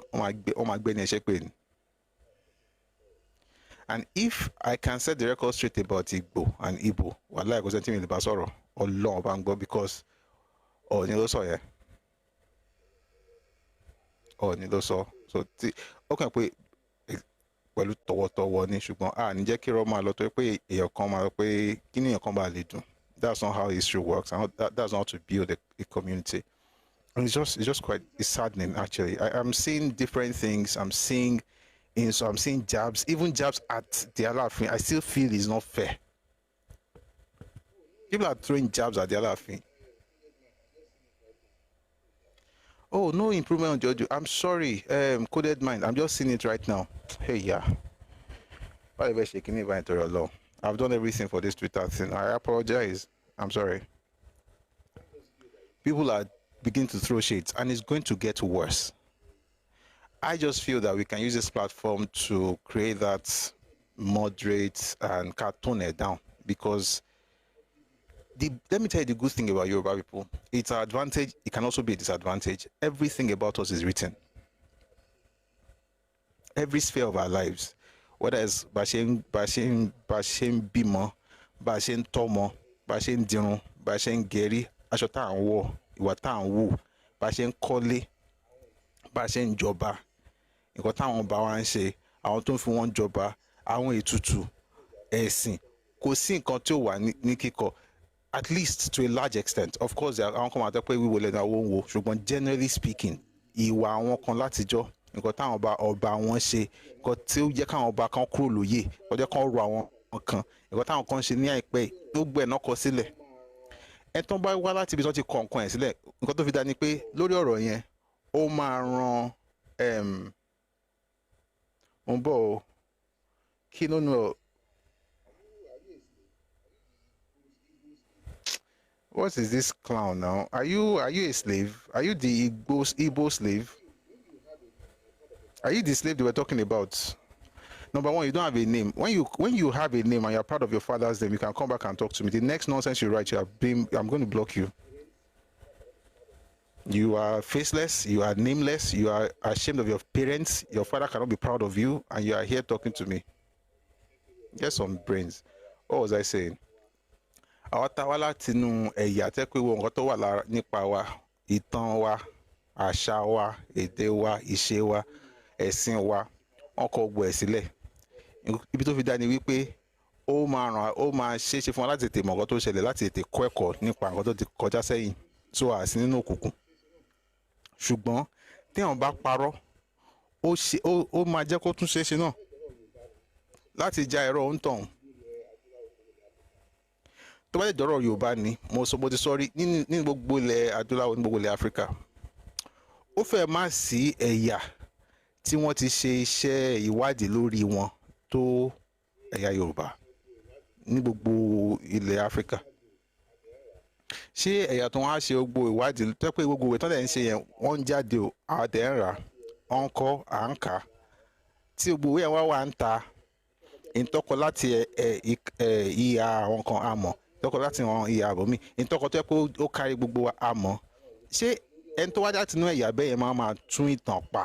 and if I can set the record straight about Igbo and Igbo, wallahi I was telling you Basoro or Long Bango because Niloso, Niloso. So okay, pẹ̀lú tọwọ́tọwọ́ ní ṣùgbọ́n ní jẹ́ kí irọ́ máa lọ tó pé èèyàn kan máa lọ pé kí ni èèyàn kan bá lè dùn. That's not how history works, and that's not how to build a community. And it's just quite saddening actually. I'm seeing different things. I'm seeing jabs, even jabs at the Alafin. I still feel it's not fair. People are throwing jabs at the Alafin. Oh, no improvement on Jojo. I'm sorry, coded mind. I'm just seeing it right now. Hey, yeah. I've done everything for this Twitter thing. I apologize. I'm sorry. People are beginning to throw shades, and it's going to get worse. I just feel that we can use this platform to create that moderate and tone it down, because let me tell you the good thing about Yoruba people. It's our advantage. It can also be a disadvantage. Everything about us is written. Every sphere of our lives, whether it's Bashen Bimo, Bashen Tomo, Bashen Dino, Bashen Geri, Ashota and War, Iwata and Wu, Bashen Kole, Bashen Joba, Iwata and Bawanse, àwọn tó ń fi wọ́n jọba, àwọn ètùtù, ẹ̀sìn, kò sí nǹkan tí ó wà ní kíkọ. at least to a large extent. Of course, there are come out pé wíwo lẹ́nu àwọn wo, ṣùgbọ́n generally speaking, ìwà àwọn kan látijọ́, nǹkan táwọn ọba wọn ṣe, nǹkan tí ó jẹ́ káwọn ọba kan kúrò lóyè, ó jẹ́ kán ro àwọn kan, nǹkan táwọn kan ṣe ní àìpẹ́ gbogbo ẹ̀ náà kọ sílẹ̀. Ẹ tán bá wá láti ibi tí wọ́n ti kọ nǹkan ẹ̀ sílẹ̀, nǹkan tó fi dá ni pé lórí ọ̀rọ̀ yẹn ó máa ran ń bọ̀ o kí ló ń lọ. What is this clown now? Are you a slave? Are you the Igbo slave? Are you the slave they were talking about? Number one, you don't have a name. When you have a name and you're proud of your father's name, you can come back and talk to me. The next nonsense you write, I'm going to block you. You are faceless, you are nameless, you are ashamed of your parents, your father cannot be proud of you, and you are here talking to me. Get some brains. What was I saying? Àwọn táwa láti inú ẹ̀yà tẹ́ pé wo nǹkan tó wà lára nípa wa, ìtàn wa, àṣà wa, èdè wa, ìṣe wa, ẹ̀sìn wa, wọ́n kọ gbogbo ẹ̀ sílẹ̀. Ibi tó fi dá ni wípé ó máa ṣeéṣe fún wa láti tètè mọ̀ nǹkan tó ṣẹlẹ̀, láti tètè kọ́ ẹ̀kọ́ nípa nǹkan tó ti kọjá sẹ́yìn, so àsí nínú òkùnkùn. Ṣùgbọ́n téèyàn bá parọ́, ó máa jẹ́ kó tún ṣeéṣe náà láti ja ẹ̀rọ òǹtọ̀hún. Tó bá jẹ́ jọ̀rọ̀ Yorùbá ni mo ti sọ rí ní gbogbo ilẹ̀ adúláwọ̀, ní gbogbo ilẹ̀ Áfíríkà, ó fẹ́ má sí ẹ̀yà tí wọ́n ti ṣe iṣẹ́ ìwádìí lórí wọn tó ẹ̀yà Yorùbá ní gbogbo ilẹ̀ Áfíríkà. Ṣé ẹ̀yà tó wọ́n á ṣe gbogbo ìwádìí tó pé gbogbo ìwé tó dẹ̀ ń ṣe yẹn wọ́n ń jáde o, àdẹ̀ ń rà, wọ́n ń kọ́, à ń kà, tí gbogbo ìwé yẹn wá ń ta ìtọ́kọ láti ìhà àwọn kan àmọ́, ìtọ́kọ láti àwọn ìhà àbòmí, ìtọ́kọ tó yẹ pé ó kárí gbogbo wa àmọ́. Ṣé ẹni tó wá láti inú ẹ̀yà bẹ́ẹ̀ yẹn máa tún ìtàn pa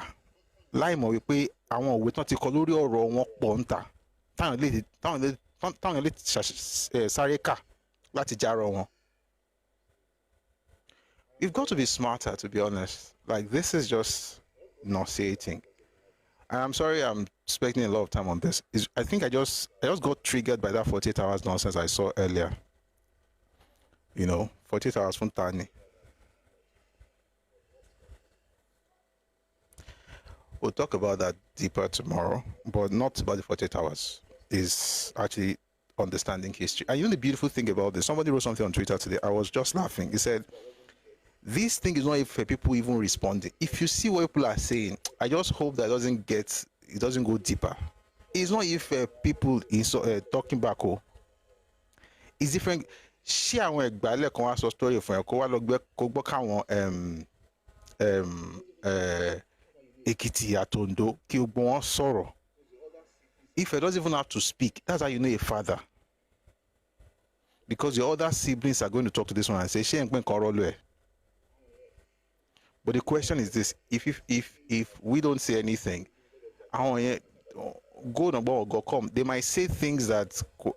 láì mọ̀ wípé àwọn òwe tán ti kọ lórí ọ̀rọ̀ wọn pọ̀ ń ta táwọn lè sáré kà láti járọ wọn? You've got to be smarter, to be honest. Like, this is just nauseating. And I'm sorry I'm spending a lot of time on this. I think I just got triggered by that 48 hours nonsense I saw earlier. 48 hours from Tani. We'll talk about that deeper tomorrow, but not about the 48 hours. Is actually understanding history. And the beautiful thing about this, somebody wrote something on Twitter today. I was just laughing. He said, this thing is not if people even responding. If you see what people are saying, I just hope that it doesn't go deeper. It's not if people is talking back. It's different. Ṣé àwọn ẹgbàálẹ̀ kan wá sọ story fún ẹ kó wá lọ gbọ́ káwọn Èkìtì àtòǹdó kí gbogbo wọn sọ̀rọ̀. If it doesn't even have to speak, that's how you know a father. Because your other siblings are going to talk to this one and say, ṣé ń pín nǹkan rọ́ lọ ẹ̀? But the question is this: if we don't say anything, go number or go come, they might say things that come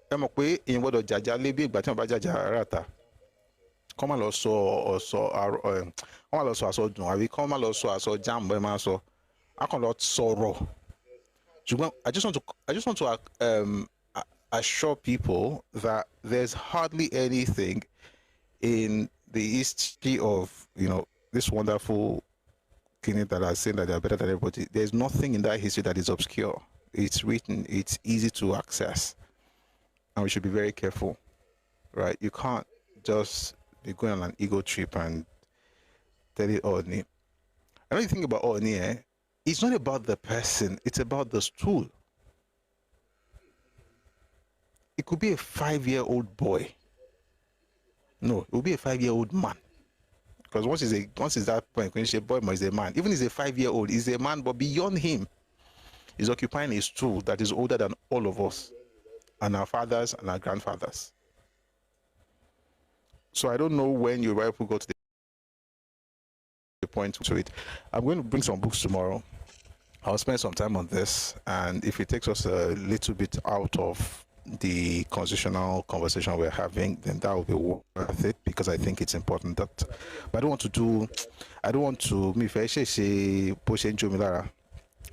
on also I cannot sorrow. I just want to assure people that there's hardly anything in the history of this wonderful kingdom that are saying that they are better than everybody. There's nothing in that history that is obscure. It's written, it's easy to access, and we should be very careful, right? You can't just be going on an ego trip and tell it Oni. Another thing about Oni, it's not about the person, it's about the stool. It could be a 5-year-old boy. No, it will be a 5-year-old man. Because once it's that point, when you say boy, he's a man. Even if he's a 5-year-old, he's a man, but beyond him, he's occupying a stool that is older than all of us, and our fathers and our grandfathers. So I don't know when your wife will go to the point to it. I'm going to bring some books tomorrow. I'll spend some time on this, and if it takes us a little bit out of the constitutional conversation we're having, then that will be worth it, because I think it's important that, but I don't want to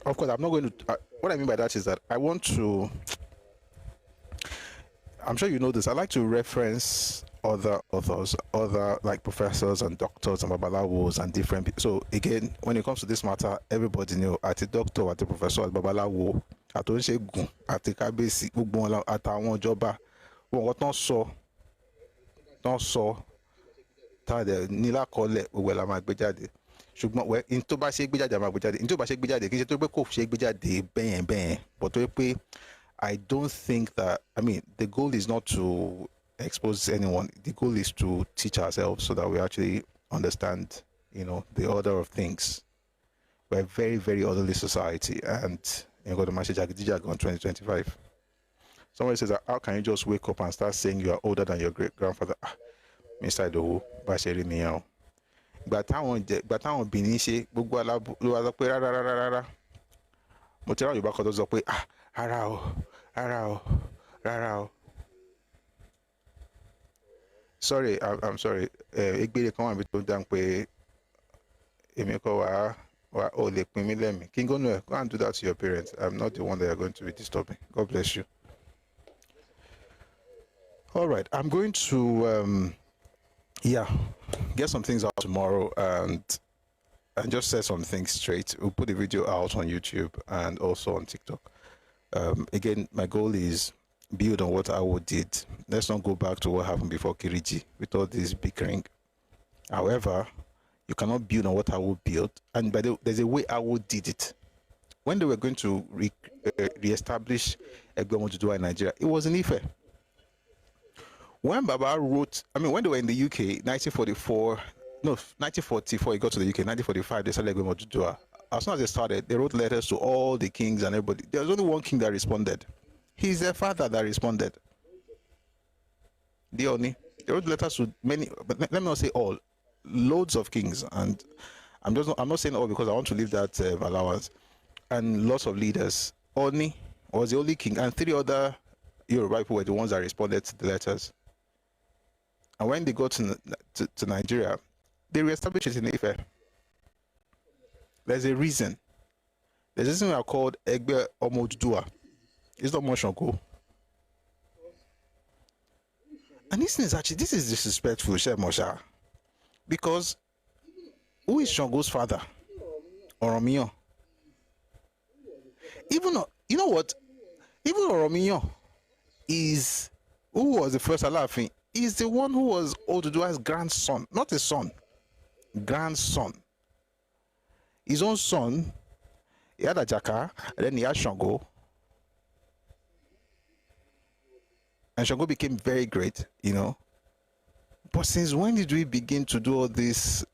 of course I'm not going to what I mean by that is that I'm sure you know this, I like to reference other authors, other like professors and doctors and babalawos and different people. So again, when it comes to this matter, everybody knew at a doctor, at a professor, at babalawo, at oníṣègùn, at a kábíyèsí, gbogbo wọn àtàwọn ìjọba, wọn tán sọ tá a dẹ̀ ní lákọọ́lẹ̀ gbogbo ẹ̀ la máa gbé jáde. Ṣùgbọ́n wẹ́ in tó bá ṣe gbé jáde a máa gbé jáde, in tó bá ṣe gbé jáde kì í ṣe tó pé kò ṣe gbé jáde bẹ́yẹn but tó pé I don't think that, I mean, the goal is not to expose anyone. The goal is to teach ourselves so that we actually understand, you know, the order of things. We're a very, very orderly society, and you go to message on 2025. Somebody says, how can you just wake up and start saying you are older than your great grandfather? Mr. Idowu, Bashiri Niyao. Ìgbà táwọn Benin ṣe gbogbo ló wá sọ pé rárá. Mo ti rá Yorùbá kan tó sọ pé rárá o. Sorry, I'm sorry. Egbére kan wà níbi tó dáhùn pé èmi kọ́ wà ó lè pin mí lẹ́mìí. Kí n go and do that to your parents. I'm not the one that you're going to be disturbing. God bless you. All right, I'm going to get some things out tomorrow and just set some things straight. We'll put the video out on YouTube and also on TikTok. Again, my goal is build on what Awo did. Let's not go back to what happened before Kiriji with all this bickering. However, you cannot build on what Awo built, and there's a way Awo did it. When they were going to re-establish Ẹgbẹ́ in Nigeria, it was in Ife. When Baba wrote, when they were in the UK, 1944, he got to the UK, 1945, they started Ẹgbẹ́ Odùduwà. As soon as they started, they wrote letters to all the kings and everybody. There was only one king that responded. He's their father that responded. The only. They wrote letters to many, but let me not say all, loads of kings. And I'm not saying all because I want to leave that allowance. And lots of leaders. Oni was the only king, and 3 other Yoruba people were the ones that responded to the letters. And when they got to Nigeria, they reestablished it in Ife. There's a reason. There's this thing called Ẹgbẹ́ Odùduwà. It's not much ago. And this is disrespectful, Mosha. Because who is Shango's father? Oromiyan. Even, you know what? Even Oromiyan is, who was the first Aláàfin, is the one who was Oduduwa's grandson, not his son, grandson. His own son, he had Ajaka, and then he had Shango. And Shango became very great, you know. But since when did we begin to do all this?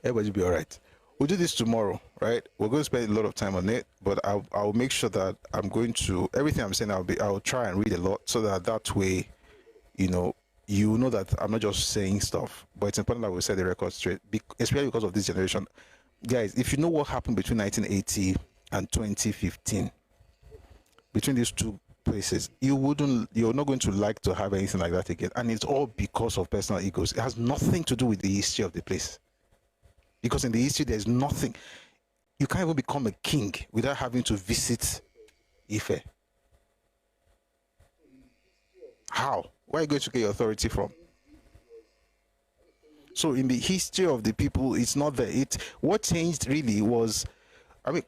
Everybody be all right. We'll do this tomorrow, right? We're going to spend a lot of time on it, but I'll make sure that I'm going to, everything I'm saying, I'll try and read a lot so that way, you know that I'm not just saying stuff, but it's important that we set the record straight, especially because of this generation. Guys, if you know what happened between 1980 and 2015, between these two places, you're not going to like to have anything like that again. And it's all because of personal egos. It has nothing to do with the history of the place. Because in the history, there's nothing. You can't even become a king without having to visit Ife. How? Where are you going to get your authority from? So in the history of the people, it's not there. What changed really was,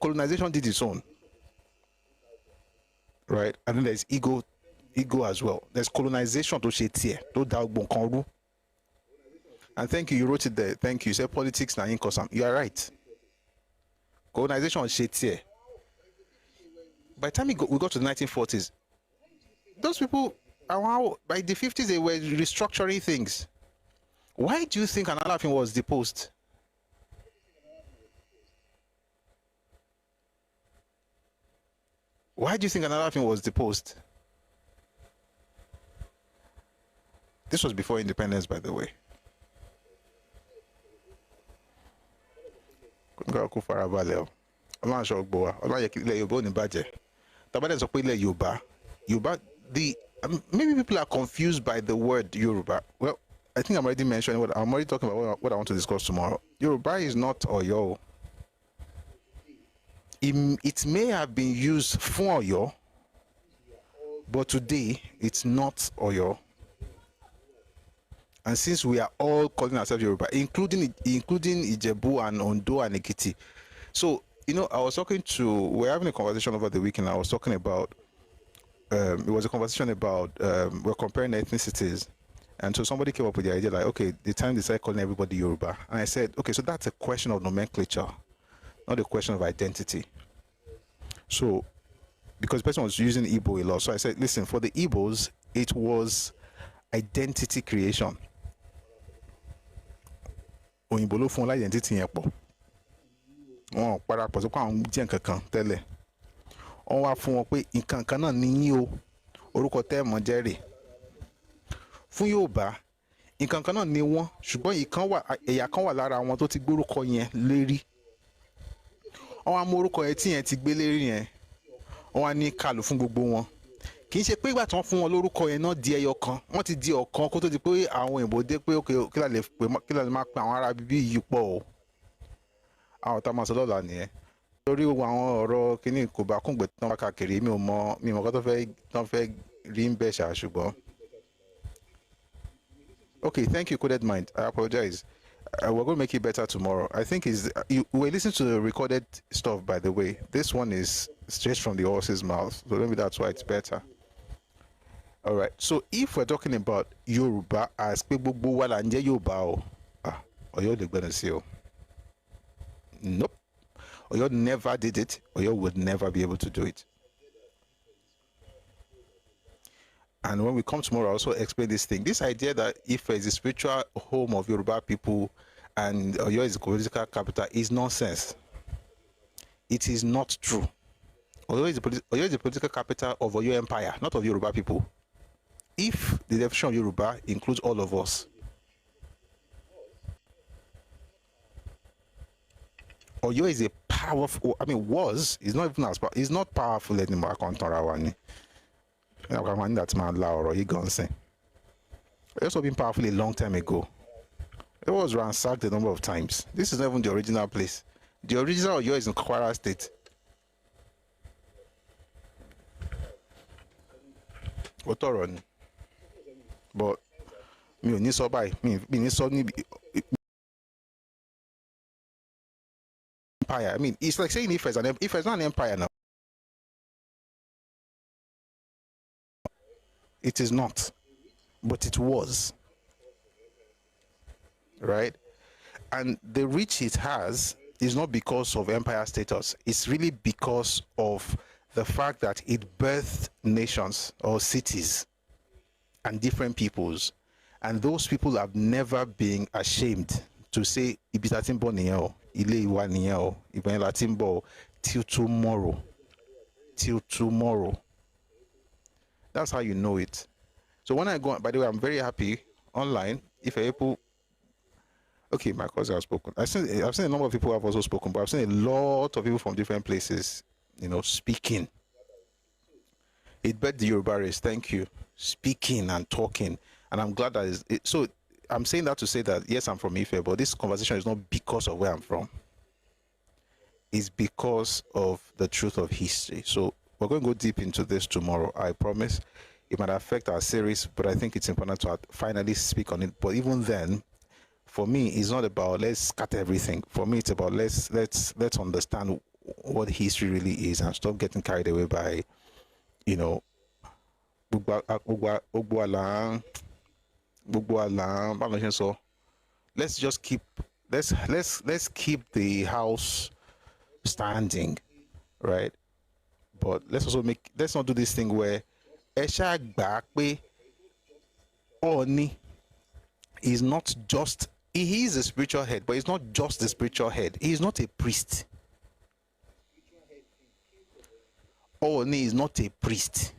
colonization did its own. Right? And then there's ego as well. There's colonization to Shetie, to Dalgbonkonru. And thank you wrote it there. Thank you. You said politics na inkosam. You are right. Colonization on Shetie. By the time we got to the 1940s, those people, by the 50s, they were restructuring things. Why do you think an Aláàfin was deposed? Why do you think an Aláàfin was deposed? This was before independence, by the way. Maybe people are confused by the word Yoruba. Well, I think I'm already mentioning I'm already talking about what I want to discuss tomorrow. Yoruba is not Oyo. It may have been used for Oyo, But today, it's not Oyo. And since we are all calling ourselves Yoruba, including Ijebu and Ondo and Ekiti. So, we're having a conversation over the weekend. I was talking about, it was a conversation about, we're comparing ethnicities. And so somebody came up with the idea like, okay, the time they started calling everybody Yoruba. And I said, okay, so that's a question of nomenclature, not a question of identity. So, because the person was using Igbo a lot. So I said, listen, for the Igbos, it was identity creation. Òyìnbó ló fún identity yẹn pọ̀. Wọ́n parapọ̀ sọ pé àwọn jẹ́ nǹkan kan tẹ́lẹ̀. Wọ́n wá fún wọn pé nǹkan kan náà ní yín o. Orúkọ tẹ́ mọ̀ jẹ́ rè. Fún Yorùbá, nǹkan kan náà ni wọ́n, ṣùgbọ́n ẹ̀yà kan wà lára wọn tó ti gbórúkọ yẹn lérí. Wọ́n wá mú orúkọ yẹn tí yẹn ti gbé lérí yẹn. Wọ́n wá ní kàlù fún gbogbo wọn. Kì í ṣe pé ìgbà tí wọ́n fún wọn lórúkọ yẹn náà di ẹyọ kan, wọ́n ti di ọ̀kan kó tó di pé àwọn òyìnbó dé pé kí la lè máa pe àwọn ará bíbí yìí pọ̀ o. Àwọn tá a máa sọ lọ́la nìyẹn. Lórí gbogbo àwọn ọ̀rọ̀ kìíní kò bá kúngbẹ̀ tán wá káàkiri mi ò mọ kó tó fẹ́ rí ń bẹ̀ ṣá ṣùgbọ́n. Okay, thank you, Coded Mind. I apologize. We're going to make it better tomorrow. I think we're listening to the recorded stuff, by the way. This one is straight from the horse's mouth, so maybe that's why it's better. All right. So if we're talking about Yoruba as people wala nje Yoruba, Oyo le gbenu si o. Nope. Oyo never did it. Oyo would never be able to do it. And when we come tomorrow, I'll also explain this thing. This idea that Ife is the spiritual home of Yoruba people and Oyo is the political capital is nonsense. It is not true. Oyo is the political capital of Oyo Empire, not of Yoruba people. If the definition of Yoruba includes all of us, Oyo is a powerful, is not even as powerful, it's not powerful anymore. I can't tell you. That's my Laura, you gonna say. It also been powerful a long time ago. It was ransacked a number of times. This is not even the original place. The original Oyo is in Kwara State. Otoron. But me ni so by me ni so ni empire. It's like saying if it's not an empire now. It is not, but it was, right? And the reach it has is not because of empire status. It's really because of the fact that it birthed nations or cities and different peoples. And those people have never been ashamed to say, Ibitatimbo niyo, Ile Iwa niyo, Iben Latimbo, till tomorrow. Till tomorrow. That's how you know it. So when I go, by the way, I'm very happy online. If people, okay, my cousin has spoken. I've seen a number of people who have also spoken, but I've seen a lot of people from different places, speaking. It bet the Yoruba race. Thank you. Speaking and talking. And I'm glad that so I'm saying that to say that, yes, I'm from Ife, but this conversation is not because of where I'm from. It's because of the truth of history. So we're going to go deep into this tomorrow, I promise. It might affect our series, but I think it's important to finally speak on it. But even then, for me, it's not about let's cut everything. For me, it's about let's understand what history really is and stop getting carried away by, so let's just keep let's keep the house standing, right? But let's not do this thing where Oni is not just, he is a spiritual head, but he's not just the spiritual head. He is not a priest. Oni is not a priest.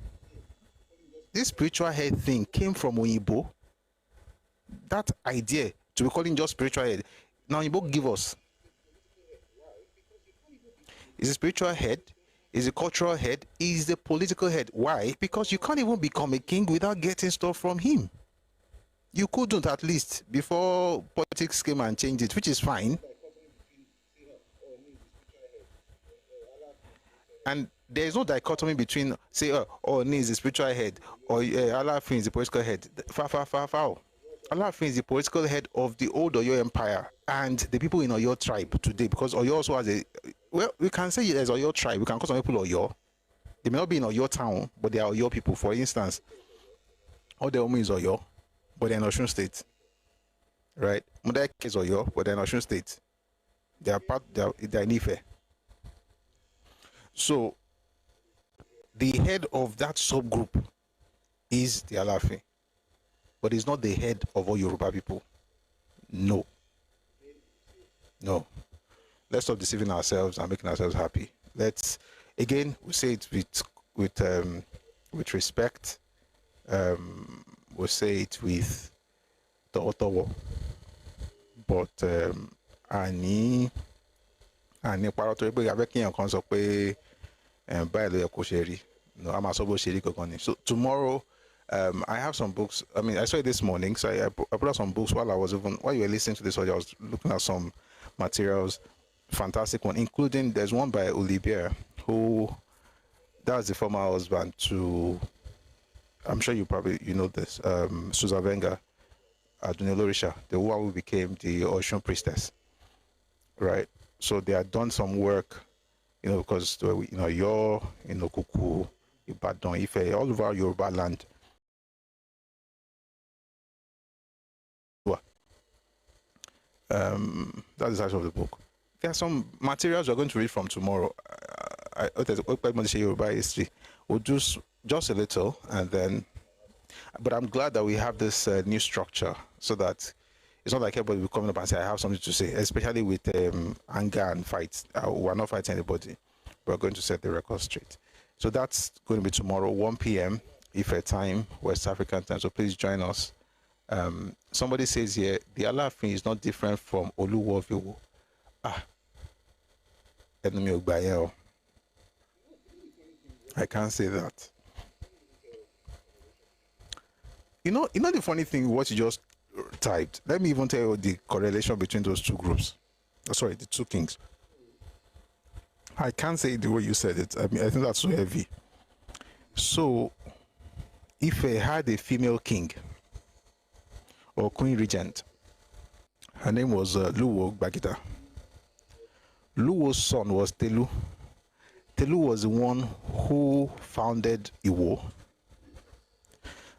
This spiritual head thing came from Oyibo. That idea to be calling just spiritual head. Now Oyibo give us. Is a spiritual head, is a cultural head, is the political head. Why? Because you can't even become a king without getting stuff from him. You couldn't, at least before politics came and changed it, which is fine. And there is no dichotomy between say Oni is the spiritual head or Alaafin is the political head. Far. Alaafin is the political head of the old Oyo Empire and the people in Oyo tribe today, because Oyo also has a, well, we can say it as Oyo tribe. We can call some people Oyo. They may not be in Oyo town, but they are Oyo people. For instance, Odeomu is Oyo, but they're in Osun State, right? Modek is Oyo, but they're in Osun State. They are in Ife. So the head of that subgroup is the Alaafin, but he's not the head of all Yoruba people. No. Let's stop deceiving ourselves and making ourselves happy. Let's, again, we say it with respect. We say it with the otowo. But ani parọ́ tó pé abẹ́ kíyàn kan sọ pé báyìí ló yẹ kó ṣe rí. No, I'm also going to share. So tomorrow, I have some books. I mean, I saw it this morning, so I put out some books while you were listening to this audio. I was looking at some materials, fantastic one, including there's one by Olivier, who that's the former husband to, I'm sure you know this, Susan Venga, Adunelorisha, the one who became the Ocean priestess, right? So they had done some work, because you're in Okuku, Ibadan, Ife, all over Yoruba land. That's the title of the book. There are some materials we're going to read from tomorrow. Yoruba history. We'll do just a little, and then. But I'm glad that we have this new structure, so that it's not like everybody will come up and say, "I have something to say," especially with anger and fights. We're not fighting anybody. We're going to set the record straight. So that's going to be tomorrow, 1 p.m. Ife time, West African time. So please join us. Somebody says here, the Alaafin is not different from Oluwoviwo. Enemy Ogbaye. I can't say that. You know the funny thing, what you just typed. Let me even tell you the correlation between those two groups. Sorry, the two kings. I can't say it the way you said it. I mean, I think that's so heavy. So, if I had a female king or queen regent, her name was Luwo Gbagida. Luwo's son was Telu. Telu was the one who founded Iwo.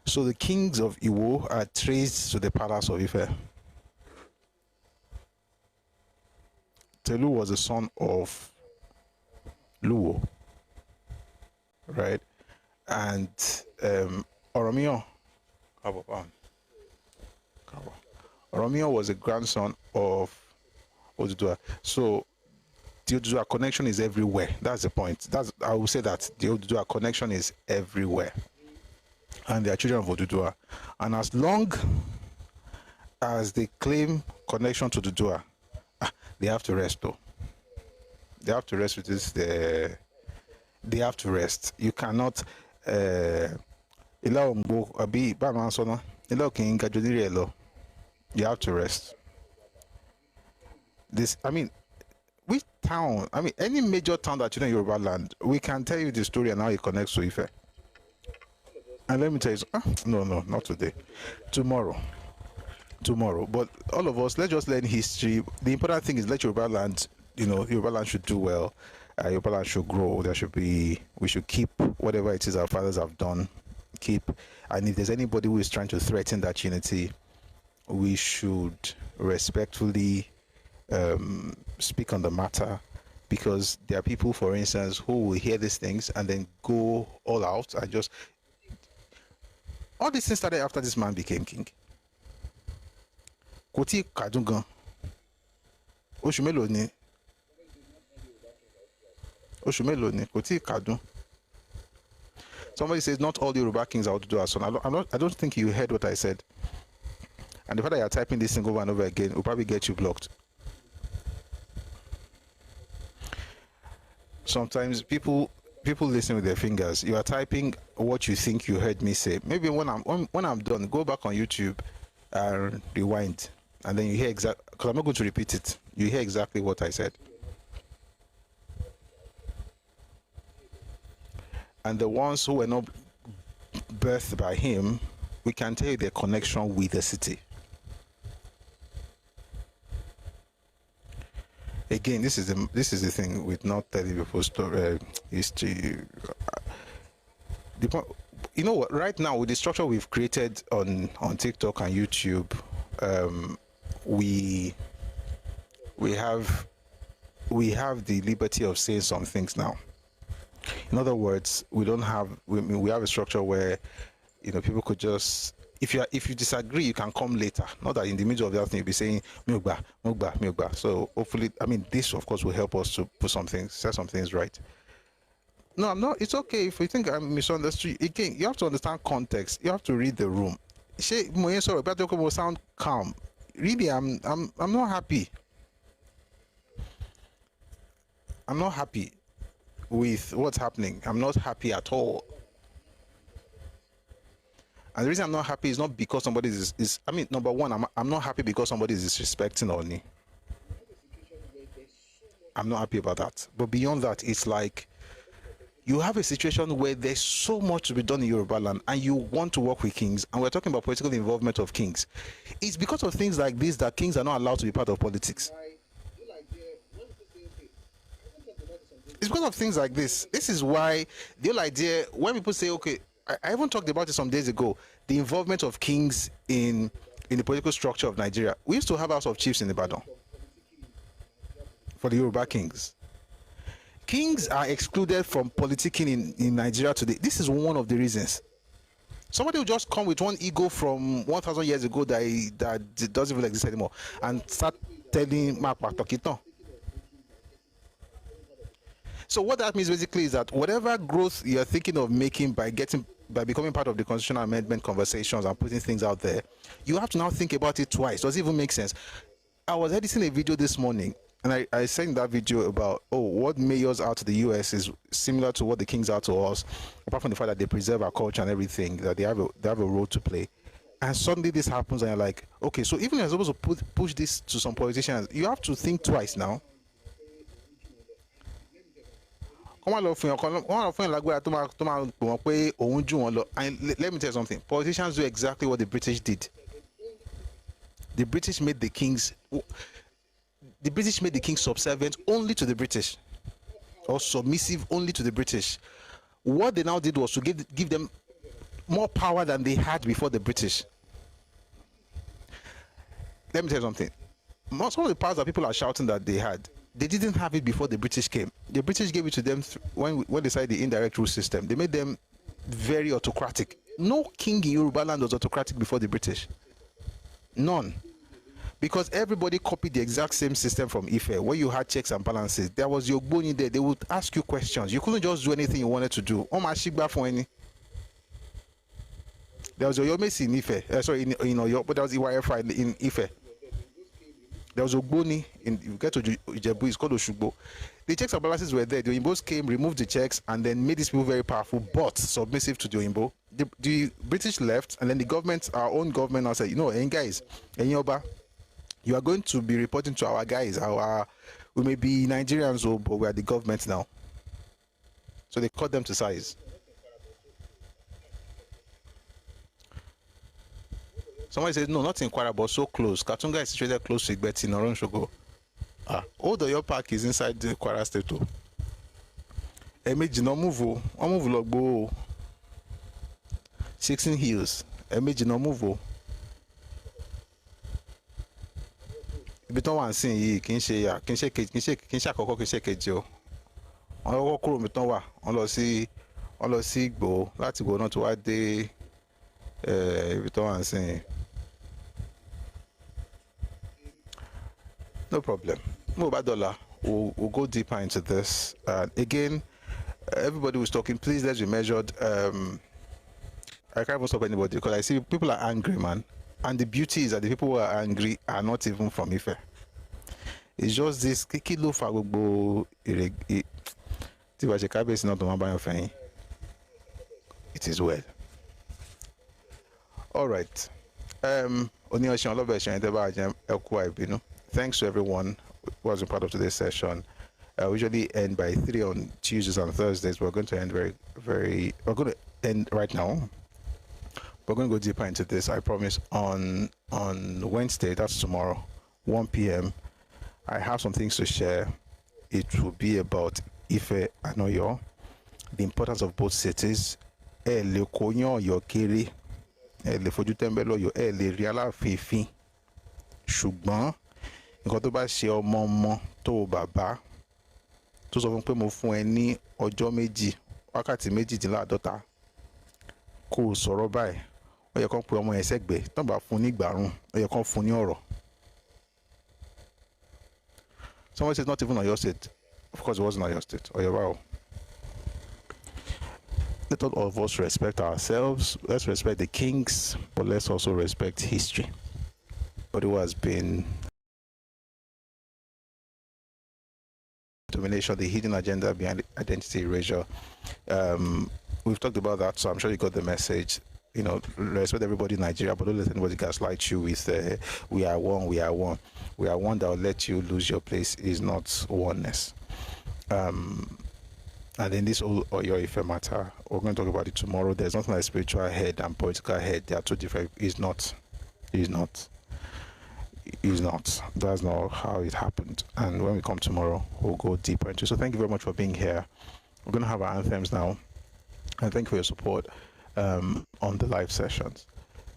So the kings of Iwo are traced to the palace of Ife. Telu was the son of Luwo, right? And Oromio was a grandson of Oduduwa. So the Oduduwa connection is everywhere. That's the point. I will say that the Oduduwa connection is everywhere. And they are children of Oduduwa. And as long as they claim connection to Oduduwa, they have to rest though. They have to rest with this. They have to rest. You cannot you have to rest. This, I mean, which town? I mean, any major town that you know in Yoruba land, we can tell you the story and how it connects to Ife. And let me tell you, no, not today. Tomorrow. But all of us, let's just learn history. The important thing is let Yoruba land, Yoruba land should do well. Yoruba land should grow. We should keep whatever it is our fathers have done. And if there's anybody who is trying to threaten that unity, we should respectfully speak on the matter, because there are people, for instance, who will hear these things and then go all out and just. All these things started after this man became king. Koti Kadungan. Oshumelo ni. Koti Kadun. Somebody says not all the Yoruba kings are Oduduwa son. I don't think you heard what I said. And the fact that you're typing this thing over and over again will probably get you blocked. Sometimes people listen with their fingers. You are typing what you think you heard me say. Maybe when I'm done, go back on YouTube and rewind, and then you hear exactly, because I'm not going to repeat it. You hear exactly what I said. and the ones who were not birthed by him, we can tell you their connection with the city. Again, this is the thing with not telling people's story, history. You know what? Right now, with the structure we've created on TikTok and YouTube, we have the liberty of saying some things now. In other words, we have a structure where, you know, people could just, if you disagree, you can come later. Not that in the middle of that thing you'll be saying Mugba. So hopefully, I mean, this of course will help us to set some things right. No, I'm not. It's okay if you think I'm misunderstood. Again, you have to understand context. You have to read the room. Sorry, sound calm. Really, I'm not happy. I'm not happy with what's happening. I'm not happy at all. And the reason I'm not happy is not because somebody is I mean, number one, I'm not happy because somebody is disrespecting Oni. I'm not happy about that. But beyond that, it's like you have a situation where there's so much to be done in Yoruba land and you want to work with kings, and we're talking about political involvement of kings. It's because of things like this that kings are not allowed to be part of politics. It's because of things like this. This is why the whole idea, when people say, okay, I even talked about it some days ago, the involvement of kings in the political structure of Nigeria. We used to have House of Chiefs in Ibadan for the Yoruba kings. Kings are excluded from politicking in Nigeria today. This is one of the reasons. Somebody will just come with one ego from 1,000 years ago that doesn't even exist anymore and start telling Mark Tokito. So what that means basically is that whatever growth you're thinking of making by becoming part of the constitutional amendment conversations and putting things out there, you have to now think about it twice. Does it even make sense? I was editing a video this morning, and I said in that video about, what mayors are to the US is similar to what the kings are to us, apart from the fact that they preserve our culture and everything, that they have a role to play. And suddenly this happens, and you're like, okay, so even if you're supposed to push this to some politicians, you have to think twice now. And let me tell you something. Politicians do exactly what the British did. The British made the kings subservient only to the British, or submissive only to the British. What they now did was to give them more power than they had before the British. Let me tell you something. Some of the powers that people are shouting that they had, they didn't have it before the British came. The British gave it to them when they started the indirect rule system. They made them very autocratic. No king in Yoruba land was autocratic before the British. None. Because everybody copied the exact same system from Ife, where you had checks and balances. There was your Ogboni there. They would ask you questions. You couldn't just do anything you wanted to do. There was Oyomesi in Ife. In Oyo, but there was Iwaefa in Ife. There was Ogboni, you get to Ijebu, it's called Oshugbo. The checks and balances were there. The Oyimbos came, removed the checks, and then made these people very powerful, but submissive to the Oyimbo. The British left, and then the government, our own government, now said, guys, Enyoba, you are going to be reporting to our guys. We may be Nigerians, but we are the government now. So they cut them to size. Somebody says, no, not in Kwara, but so close. Katunga is situated close to Igbeti in Oronshogo. Odoyo Park is inside the Kwara State too. Emeji no move. I move logbo. 16 Hills. Emeji no move. Ibi tó wà ń sìn yìí kì í ṣe àkọ́kọ́ kì í ṣe kejì o. Wọ́n lọ́kọ́ kúrò mi tán wà. Wọ́n lọ sí Ìgbò láti Ìgbò náà tó wá dé ibi tó wà ń sìn yìí. No problem. Mobadola, we'll go deeper into this. Again, everybody was talking. Please, let's be measured. I can't even stop anybody because I see people are angry, man. And the beauty is that the people who are angry are not even from Ife. It's just this kilo fagbo it is well. All right. Thanks to everyone who was a part of today's session. We usually end by 3 on Tuesdays and Thursdays. We're going to end we're going to end right now. We're going to go deeper into this, I promise, on Wednesday, that's tomorrow, 1 p.m. I have some things to share. It will be about Ife and Oyo, the importance of both cities. Le konyo yo kiri, le fojú tẹ́ḿbẹ́lú Ọ̀yọ́, le rí Aláàfin. Ṣùgbọ́n nǹkan tó bá ṣe ọmọ tó bàbá tó sọ fún pé mo fún ẹ ní ọjọ́ méjì, wákàtí méjìdínláàádọ́ta kó sọ̀rọ̀ báyìí, ó yẹ kán pe ọmọ yẹn sẹ́gbẹ̀ẹ́, tán bá fún ní ìgbárùn, ó yẹ kán fún ní ọ̀rọ̀. Someone says not even Oyo State. Of course, it wasn't Oyo State. Oyo. Let all of us respect ourselves. Let's respect the kings, but let's also respect history. But who has been domination, the hidden agenda behind identity erasure. We've talked about that, so I'm sure you got the message. You know, respect everybody in Nigeria, but don't let anybody gaslight you with we are one. We are one that will let you lose your place. It is not oneness. And in this Oyo Ife matter, we're going to talk about it tomorrow. There's nothing like spiritual head and political head. They are two different. It's not. That's not how it happened. And when we come tomorrow, we'll go deeper into it. So thank you very much for being here. We're going to have our anthems now. And thank you for your support on the live sessions.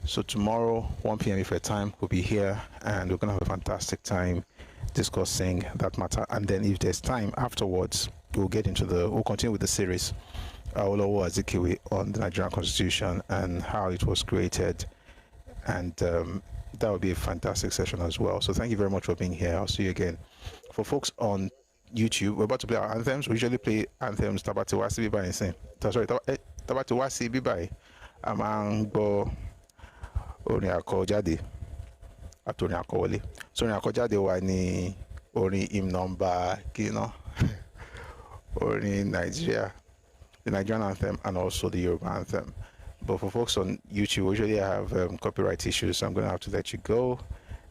So tomorrow, 1 p.m. Ife time, we'll be here and we're going to have a fantastic time discussing that matter. And then if there's time afterwards, we'll continue with the series Awolowo Azikiwe on the Nigerian Constitution and how it was created. And that would be a fantastic session as well. So thank you very much for being here. I'll see you again. For folks on YouTube, we're about to play our anthems. We usually play anthems Tabati Wasi Bibai and sing. Sorry, Tabati Wasi Bibai. Amangbo Orin Akojade. Atoni Akowole. So Orin Akojade wa ni Orin hymn number Kino. Orin Nigeria. The Nigerian anthem and also the Yoruba anthem. But for folks on YouTube, usually I have copyright issues, so I'm going to have to let you go.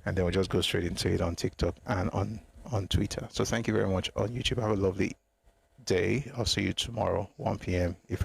And then we'll just go straight into it on TikTok and on Twitter. So thank you very much on YouTube. Have a lovely day. I'll see you tomorrow, 1 p.m. If